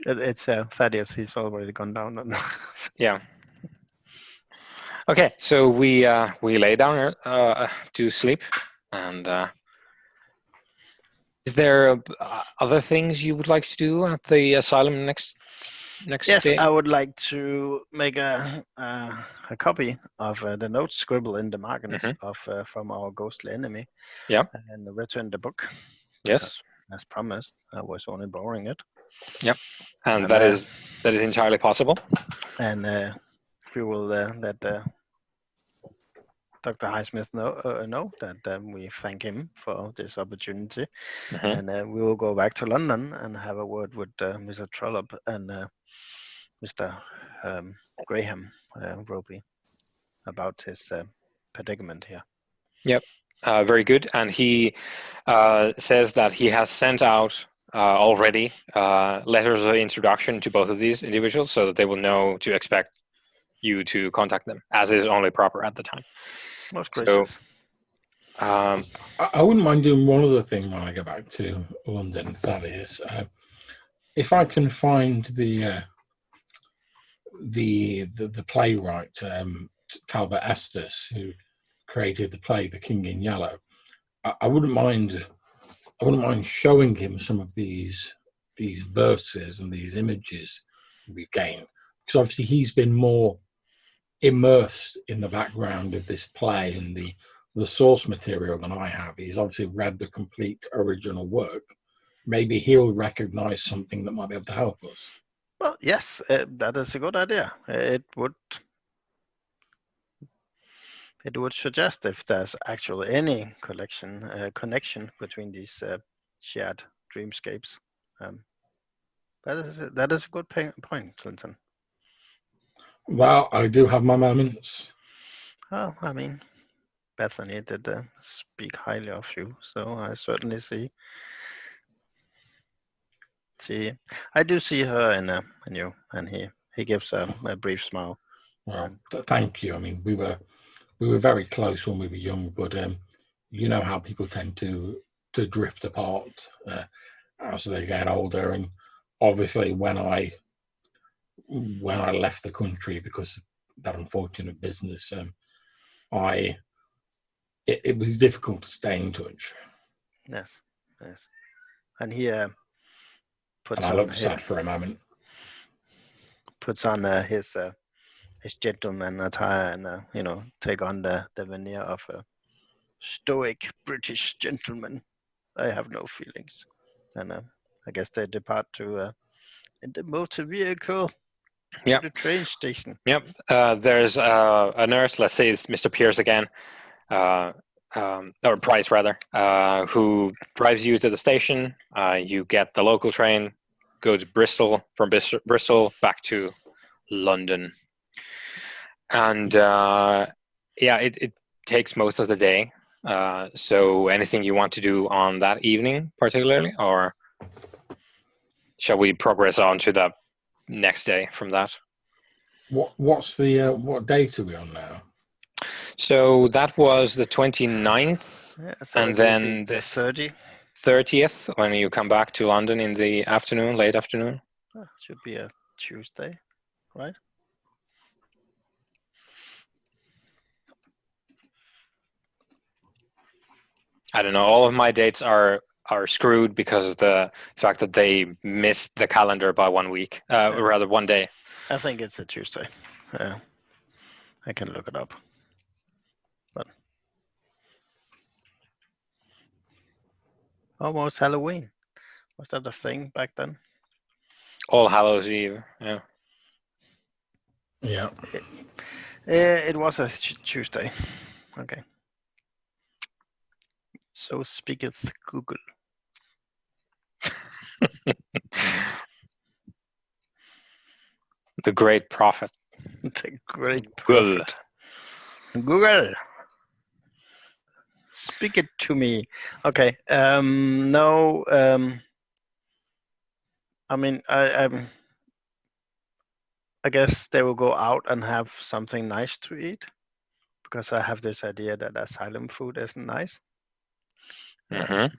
It's Thaddeus. He's already gone down. Yeah. Okay, so we lay down to sleep, and is there other things you would like to do at the asylum next Yes, day? I would like to make a copy of the notes scribbled in the margins of from our ghostly enemy. Yeah. And return the book. Yes. As promised, I was only borrowing it. Yep. And that is entirely possible. And we will let Dr. Highsmith know that we thank him for this opportunity. And we will go back to London and have a word with Mr. Trollope and Mr. Graham Roby about his predicament here. Yep, very good. And he says that he has sent out already letters of introduction to both of these individuals so that they will know to expect you to contact them, as is only proper at the time. Most gracious. So, I wouldn't mind doing one other thing when I go back to London. That is, if I can find the playwright Talbot Estes, who created the play The King in Yellow, I wouldn't mind showing him some of these verses and these images we've gained, because obviously he's been more immersed in the background of this play and the source material than I have. He's obviously read the complete original work. Maybe he'll recognize something that might be able to help us. Well, yes, that is a good idea. It would suggest if there's actually any connection between these shared dreamscapes. That is a good point, Clinton. Well, I do have my moments. Oh, I mean, Bethany did speak highly of you, so I certainly see. I do see her in you, and he gives a brief smile. Well, thank you. I mean, we were very close when we were young, but you know how people tend to drift apart as they get older. And obviously, when I left the country because of that unfortunate business, it was difficult to stay in touch. Yes. And he puts and I looked sad for a moment. Puts on his gentleman attire and take on the veneer of a stoic British gentleman. I have no feelings, and I guess they depart to in the motor vehicle to the train station. Yep. There's a nurse. Let's say it's Mr. Pierce again. Or Price rather, who drives you to the station. You get the local train, go to Bristol, from Bristol back to London. And it takes most of the day. So anything you want to do on that evening particularly, or shall we progress on to the next day from that? What's the what date are we on now? So that was the 29th, and then this 30th when you come back to London in the afternoon, late afternoon. Should be a Tuesday, right? I don't know. All of my dates are are screwed because of the fact that they missed the calendar by 1 week, or rather 1 day. I think it's a Tuesday. I can look it up. But almost Halloween. Was that a thing back then? All Hallows Eve. Yeah. Yeah. It was a Tuesday. Okay. So speaketh Google. The great prophet. The great Google. prophet. Google. Speak it to me. Okay. No. I mean, I guess they will go out and have something nice to eat, because I have this idea that Asylum food isn't nice. Mm-hmm.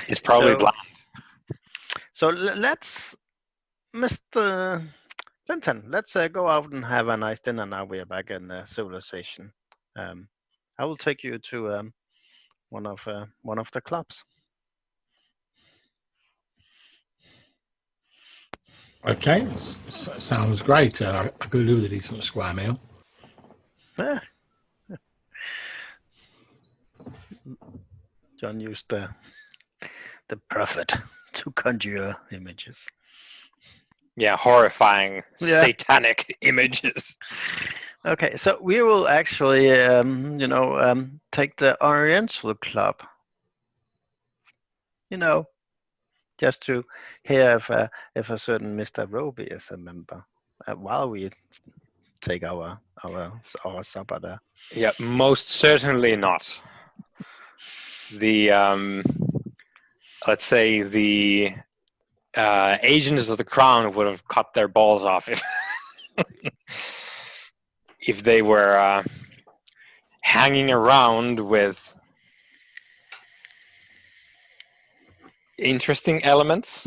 It's probably So- bland. So let's, Mr. Clinton, let's go out and have a nice dinner now we are back in civilization. I will take you to one of the clubs. Okay. Sounds great. I could do with a decent square meal. Ah. John used the prophet to conjure images. Yeah, horrifying, Yeah. satanic images. Okay, so we will actually, take the Oriental Club. Just to hear if a certain Mr. Roby is a member, while we take our supper there. Yeah, most certainly not. The let's say the agents of the crown would have cut their balls off if they were hanging around with interesting elements.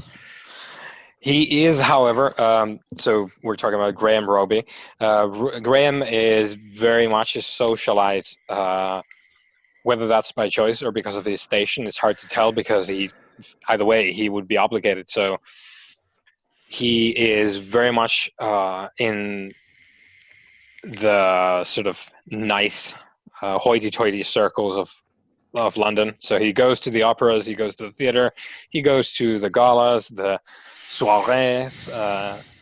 He is, however, so we're talking about Graham Roby. Graham is very much a socialite. Whether that's by choice or because of his station, it's hard to tell, because either way, he would be obligated. So he is very much in the sort of nice, hoity-toity circles of London. So he goes to the operas, he goes to the theater, he goes to the galas, the soirees.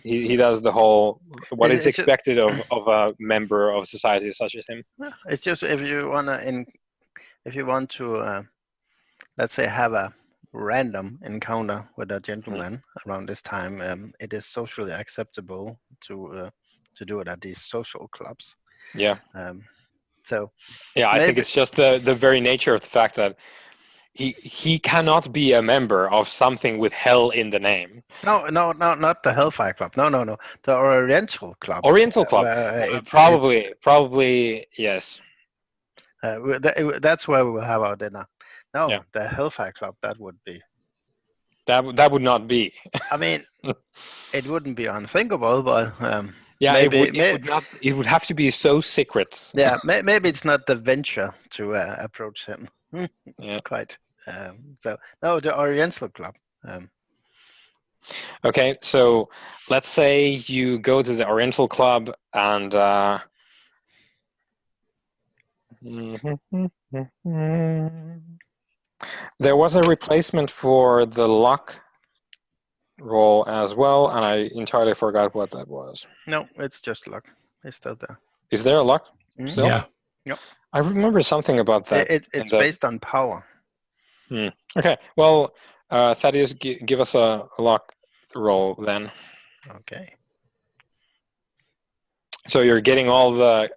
He does the whole what is expected of a member of society such as him. It's just if you want to, let's say, have a random encounter with a gentleman around this time, it is socially acceptable to do it at these social clubs. Yeah. So yeah, I think it's just the very nature of the fact that he cannot be a member of something with hell in the name. No, not the Hellfire Club. No. The Oriental Club. Oriental Club. Probably yes. That's where we will have our dinner. No, Yeah. the Hellfire Club. That would be. That would not be. I mean, it wouldn't be unthinkable, but yeah, maybe, it would not. It would have to be so secret. Yeah, maybe it's not the venture to approach him. Yeah. Quite. So no, the Oriental Club. Okay, so let's say you go to the Oriental Club and there was a replacement for the luck roll as well, and I entirely forgot what that was. No, it's just luck. It's still there. Is there a luck still? Yeah. Yep. I remember something about that. It's based on power. Okay, well, Thaddeus, give us a luck roll then. Okay. So you're getting all the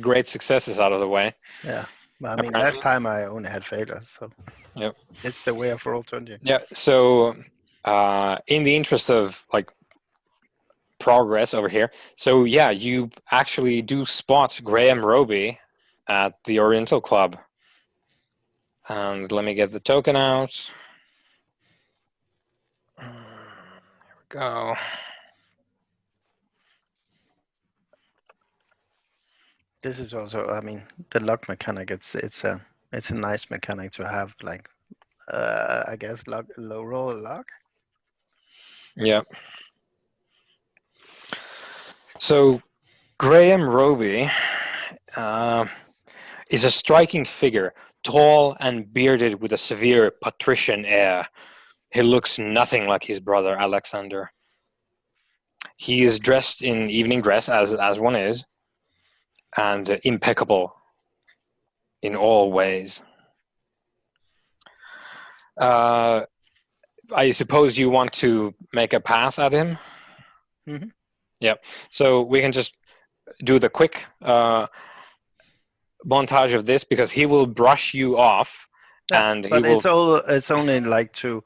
great successes out of the way. Yeah. I mean, last time I only had failures, so yep. It's the way of Roll20. Yeah, so in the interest of progress over here, so yeah, you actually do spot Graham Roby at the Oriental Club. And let me get the token out. There we go. This is also, I mean, the luck mechanic. It's a nice mechanic to have, like I guess low roll luck. Yeah. So Graham Roby is a striking figure, tall and bearded with a severe patrician air. He looks nothing like his brother Alexander. He is dressed in evening dress, as one is, and impeccable in all ways. I suppose you want to make a pass at him? Mm-hmm. Yep. So we can just do the quick montage of this, because he will brush you off, Yeah, and he but will. it's only like to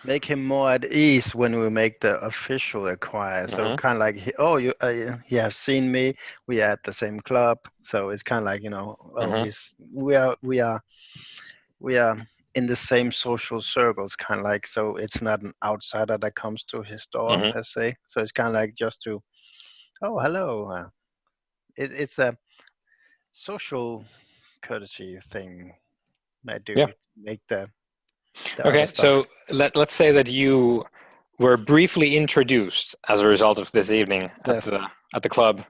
make him more at ease when we make the official acquire. So Mhm. kind of like, you have seen me. We are at the same club. So it's kind of like, we are in the same social circles, kind of like. So it's not an outsider that comes to his door Mhm. per se. So it's kind of like just to, oh, hello. It's a social courtesy thing I do Yeah. to make the other Okay. stuff. So let's say that you were briefly introduced as a result of this evening at Yes. the club,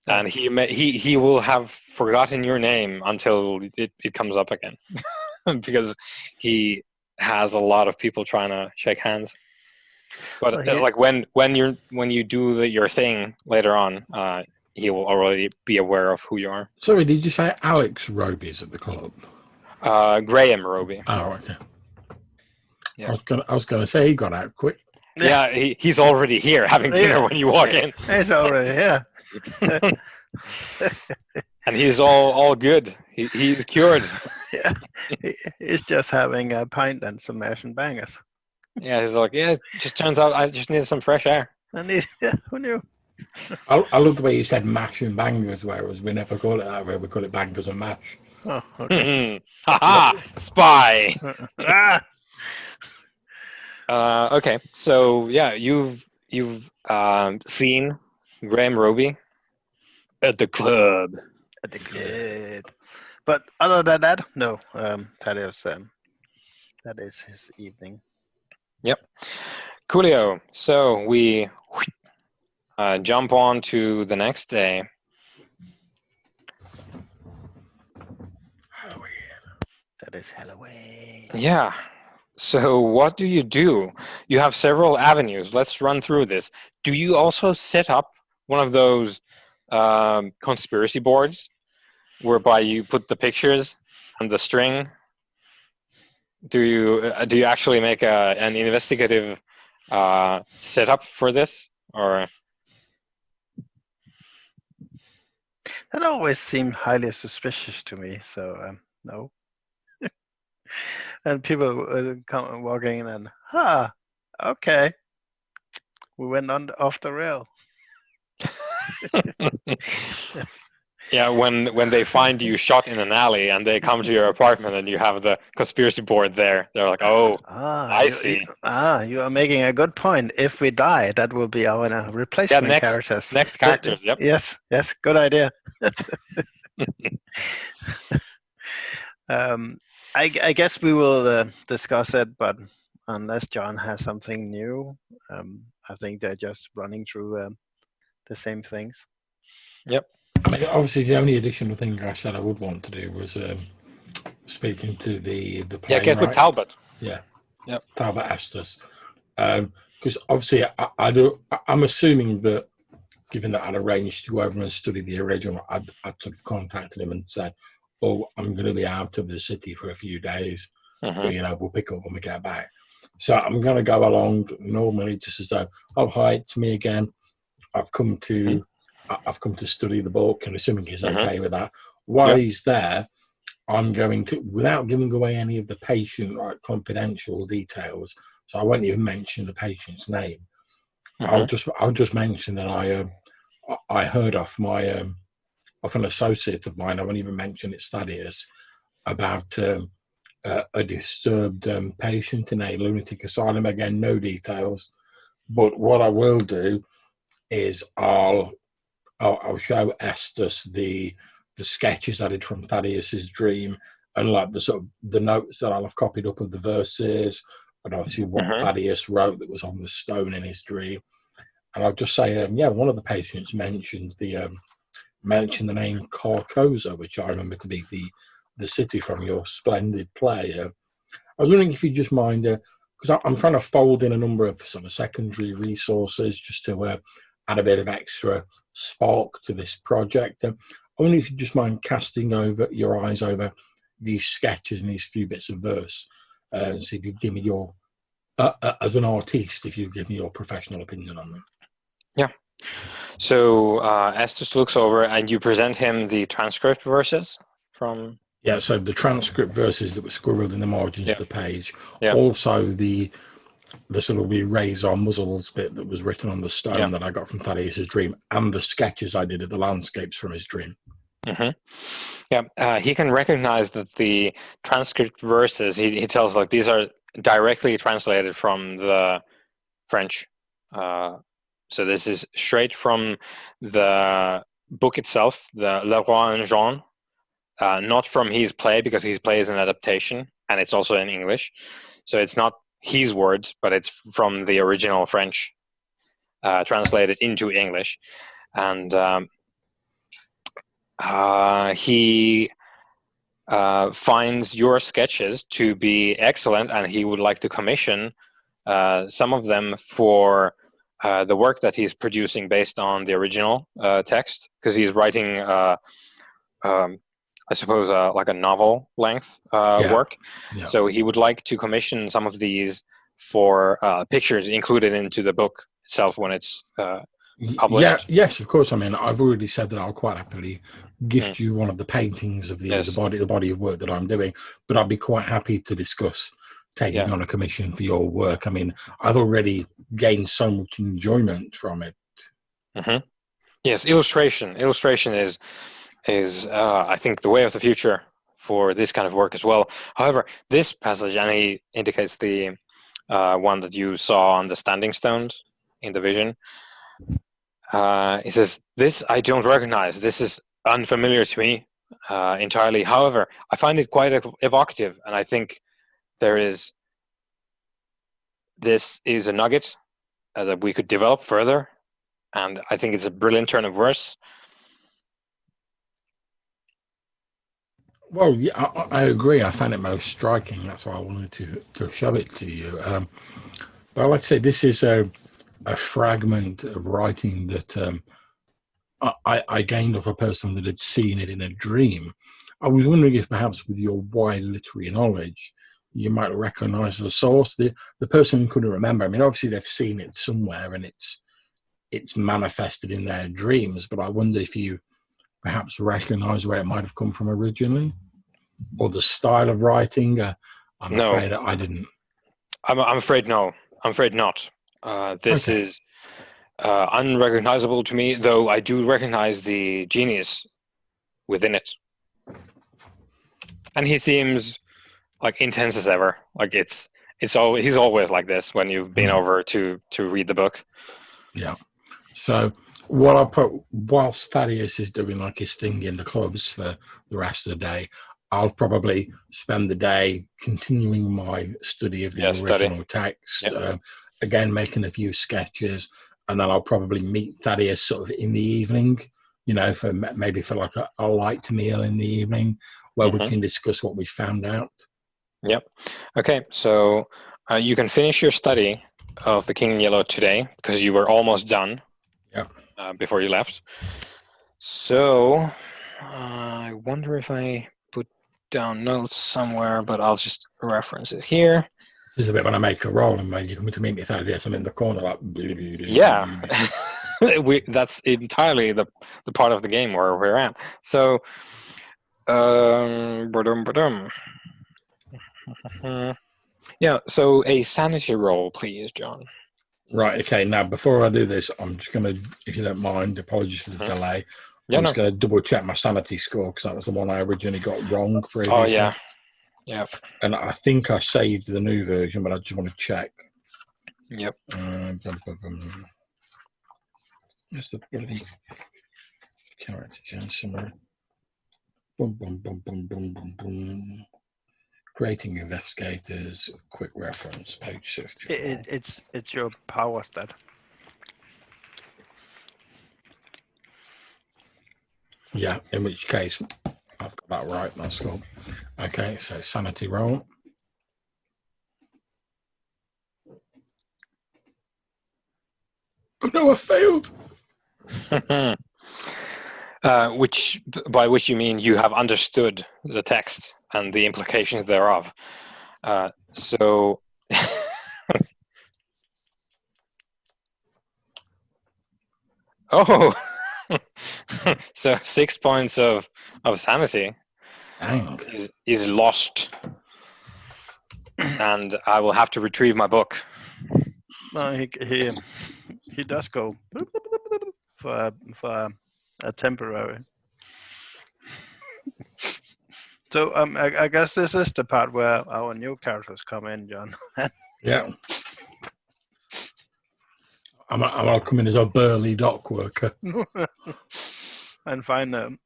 Yeah. and he will have forgotten your name until it comes up again, because he has a lot of people trying to shake hands. But Well, like when you do your thing later on, he will already be aware of who you are. Sorry, did you say Alex Roby's at the club? Graham Roby. Oh, okay. Yeah. I was gonna say he got out quick. Yeah, he's already here having dinner when you walk in, It's already here. and he's all good. He's cured. Yeah, he's just having a pint and some mash and bangers. Yeah, he's like, yeah. It just turns out I just needed some fresh air. And who knew? I love the way you said mash and bangers, whereas we never call it that way. We call it bangers and mash. Oh, okay. Haha, spy. Ah! Okay, so yeah, you've seen Graham Roby at the club. At the club. But other than that, no. That is his evening. Yep. Coolio. So we jump on to the next day. Halloween. That is Halloween. Yeah. So what do? You have several avenues. Let's run through this. Do you also set up one of those conspiracy boards whereby you put the pictures and the string? Do you actually make an investigative setup for this, or? That always seemed highly suspicious to me. So no. And people come walking in and, okay, we went on off the rail. Yeah, when they find you shot in an alley and they come to your apartment and you have the conspiracy board there, they're like, "Oh, I see." You are making a good point. If we die, that will be our replacement characters. Next characters. Yep. Yes, good idea. I guess we will discuss it, but unless John has something new, I think they're just running through the same things. Yep. I mean, obviously, the only additional thing I said I would want to do was speaking to the playwright. Yeah, get with Talbot. Yeah. Yep. Talbot Estes. Because obviously, I'm assuming that, given that I'd arranged to go over and study the original, I'd sort of contacted him and said, "Oh, I'm going to be out of the city for a few days. Mm-hmm. We'll pick up when we get back." So I'm going to go along normally, just as though, "Oh, hi, it's me again. I've come to study the book," and assuming he's okay with that. While he's there, I'm going to, without giving away any of the patient confidential details, so I won't even mention the patient's name. I'll just mention that I heard off an associate of mine. I won't even mention it's Thaddeus, about a disturbed patient in a lunatic asylum. Again, no details. But what I will do is I'll show Estes the sketches I did from Thaddeus's dream and like the sort of the notes that I'll have copied up of the verses, and obviously what Thaddeus wrote that was on the stone in his dream. And I'll just say, one of the patients mentioned the name Carcosa, which I remember to be the city from your splendid play. I was wondering if you just mind, because I'm trying to fold in a number of sort of secondary resources just to add a bit of extra spark to this project. I wonder if you just mind casting over your eyes over these sketches and these few bits of verse, and see if you give me your, as an artist, if you give me your professional opinion on them. Yeah. So Estes looks over, and you present him the transcript verses from. Yeah, so the transcript verses that were scribbled in the margins of the page. Yeah. Also the sort of erase or muzzles bit that was written on the stone that I got from Thaddeus's dream, and the sketches I did of the landscapes from his dream. Yeah, he can recognize that the transcript verses, he tells, like, these are directly translated from the French. So this is straight from the book itself, the Le Roi and Jean, not from his play, because his play is an adaptation, and it's also in English. So it's not his words, but it's from the original French, translated into English. And he finds your sketches to be excellent, and he would like to commission some of them for the work that he's producing based on the original text, because he's writing, I suppose, like a novel length work. Yeah. So he would like to commission some of these for pictures included into the book itself when it's published. Yes, of course. I mean, I've already said that I'll quite happily gift you one of the paintings of the body of work that I'm doing, but I'd be quite happy to discuss taking on a commission for your work. I mean, I've already gained so much enjoyment from it. Yes, illustration is I think the way of the future for this kind of work as well. However, this passage, and he indicates the one that you saw on the standing stones in the vision. He says, "This I don't recognize. This is unfamiliar to me entirely. However, I find it quite evocative, and I think this is a nugget that we could develop further, and I think it's a brilliant turn of verse." Well, yeah, I agree. I found it most striking. That's why I wanted to show it to you. But like I say, this is a fragment of writing that I gained off a person that had seen it in a dream. I was wondering if perhaps with your wide literary knowledge, you might recognize the source. The person couldn't remember. I mean, obviously they've seen it somewhere and it's manifested in their dreams, but I wonder if you perhaps recognize where it might have come from originally, or the style of writing. I'm afraid I didn't. I'm afraid no. I'm afraid not. This is unrecognizable to me, though I do recognize the genius within it. And he seems like intense as ever. Like he's always like this when you've been over to read the book. Yeah. So what I put, whilst Thaddeus is doing like his thing in the clubs for the rest of the day, I'll probably spend the day continuing my study of the original text, again, making a few sketches, and then I'll probably meet Thaddeus sort of in the evening, for like a light meal in the evening where we can discuss what we found out. Yep. Okay, so you can finish your study of the King in Yellow today because you were almost done. Yep. Before you left. So I wonder if I put down notes somewhere, but I'll just reference it here. This is a bit when I make a roll and when you come to meet me Thaddeus, I'm in the corner like... Yeah. That's entirely the part of the game where we're at. So yeah, so a sanity roll, please, John. Right, okay. Now, before I do this, I'm just going to, if you don't mind, apologies for the delay. I'm just going to double check my sanity score because that was the one I originally got wrong previously. Oh, yeah. Yep. And I think I saved the new version, but I just want to check. Yep. Where's the bloody character gen summary? Boom, boom, boom, boom, boom, boom, boom. Creating investigators. Quick reference. Page 64. It's your power stat. Yeah. In which case, I've got that right. That's cool. Okay. So sanity roll. Oh no! I failed. By which you mean you have understood the text and the implications thereof. So oh, so 6 points of sanity Dang. is lost, and I will have to retrieve my book. No, he does go for a temporary. So I guess this is the part where our new characters come in, John. Yeah. I'll come in as a burly dock worker. And find the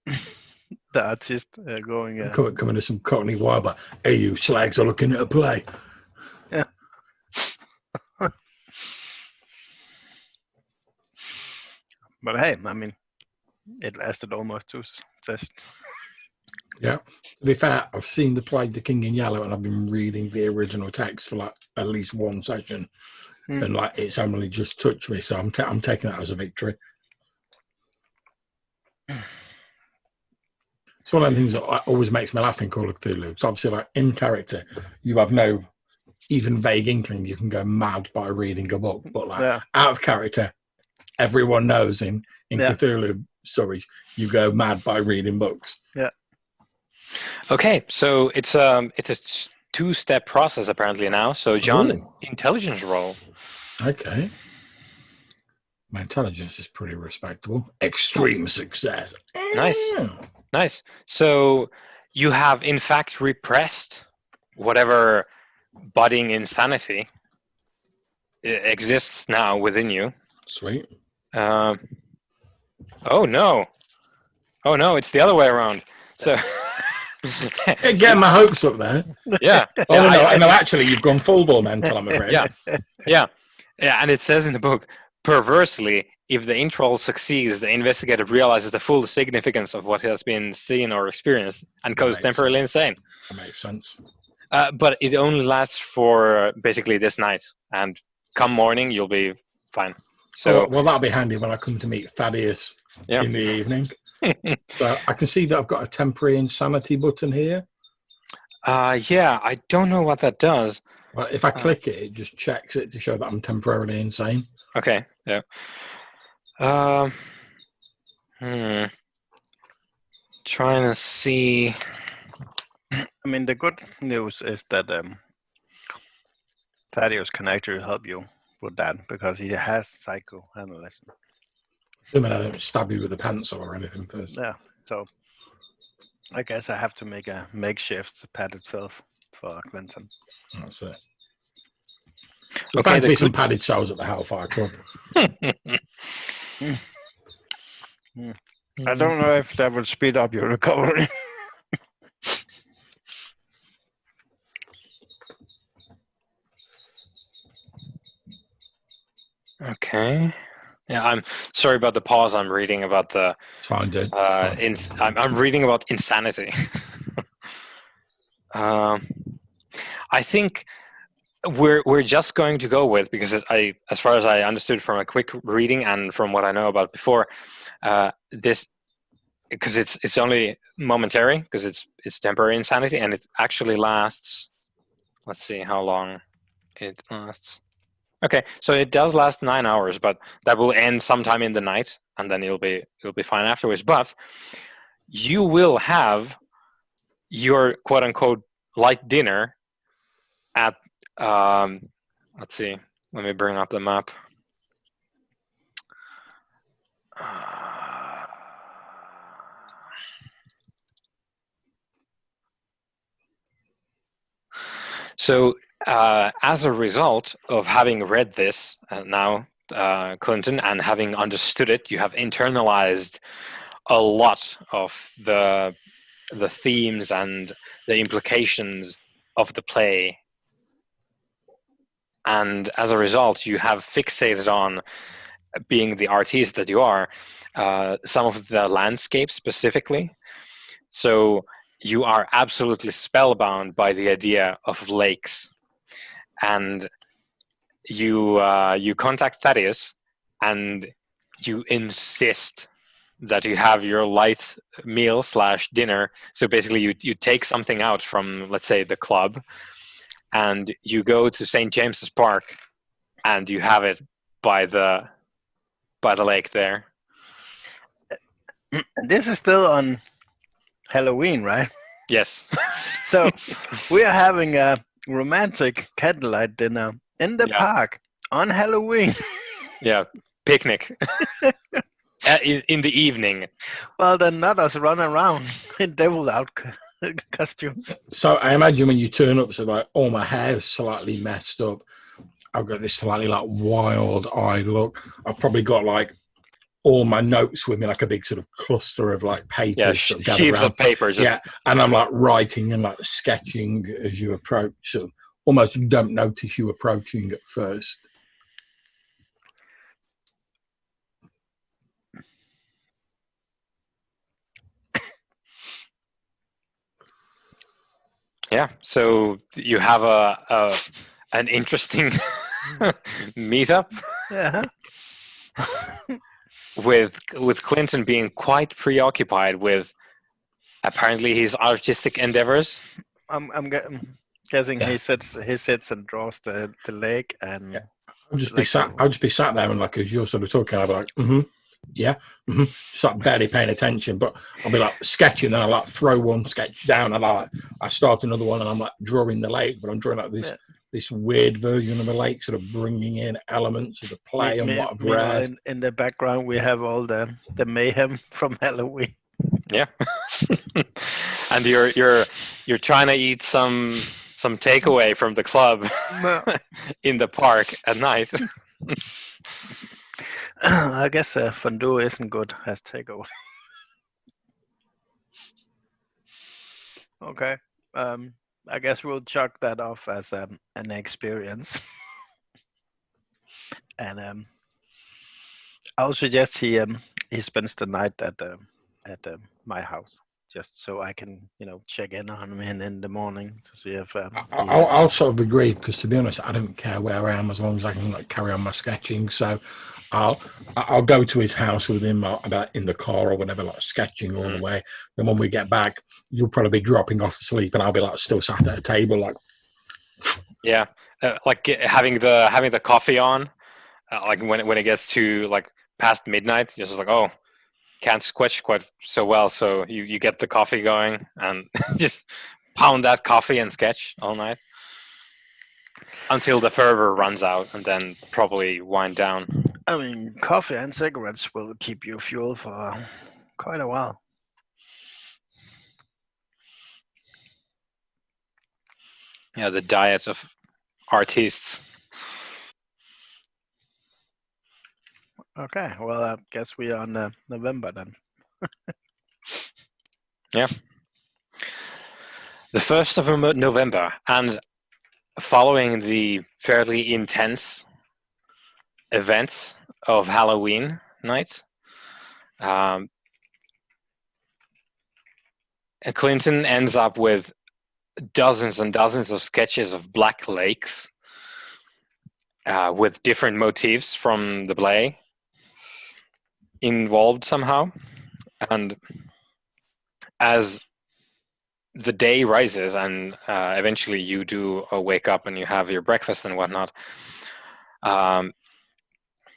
artist going. Come in as some cockney wild, but hey, you slags are looking at a play. Yeah. But hey, I mean, it lasted almost 2 sessions. Yeah. To be fair, I've seen the play The King in Yellow, and I've been reading the original text for like at least one session, and like it's only just touched me, so I'm taking that as a victory. It's one of the things that always makes me laugh in Call of Cthulhu. So obviously, like in character, you have no even vague inkling you can go mad by reading a book, but like out of character, everyone knows in Cthulhu stories you go mad by reading books. Yeah. Okay, so it's a 2-step process apparently now. So John, intelligence roll. Okay. My intelligence is pretty respectable. Extreme success. Nice. So you have in fact repressed whatever budding insanity exists now within you. Sweet. Oh no, it's the other way around. So getting my hopes up there. Yeah. I know. Actually, you've gone full ball mental, I'm afraid. Yeah. And it says in the book, perversely, if the intro succeeds, the investigator realizes the full significance of what has been seen or experienced and goes temporarily insane. That makes sense. But it only lasts for basically this night, and come morning, you'll be fine. So, well, that'll be handy when I come to meet Thaddeus in the evening. So I can see that I've got a temporary insanity button here. I don't know what that does. Well, if I click it, it just checks it to show that I'm temporarily insane. Okay, yeah. Trying to see. I mean, the good news is that Thaddeus can actually help you with that because he has psychoanalysis. Assuming I don't stab you with a pencil or anything first. Yeah, so I guess I have to make a makeshift padded self for Clinton. That's it. There's bound to be some padded cells at the Hellfire Club. I don't know if that will speed up your recovery. Okay. Yeah, I'm sorry about the pause. I'm reading about the. It's fine, dude. I'm reading about insanity. I think we're just going to go with, because as far as I understood from a quick reading and from what I know about before, this, because it's only momentary, because it's temporary insanity, and it actually lasts. Let's see how long it lasts. Okay, so it does last 9 hours, but that will end sometime in the night, and then you'll be fine afterwards. But you will have your quote unquote light dinner at let's see. Let me bring up the map. So as a result of having read this now, Clinton, and having understood it, you have internalized a lot of the the themes and the implications of the play. And as a result, you have fixated on, being the artist that you are, some of the landscape specifically. So you are absolutely spellbound by the idea of lakes. And you contact Thaddeus, and you insist that you have your light meal / dinner. So basically you take something out from, let's say, the club, and you go to St. James's Park, and you have it by the lake there. This is still on Halloween, right? Yes. So we are having a romantic candlelight dinner in the park on Halloween. Yeah, picnic. In the evening. Well, then not us run around in devil out costumes. So I imagine when you turn up, so like, oh, my hair's slightly messed up. I've got this slightly like wild-eyed look. I've probably got like all my notes with me, like a big sort of cluster of like papers. Yeah, sheets of paper. And I'm like writing and like sketching as you approach. So almost you don't notice you approaching at first. Yeah, so you have an interesting meetup. Yeah. with Clinton being quite preoccupied with apparently his artistic endeavors. I'm guessing he sits and draws the lake, and I'll just be sat there, and like as you're sort of talking, I'll be like, just like barely paying attention, but I'll be like sketching, then I like throw one sketch down, and I start another one, and I'm like drawing the lake, but I'm drawing like this weird version of the lake, sort of bringing in elements of the play and what I've read. In the background, we have all the mayhem from Halloween. Yeah. And you're trying to eat some takeaway from the club in the park at night. I guess fondue isn't good as takeaway. Okay. I guess we'll chalk that off as an experience. And I'll suggest he spends the night at my house, just so I can check in on him in the morning to see if. I'll sort of agree, because to be honest, I don't care where I am as long as I can like carry on my sketching. So I'll go to his house with him about in the car or whatever, like sketching all the way. Then when we get back, you'll probably be dropping off to sleep, and I'll be like still sat at a table, like. Yeah, like having the coffee on, like when it gets to like past midnight, you're just like, oh, can't sketch quite so well, so you get the coffee going and just pound that coffee and sketch all night until the fervor runs out, and then probably wind down. I mean, coffee and cigarettes will keep you fueled for quite a while. Yeah, the diet of artists. Okay, well, I guess we are on November then. Yeah. The 1st of November, and following the fairly intense events of Halloween night, Clinton ends up with dozens and dozens of sketches of black lakes with different motifs from the play involved somehow. And as the day rises and eventually you do wake up and you have your breakfast and whatnot,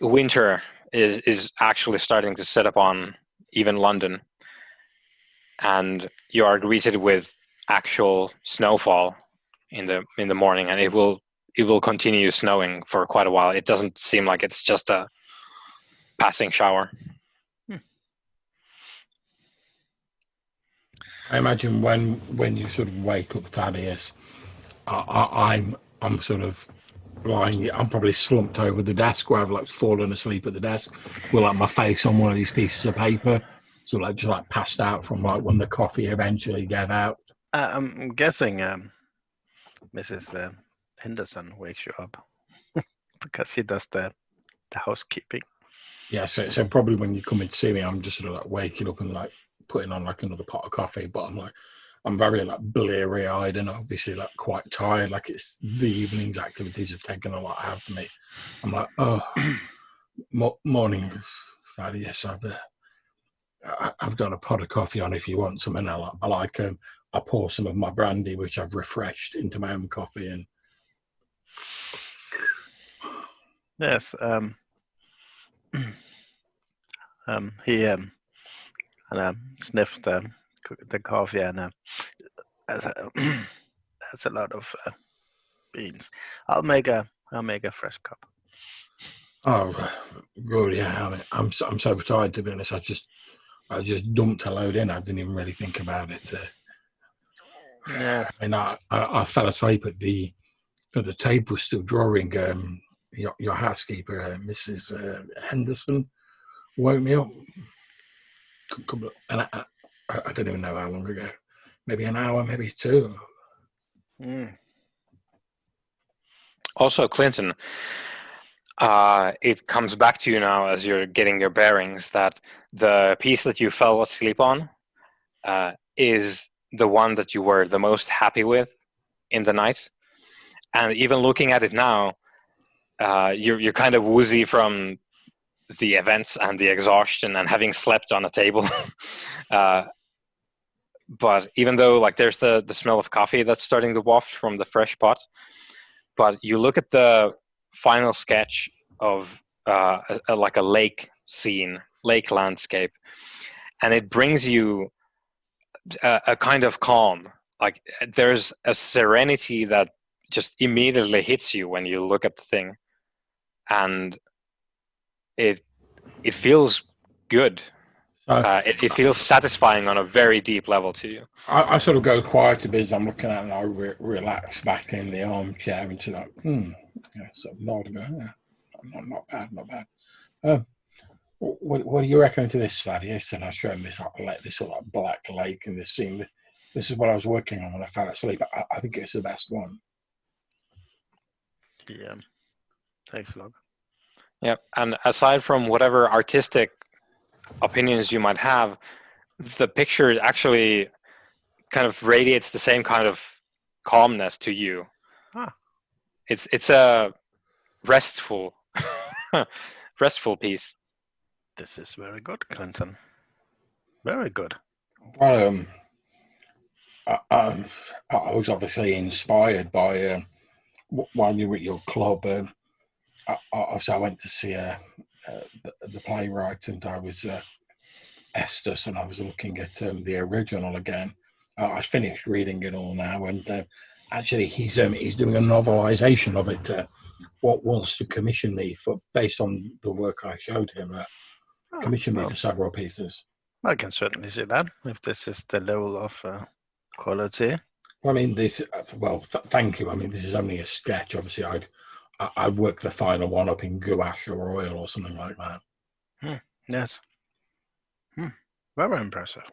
winter is actually starting to set up on even London, and you are greeted with actual snowfall in the morning, and it will continue snowing for quite a while. It doesn't seem like it's just a passing shower. I imagine when you sort of wake up, Thaddeus, I'm sort of lying. I'm probably slumped over the desk where I've like fallen asleep at the desk with like my face on one of these pieces of paper. sort of like just like passed out from like when the coffee eventually gave out. I'm guessing Mrs. Henderson wakes you up because she does the housekeeping. Yeah, so probably when you come in to see me, I'm just sort of like waking up and like putting on like another pot of coffee, but I'm very like bleary eyed and obviously like quite tired. Like it's the evening's activities have taken a lot out of me. I'm like, oh, morning, Friday. Yes, I've got a pot of coffee on if you want some, and I pour some of my brandy, which I've refreshed, into my own coffee, and Yes. He sniffed the coffee and has has a lot of beans. I'll make a fresh cup. oh, good, yeah. I mean, I'm so tired, to be honest. I just dumped a load in. I didn't even really think about it. Yes. I mean, I fell asleep at the tape was still drawing. Your housekeeper, Mrs. Henderson, woke me up. And I don't even know how long ago. Maybe an hour, maybe two. Mm. Also, Clinton, it comes back to you now as you're getting your bearings that the piece that you fell asleep on is the one that you were the most happy with in the night. And even looking at it now, you're kind of woozy from the events and the exhaustion and having slept on a table. But even though like there's the smell of coffee that's starting to waft from the fresh pot, but you look at the final sketch of like a lake scene, lake landscape, and it brings you a kind of calm. Like there's a serenity that just immediately hits you when you look at the thing, and it feels good. So It feels satisfying on a very deep level to you. I sort of go quiet a bit as I'm looking at it, and I relax back in the armchair and just like, yeah, sort of nod and go, yeah, not bad, not bad. What do you reckon to this, Thaddeus? And I showed him this sort of like black lake and this scene. This is what I was working on when I fell asleep. I think it's the best one. Yeah. Thanks, Log. Yeah, and aside from whatever artistic opinions you might have, the picture actually kind of radiates the same kind of calmness to you. Ah. It's a restful restful piece. This is very good, Clinton. Very good. Well, I was obviously inspired by while you were at your club. Obviously, I went to see the playwright, and I was Estes, and I was looking at the original again. I finished reading it all now, and actually, he's doing a novelization of it. What wants to commission me for based on the work I showed him? Commissioned me for several pieces. I can certainly see that if this is the level of quality. I mean, this. Well, thank you. I mean, this is only a sketch. Obviously, I'd work the final one up in gouache or oil or something like that. Yes. Very impressive.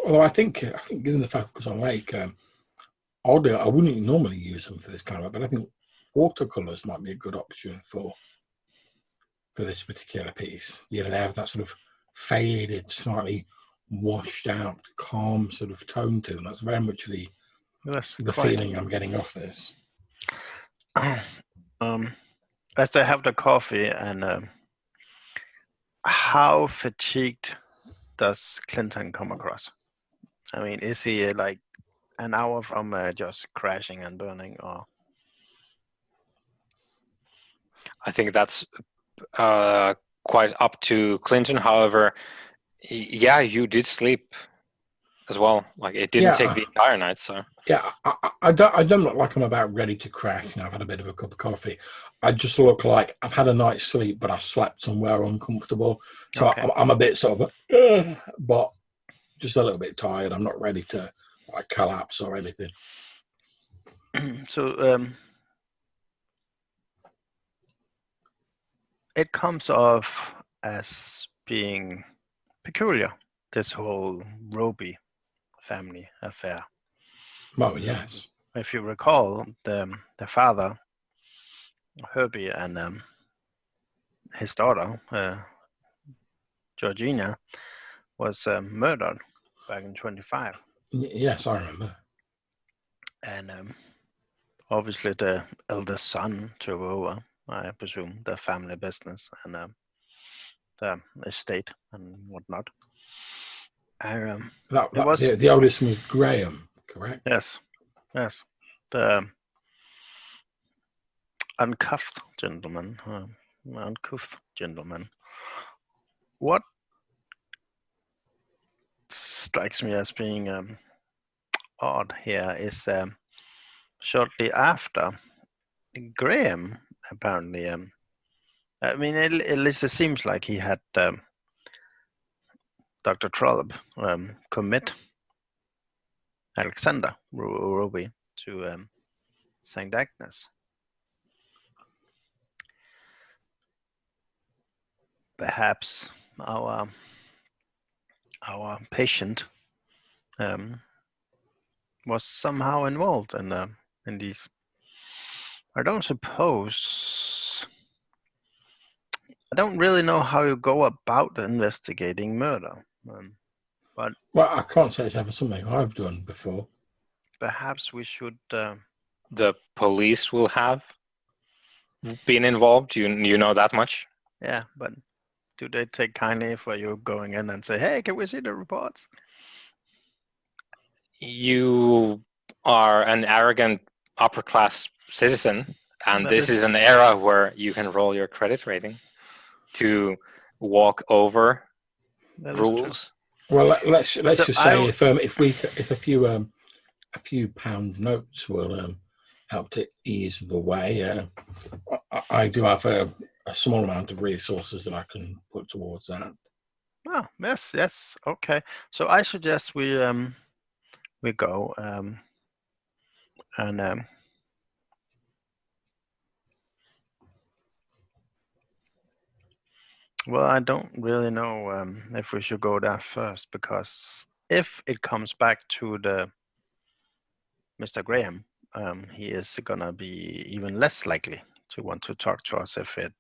Although I think given the focus on lake, oddly, I wouldn't normally use them for this kind of, but I think watercolors might be a good option for this particular piece. You know, they have that sort of faded, slightly washed out, calm sort of tone to them. That's very much the feeling I'm getting off this. As they have the coffee, and how fatigued does Clinton come across? I mean, is he like an hour from just crashing and burning, or? I think that's quite up to Clinton. However, yeah, you did sleep as well. Like it didn't take the entire night, so. Yeah, I don't look like I'm about ready to crash. Now I've had a bit of a cup of coffee. I just look like I've had a night's sleep, but I slept somewhere uncomfortable. So Okay. I'm a bit sort of, but just a little bit tired. I'm not ready to like collapse or anything. So it comes off as being peculiar this whole Roby family affair. Well, yes. If you recall, the father, Herbie, and his daughter, Georgina, was murdered back in 25. Yes, I remember. And obviously the eldest son took over, I presume, the family business and the estate and whatnot. And it was the oldest was Graham, correct? yes, the uncouth gentleman, What strikes me as being odd here is shortly after Graham apparently. I mean, at least it seems like he had Dr. Trollope commit Alexander Roby to St. Agnes. Perhaps our patient was somehow involved in these. I don't really know how you go about investigating murder, but Well, I can't say it's ever something I've done before. perhaps we should. The police will have been involved. You know that much? Yeah, but do they take kindly for you going in and say, "Hey, can we see the reports?" You are an arrogant upper class citizen, and That this is- is an era where you can roll your credit rating to walk over That is true. rules. Well, let's So just say if a few pound notes will help to ease the way. I do have a small amount of resources that I can put towards that. Oh, yes, okay. So I suggest we go and well, I don't really know if we should go there first, because if it comes back to the Mr. Graham, he is gonna be even less likely to want to talk to us if it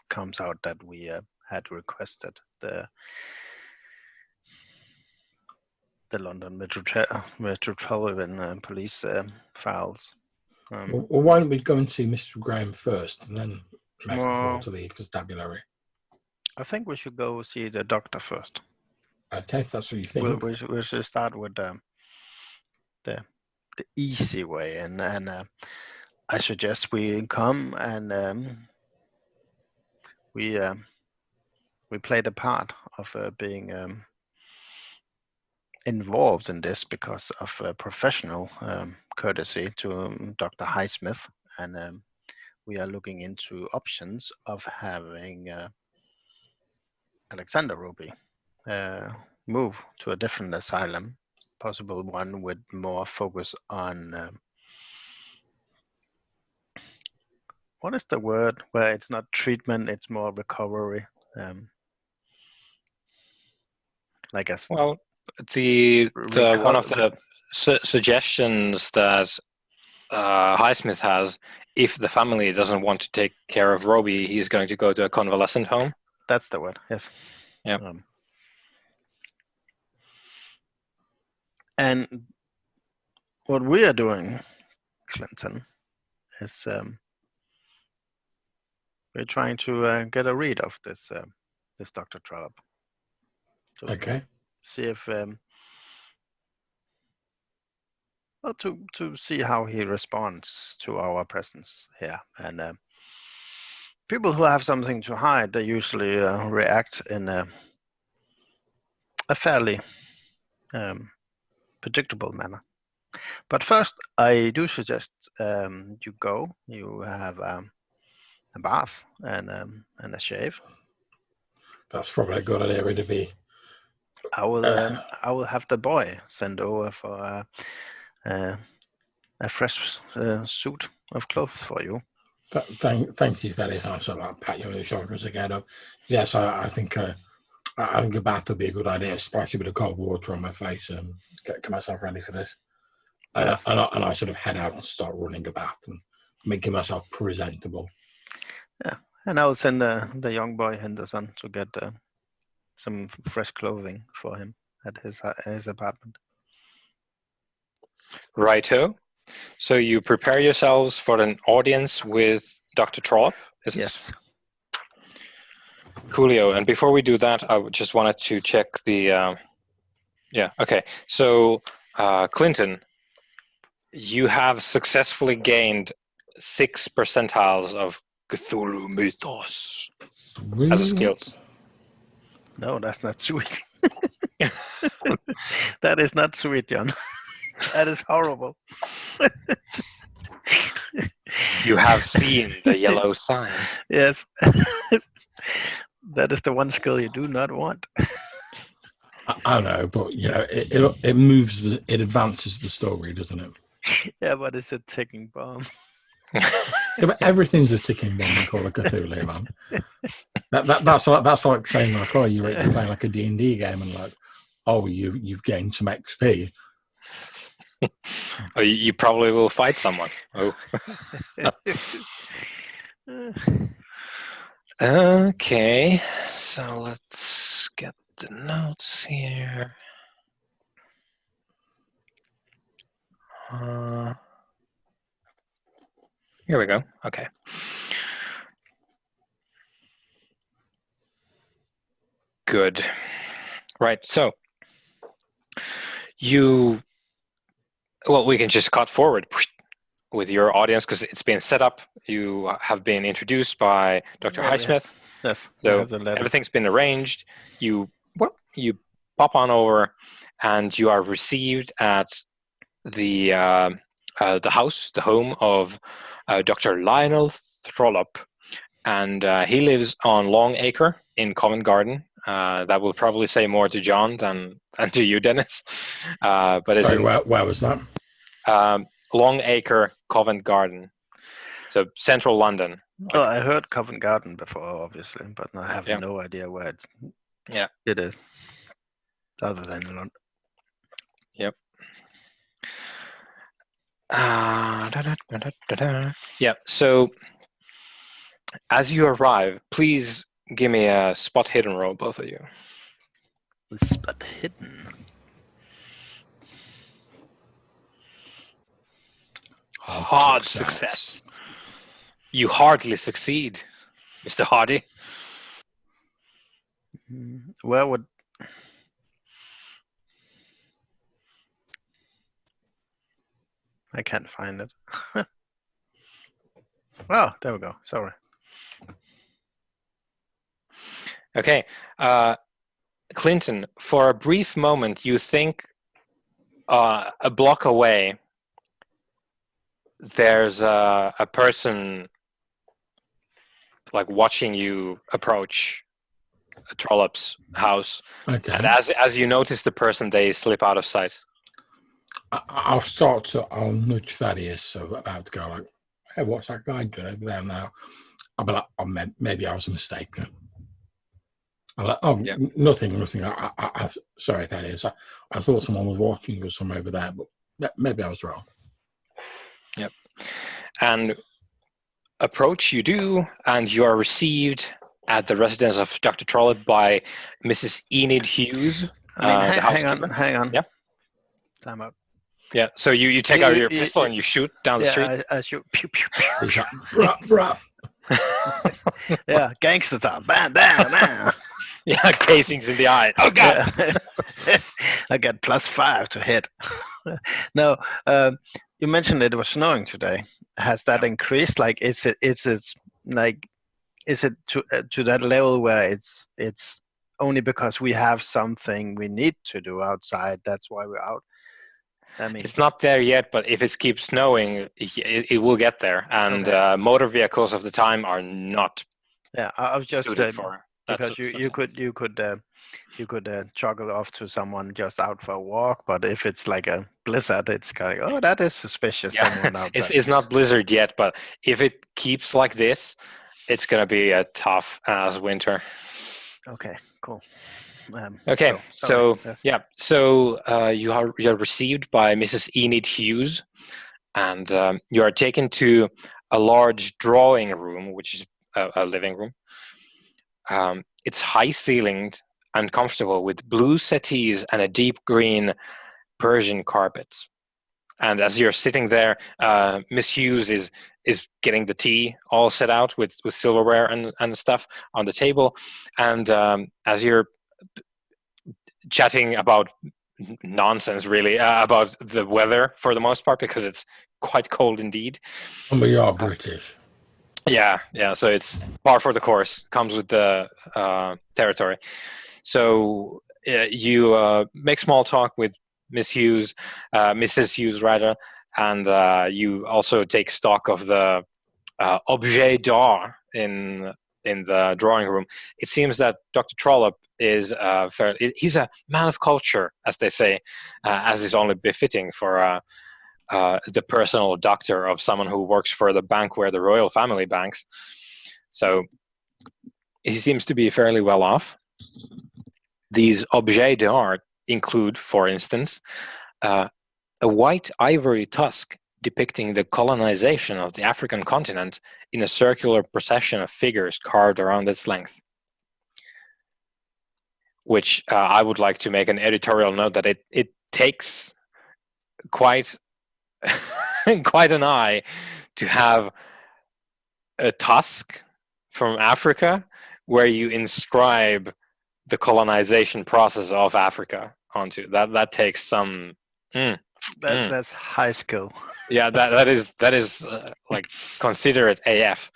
comes out that we had requested the London Metropolitan Police files. Well, why don't we go and see Mr. Graham first, and then make a call to the constabulary? I think we should go see the doctor first. Okay, if that's what you think. We should start with the easy way, and I suggest we come and we play the part of being involved in this because of professional courtesy to Dr. Highsmith, and we are looking into options of having Alexander Roby move to a different asylum, possible one with more focus on what is the word where it's not treatment, it's more recovery. Like a Well, the one of the suggestions that Highsmith has, if the family doesn't want to take care of Roby, he's going to go to a convalescent home. That's the word, yes. Yeah. And what we are doing, Clinton, is we're trying to get a read of this Dr. Trollope. So Okay. see if well, to see how he responds to our presence here. And people who have something to hide, they usually react in a fairly predictable manner. But first, I do suggest you have a bath and a shave. That's probably a good idea, to be. I will have the boy send over for a fresh suit of clothes for you. Thank you. That is, I sort of pat you on the shoulders again. Yes, I think I think a bath would be a good idea. Splash a bit of cold water on my face and get myself ready for this. Yes. And I sort of head out and start running a bath and making myself presentable. Yeah, and I will send the young boy Henderson to get some fresh clothing for him at his apartment. Righto. So you prepare yourselves for an audience with Dr. Trollope, is it? Yes. Coolio. And before we do that, I just wanted to check the... yeah, okay. So, Clinton, you have successfully gained 6 percentiles of Cthulhu Mythos as a skill. No, that's not sweet. That is not sweet, John. That is horrible. You have seen the yellow sign. Yes. That is the one skill you do not want. I know, but it moves, it advances the story, doesn't it? Yeah, but it's a ticking bomb. Yeah, but everything's a ticking bomb in Call of Cthulhu, man. That's like saying like, oh, you're playing like a D&D game and like, oh, you've gained some XP. Oh, you probably will fight someone. Oh. Okay, so let's get the notes here. Here we go. Okay. Good. Right, so we can just cut forward with your audience because it's been set up. You have been introduced by Dr. Highsmith. Yes. So everything's been arranged. You pop on over, and you are received at the house, the home of Dr. Lionel Trollope, and he lives on Long Acre in Covent Garden. That will probably say more to John than to you, Dennis. But it's where was that? Long Acre, Covent Garden, so central London. Oh, I heard Covent Garden before, obviously, but I have no idea where it is, other than London. Yep. Yeah. So, as you arrive, please give me a spot hidden roll, both of you. Spot hidden. Hard success. You hardly succeed, Mr. Hardy. Where would... I can't find it. Oh, there we go. Sorry. Okay. Clinton, for a brief moment, you think a block away there's a person like watching you approach Trollope's house. Okay. And as you notice the person, they slip out of sight. I'll nudge Thaddeus, so about to go like, hey, what's that guy doing over there now? I'll be like, oh, maybe I was mistaken. I'm like, oh, yeah. Nothing. I sorry, Thaddeus. I thought someone was watching us from over there, but maybe I was wrong. Yep. And approach you do, and you are received at the residence of Dr. Trollope by Mrs. Enid Hughes. Hang on. Yeah. Time out. Yeah. So you take out your pistol and you shoot down the street. I shoot. Pew pew pew. Bruh. Yeah, gangster time. Bam, bam, bam. Yeah, casings in the eye. Oh God! Yeah. I got +5 to hit. No, you mentioned it was snowing today. Has that increased? Like, is it to that level where it's only because we have something we need to do outside? That's why we're out. I mean, it's not there yet, but if it keeps snowing, it will get there. And motor vehicles of the time are not. Yeah, I was just suited for because you could juggle off to someone just out for a walk, but if it's like a blizzard, it's kind of that is suspicious. Yeah. Someone out there. It's not blizzard yet, but if it keeps like this, it's gonna be a tough as winter. Okay, cool. Okay, sorry, so yes. yeah, so you're received by Mrs. Enid Hughes, and you are taken to a large drawing room, which is a living room. It's high-ceilinged and comfortable with blue settees and a deep green Persian carpet. And as you're sitting there, Miss Hughes is getting the tea all set out with silverware and stuff on the table. And as you're chatting about nonsense, really, about the weather for the most part, because it's quite cold indeed. And we are British. Yeah. So it's par for the course, comes with the territory. So you make small talk with Miss Hughes, Mrs. Hughes rather, and you also take stock of the objet d'art in the drawing room. It seems that Dr. Trollope is he's a man of culture, as they say, as is only befitting for the personal doctor of someone who works for the bank where the royal family banks. So he seems to be fairly well off. These objets d'art include, for instance, a white ivory tusk depicting the colonization of the African continent in a circular procession of figures carved around its length. Which I would like to make an editorial note that it takes quite quite an eye to have a tusk from Africa where you inscribe the colonization process of Africa onto that takes some That's high skill. Yeah, that is like considerate AF.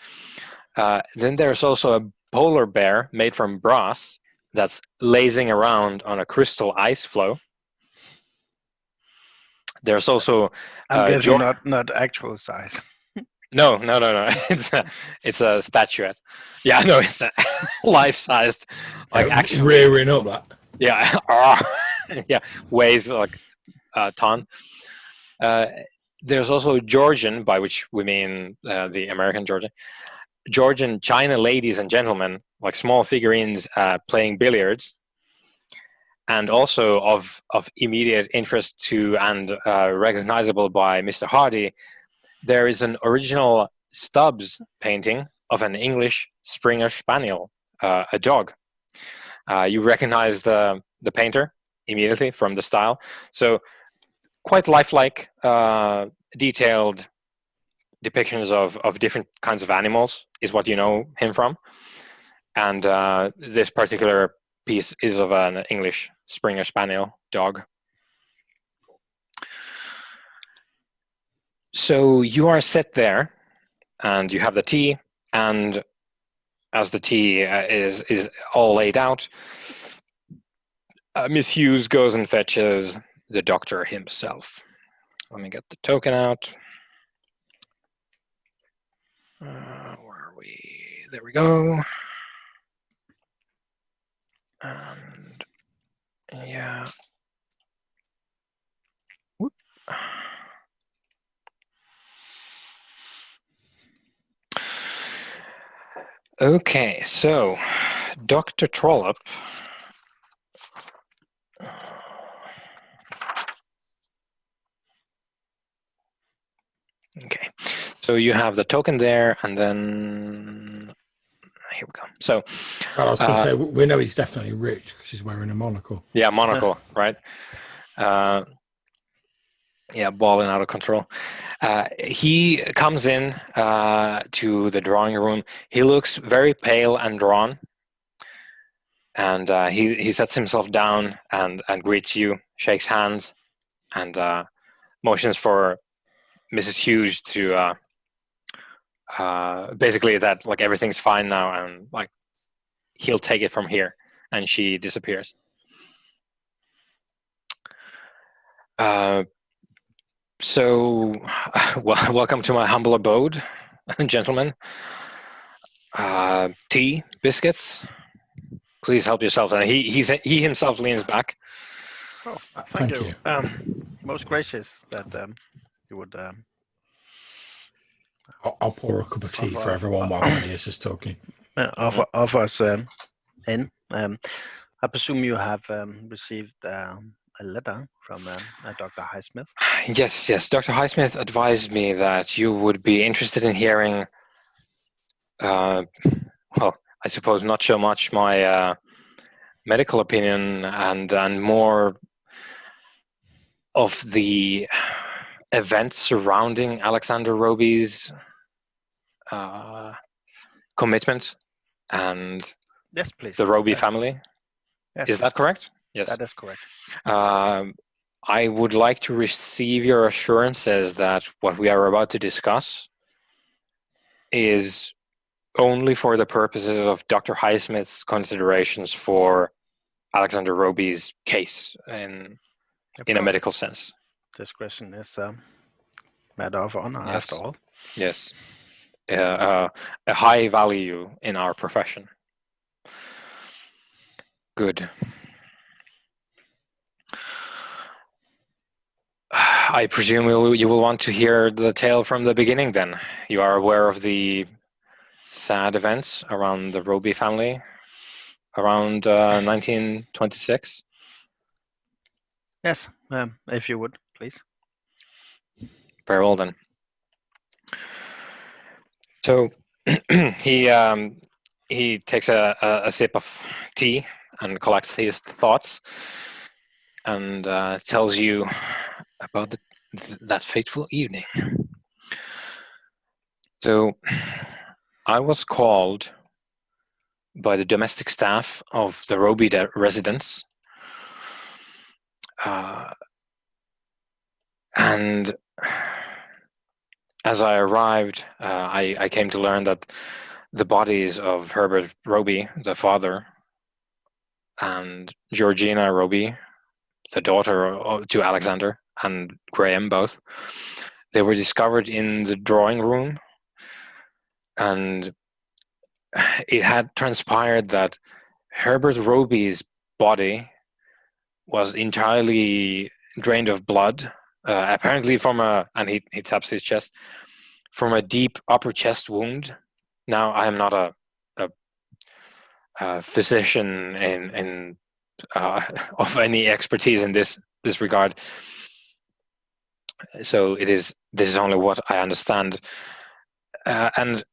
Then there's also a polar bear made from brass that's lazing around on a crystal ice floe. There's also I'm guessing not actual size. No. It's a statuette. Yeah, no, it's a life-sized, like actually rearing up that. Yeah, yeah, weighs like a ton. There's also Georgian, by which we mean the American Georgian China ladies and gentlemen, like small figurines playing billiards. And also of immediate interest to and recognizable by Mr. Hardy, there is an original Stubbs painting of an English Springer Spaniel, a dog. You recognize the painter immediately from the style. So quite lifelike, detailed depictions of different kinds of animals is what you know him from. And this particular piece is of an English Springer Spaniel dog. So you are set there, and you have the tea, and as the tea is all laid out, Miss Hughes goes and fetches the doctor himself. Let me get the token out. Where are we? There we go. And yeah. Whoop. Okay, so Dr. Trollope. Okay, so you have the token there, and then here we go. So, well, I was going to say, we know he's definitely rich because he's wearing a monocle. Yeah, monocle, right? Yeah, balling out of control. He comes in to the drawing room. He looks very pale and drawn, and he sets himself down and greets you, shakes hands, and motions for Mrs. Hughes to basically that like everything's fine now, and like he'll take it from here, and she disappears. So, welcome to my humble abode, gentlemen. Tea, biscuits. Please help yourself. And he himself leans back. Oh, Thank you. Most gracious that you would. I'll pour a cup of tea for everyone while Thaddeus is talking. Offer us in. I presume you have received a letter from Dr. Highsmith. Yes. Dr. Highsmith advised me that you would be interested in hearing, well, I suppose not so much my medical opinion and more of the events surrounding Alexander Roby's commitment and Yes, please. the Roby family. Yes, Is that correct? Yes. that is correct. I would like to receive your assurances that what we are about to discuss is only for the purposes of Dr. Highsmith's considerations for Alexander Roby's case in a medical sense. Discretion is a matter of honor, Yes. after all. Yes. A high value in our profession. Good. I presume you will want to hear the tale from the beginning then. You are aware of the sad events around the Roby family around 1926? Yes, if you would, please. Very well then. So he takes a sip of tea and collects his thoughts and tells you about that fateful evening. So I was called by the domestic staff of the Roby residence, and as I arrived, I came to learn that the bodies of Herbert Roby, the father, and Georgina Roby, the daughter to Alexander and Graham both, they were discovered in the drawing room, and it had transpired that Herbert Roby's body was entirely drained of blood, apparently from and he taps his chest, from a deep upper chest wound. Now, I am not a physician in of any expertise in this regard, so this is only what I understand, and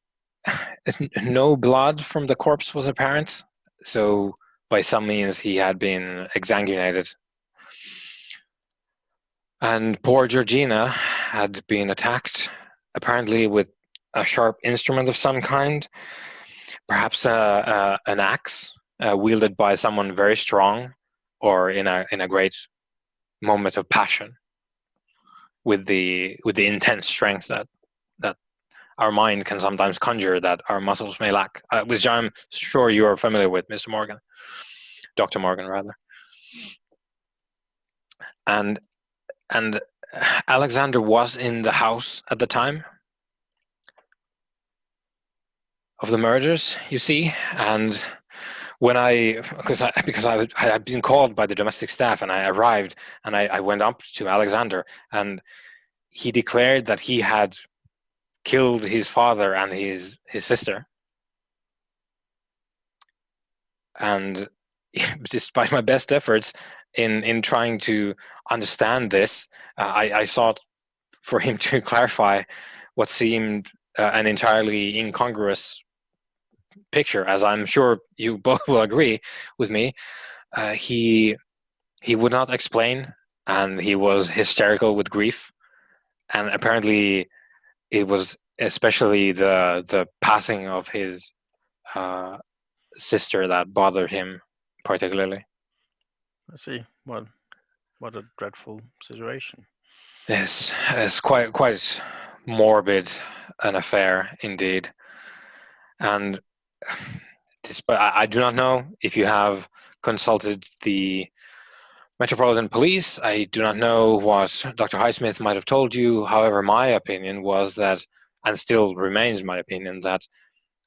no blood from the corpse was apparent. So by some means he had been exsanguinated, and poor Georgina had been attacked, apparently with a sharp instrument of some kind, perhaps an axe wielded by someone very strong, or in a great moment of passion, with the intense strength that our mind can sometimes conjure that our muscles may lack, which I'm sure you are familiar with, Mr. Morgan, Dr. Morgan, rather. And Alexander was in the house at the time of the murders, you see, and when because I had been called by the domestic staff, and I arrived, and I went up to Alexander, and he declared that he had killed his father and his sister, and despite my best efforts in trying to understand this, I sought for him to clarify what seemed an entirely incongruous picture, as I'm sure you both will agree with me. He would not explain, and he was hysterical with grief, and apparently it was especially the passing of his sister that bothered him particularly. I see. What a dreadful situation. Yes, it's quite morbid an affair indeed. And despite, I do not know if you have consulted the Metropolitan Police. I do not know what Dr. Highsmith might have told you. However, my opinion was that, and still remains my opinion, that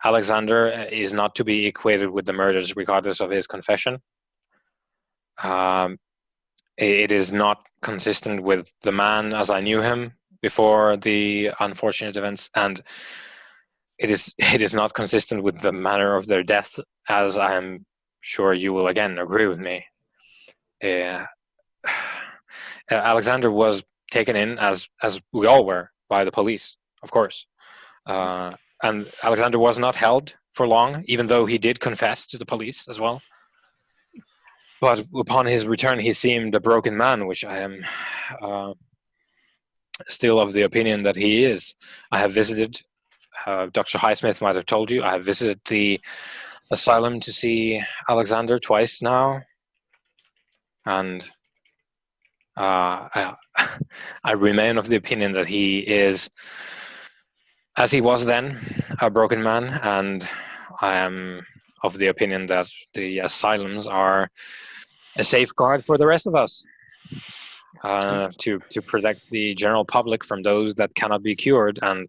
Alexander is not to be equated with the murders regardless of his confession. It is not consistent with the man as I knew him before the unfortunate events, and it is not consistent with the manner of their death, as I am sure you will again agree with me. Alexander was taken in, as we all were, by the police, of course. And Alexander was not held for long, even though he did confess to the police as well. But upon his return, he seemed a broken man, which I am still of the opinion that he is. I have visited, Dr. Highsmith might have told you, I have visited the asylum to see Alexander twice now. And I remain of the opinion that he is, as he was then, a broken man, and I am of the opinion that the asylums are a safeguard for the rest of us, to protect the general public from those that cannot be cured, and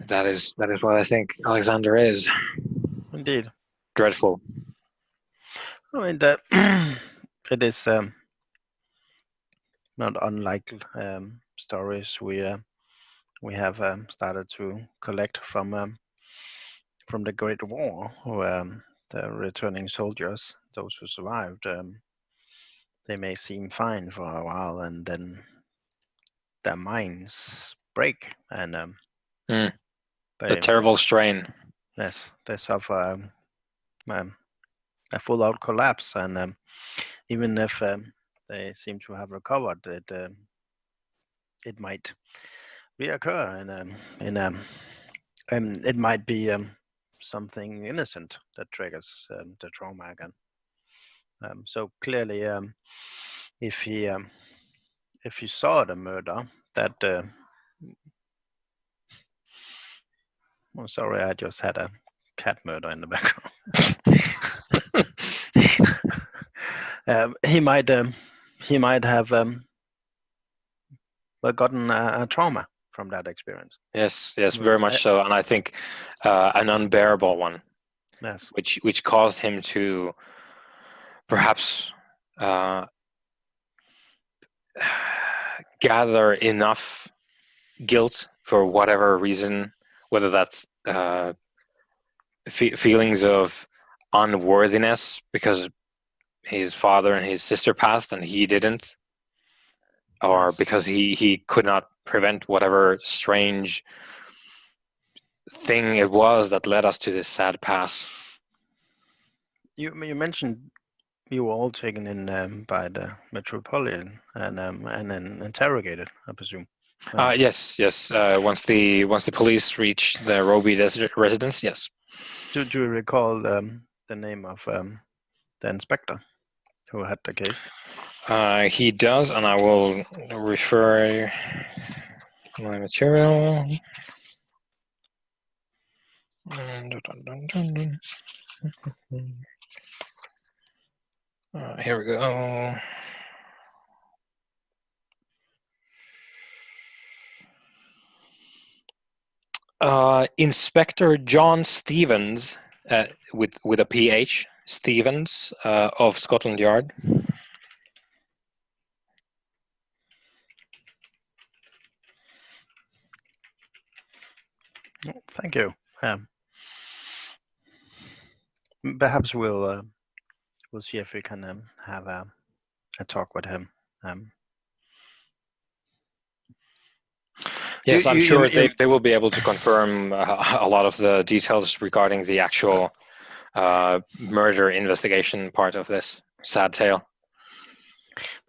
that is what I think Alexander is. Indeed. Dreadful. I mean, it is not unlike stories we have started to collect from the Great War, where the returning soldiers, those who survived, they may seem fine for a while, and then their minds break, and A they, terrible strain. yes, they suffer a full-out collapse, and even if they seem to have recovered, it might reoccur, and it might be something innocent that triggers the trauma again. So clearly, if he saw the murder, that oh, sorry, I just had a cat murder in the background. He might have gotten a trauma from that experience. Yes, very much so, and I think an unbearable one. Yes. Which caused him to perhaps gather enough guilt for whatever reason, whether that's feelings of unworthiness because his father and his sister passed and he didn't, or Yes. because he could not prevent whatever strange thing it was that led us to this sad pass. You mentioned you were all taken in by the Metropolitan and then interrogated, I presume. Yes. Once the police reached the Roby residence, yes. Do you recall the name of the inspector who had the case? He does, and I will refer my material. Here we go. Inspector John Stevens, with a PH, Stevens, of Scotland Yard. Thank you. Perhaps we'll see if we can have a talk with him. Yes, I'm sure they will be able to confirm a lot of the details regarding the actual murder investigation part of this sad tale.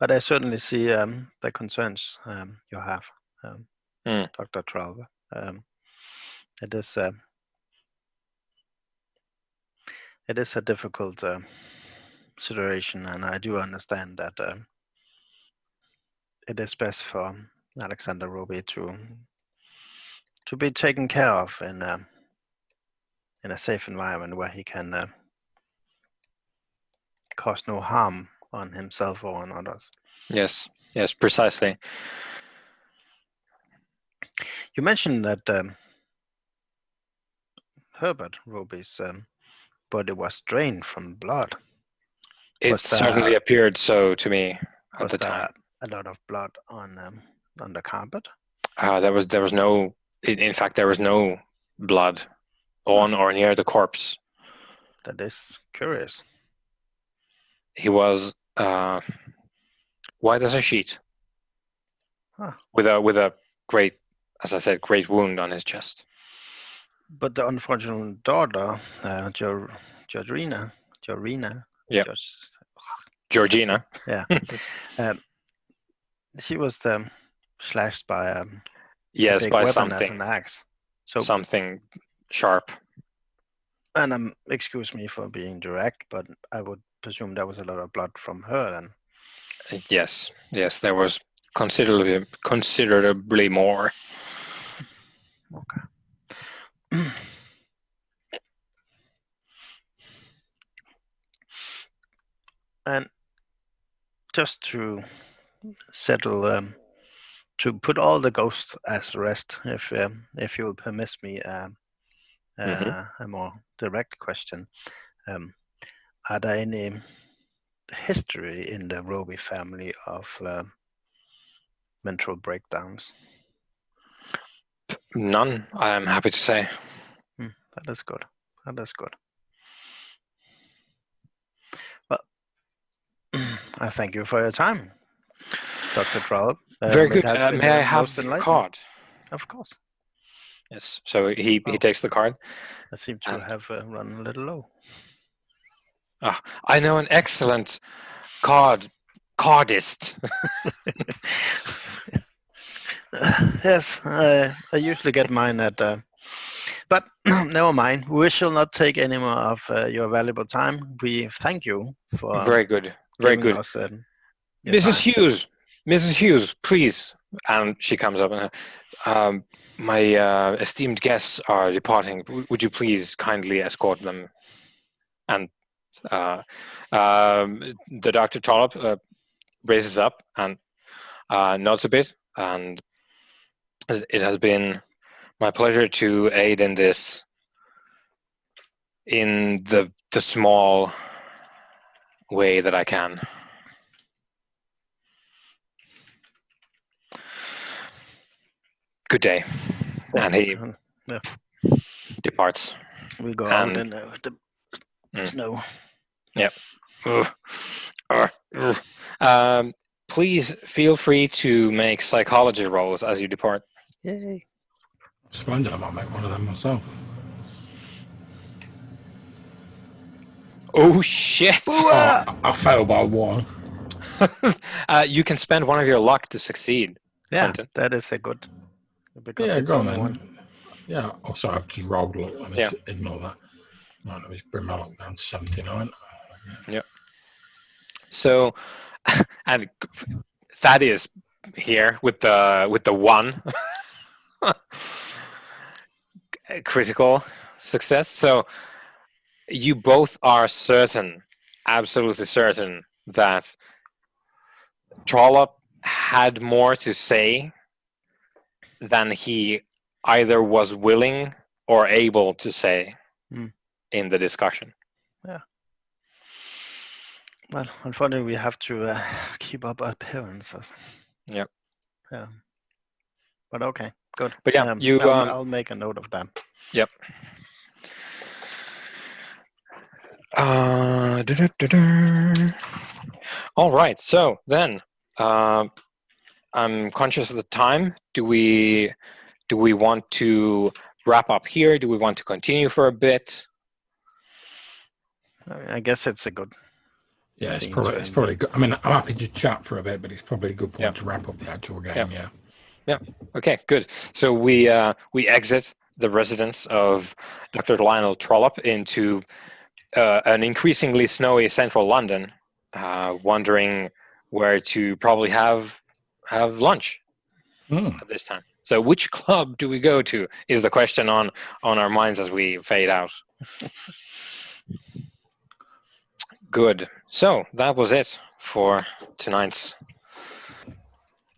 But I certainly see the concerns you have, Dr. Tralve. It is a difficult situation, and I do understand that it is best for Alexander Roby to be taken care of in a safe environment where he can cause no harm on himself or on others. Yes, precisely. You mentioned that Herbert Roby's body was drained from blood. It certainly appeared so to me at the time. A lot of blood on the carpet? There was no. In fact, there was no blood on or near the corpse. That is curious. He was white as a sheet, Huh. with a great, as I said, great wound on his chest. But the unfortunate daughter, Georgina, Yeah. George- Georgina. yeah, she was slashed by a Yes, big by weapon as something. an axe. So, Something sharp. and excuse me for being direct, but I would presume there was a lot of blood from her then. Yes, there was considerably more. Okay. And just to settle, to put all the ghosts as rest, if you will permit me a more direct question, are there any history in the Roby family of mental breakdowns? None, I am happy to say. That is good. That is good. Well, I thank you for your time, Dr. Trollop. Very good. It has been May I most have your enlightening. card? Of course. Yes. So he Well, takes the card. I seem to have run a little low. I know an excellent cardist. Yes, I usually get mine at, but never mind. We shall not take any more of your valuable time. We thank you for Very good. Very giving good. us your Mrs. time. Hughes, Mrs. Hughes, please. And she comes up and my esteemed guests are departing. Would you please kindly escort them? And the Dr. Trollop raises up and nods a bit, and it has been my pleasure to aid in this, in the small way that I can. Good day. And he departs. We go out in the snow. Yep. Please feel free to make psychology rolls as you depart. Yay. Splendid. I might make one of them myself. Oh, shit! I failed by one. You can spend one of your luck to succeed, Clinton. That is a good. Because Yeah, it's go on only then. one. Yeah. Oh, sorry, I've just rolled a lot. Let me Yeah. just ignore that. Right, let me bring my luck down to 79. Yeah. So, and Thaddeus here with the one critical success. So you both are certain, absolutely certain, that Trollop had more to say than he either was willing or able to say in the discussion. Yeah. Well, unfortunately, we have to keep up appearances. Yep. Yeah. But okay, good. But yeah, I'll make a note of that. Yep. All right. So then, I'm conscious of the time. Do we want to wrap up here? Do we want to continue for a bit? I guess it's a good. Yeah, it's probably good. I mean, I'm happy to chat for a bit, but it's probably a good point to wrap up the actual game. Yeah. Okay. Good. So we exit the residence of Dr. Lionel Trollope into an increasingly snowy central London, wondering where to probably have lunch at this time. So which club do we go to is the question on our minds as we fade out. Good. So that was it for tonight's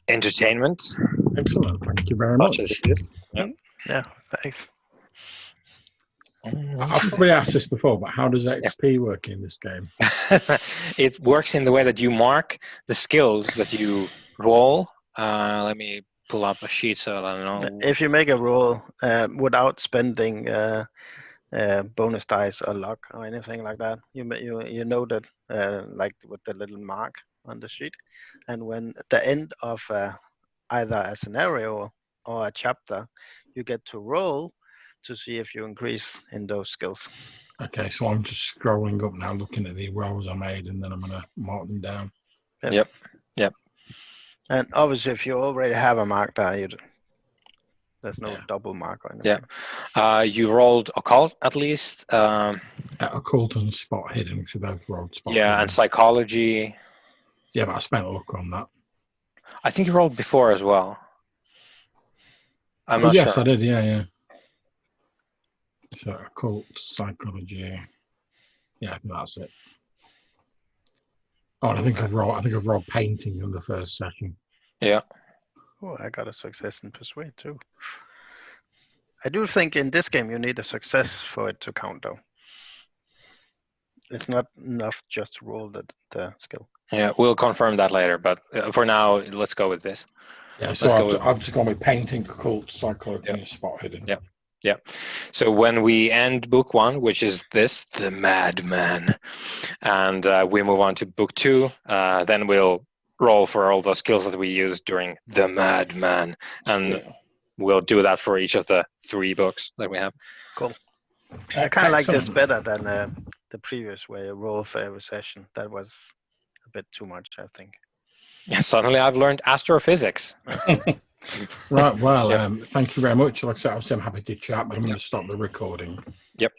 entertainment. Excellent. Thank you very much. Yeah, thanks. I've probably asked this before, but how does XP work in this game? It works in the way that you mark the skills that you roll. Let me pull up a sheet so that I know. If you make a roll without spending bonus dice or luck or anything like that. You know that like with the little mark on the sheet, and when at the end of either a scenario or a chapter, you get to roll to see if you increase in those skills. Okay, so I'm just scrolling up now, looking at the rolls I made, and then I'm going to mark them down. Yes. Yep. And obviously, if you already have a mark there, there's no double mark or anything. Yeah. You rolled occult at least. Occult and spot hidden, because we both rolled spot hidden. And psychology. Yeah, but I spent a look on that. I think you rolled before as well. I'm not yes, sure. I did. Yeah. So occult, psychology. Yeah, I think that's it. Oh, and I think I've rolled painting in the first session. Yeah. Oh, I got a success in persuade too. I do think in this game you need a success for it to count, though. It's not enough just to roll the skill. Yeah, we'll confirm that later, but for now, let's go with this. Yeah, so I've just gone with painting, occult, psychology, and spot hidden. Yeah. So when we end book 1, which is this, the Madman, and we move on to book 2, then we'll roll for all the skills that we used during the Madman, and we'll do that for each of the 3 books that we have. Cool. I kind of like this better than the previous way, a roll for every session. That was a bit too much, I think. Yeah, suddenly I've learned astrophysics. Right, well, thank you very much. Like I said, I'm happy to chat, but I'm going to stop the recording. Yep.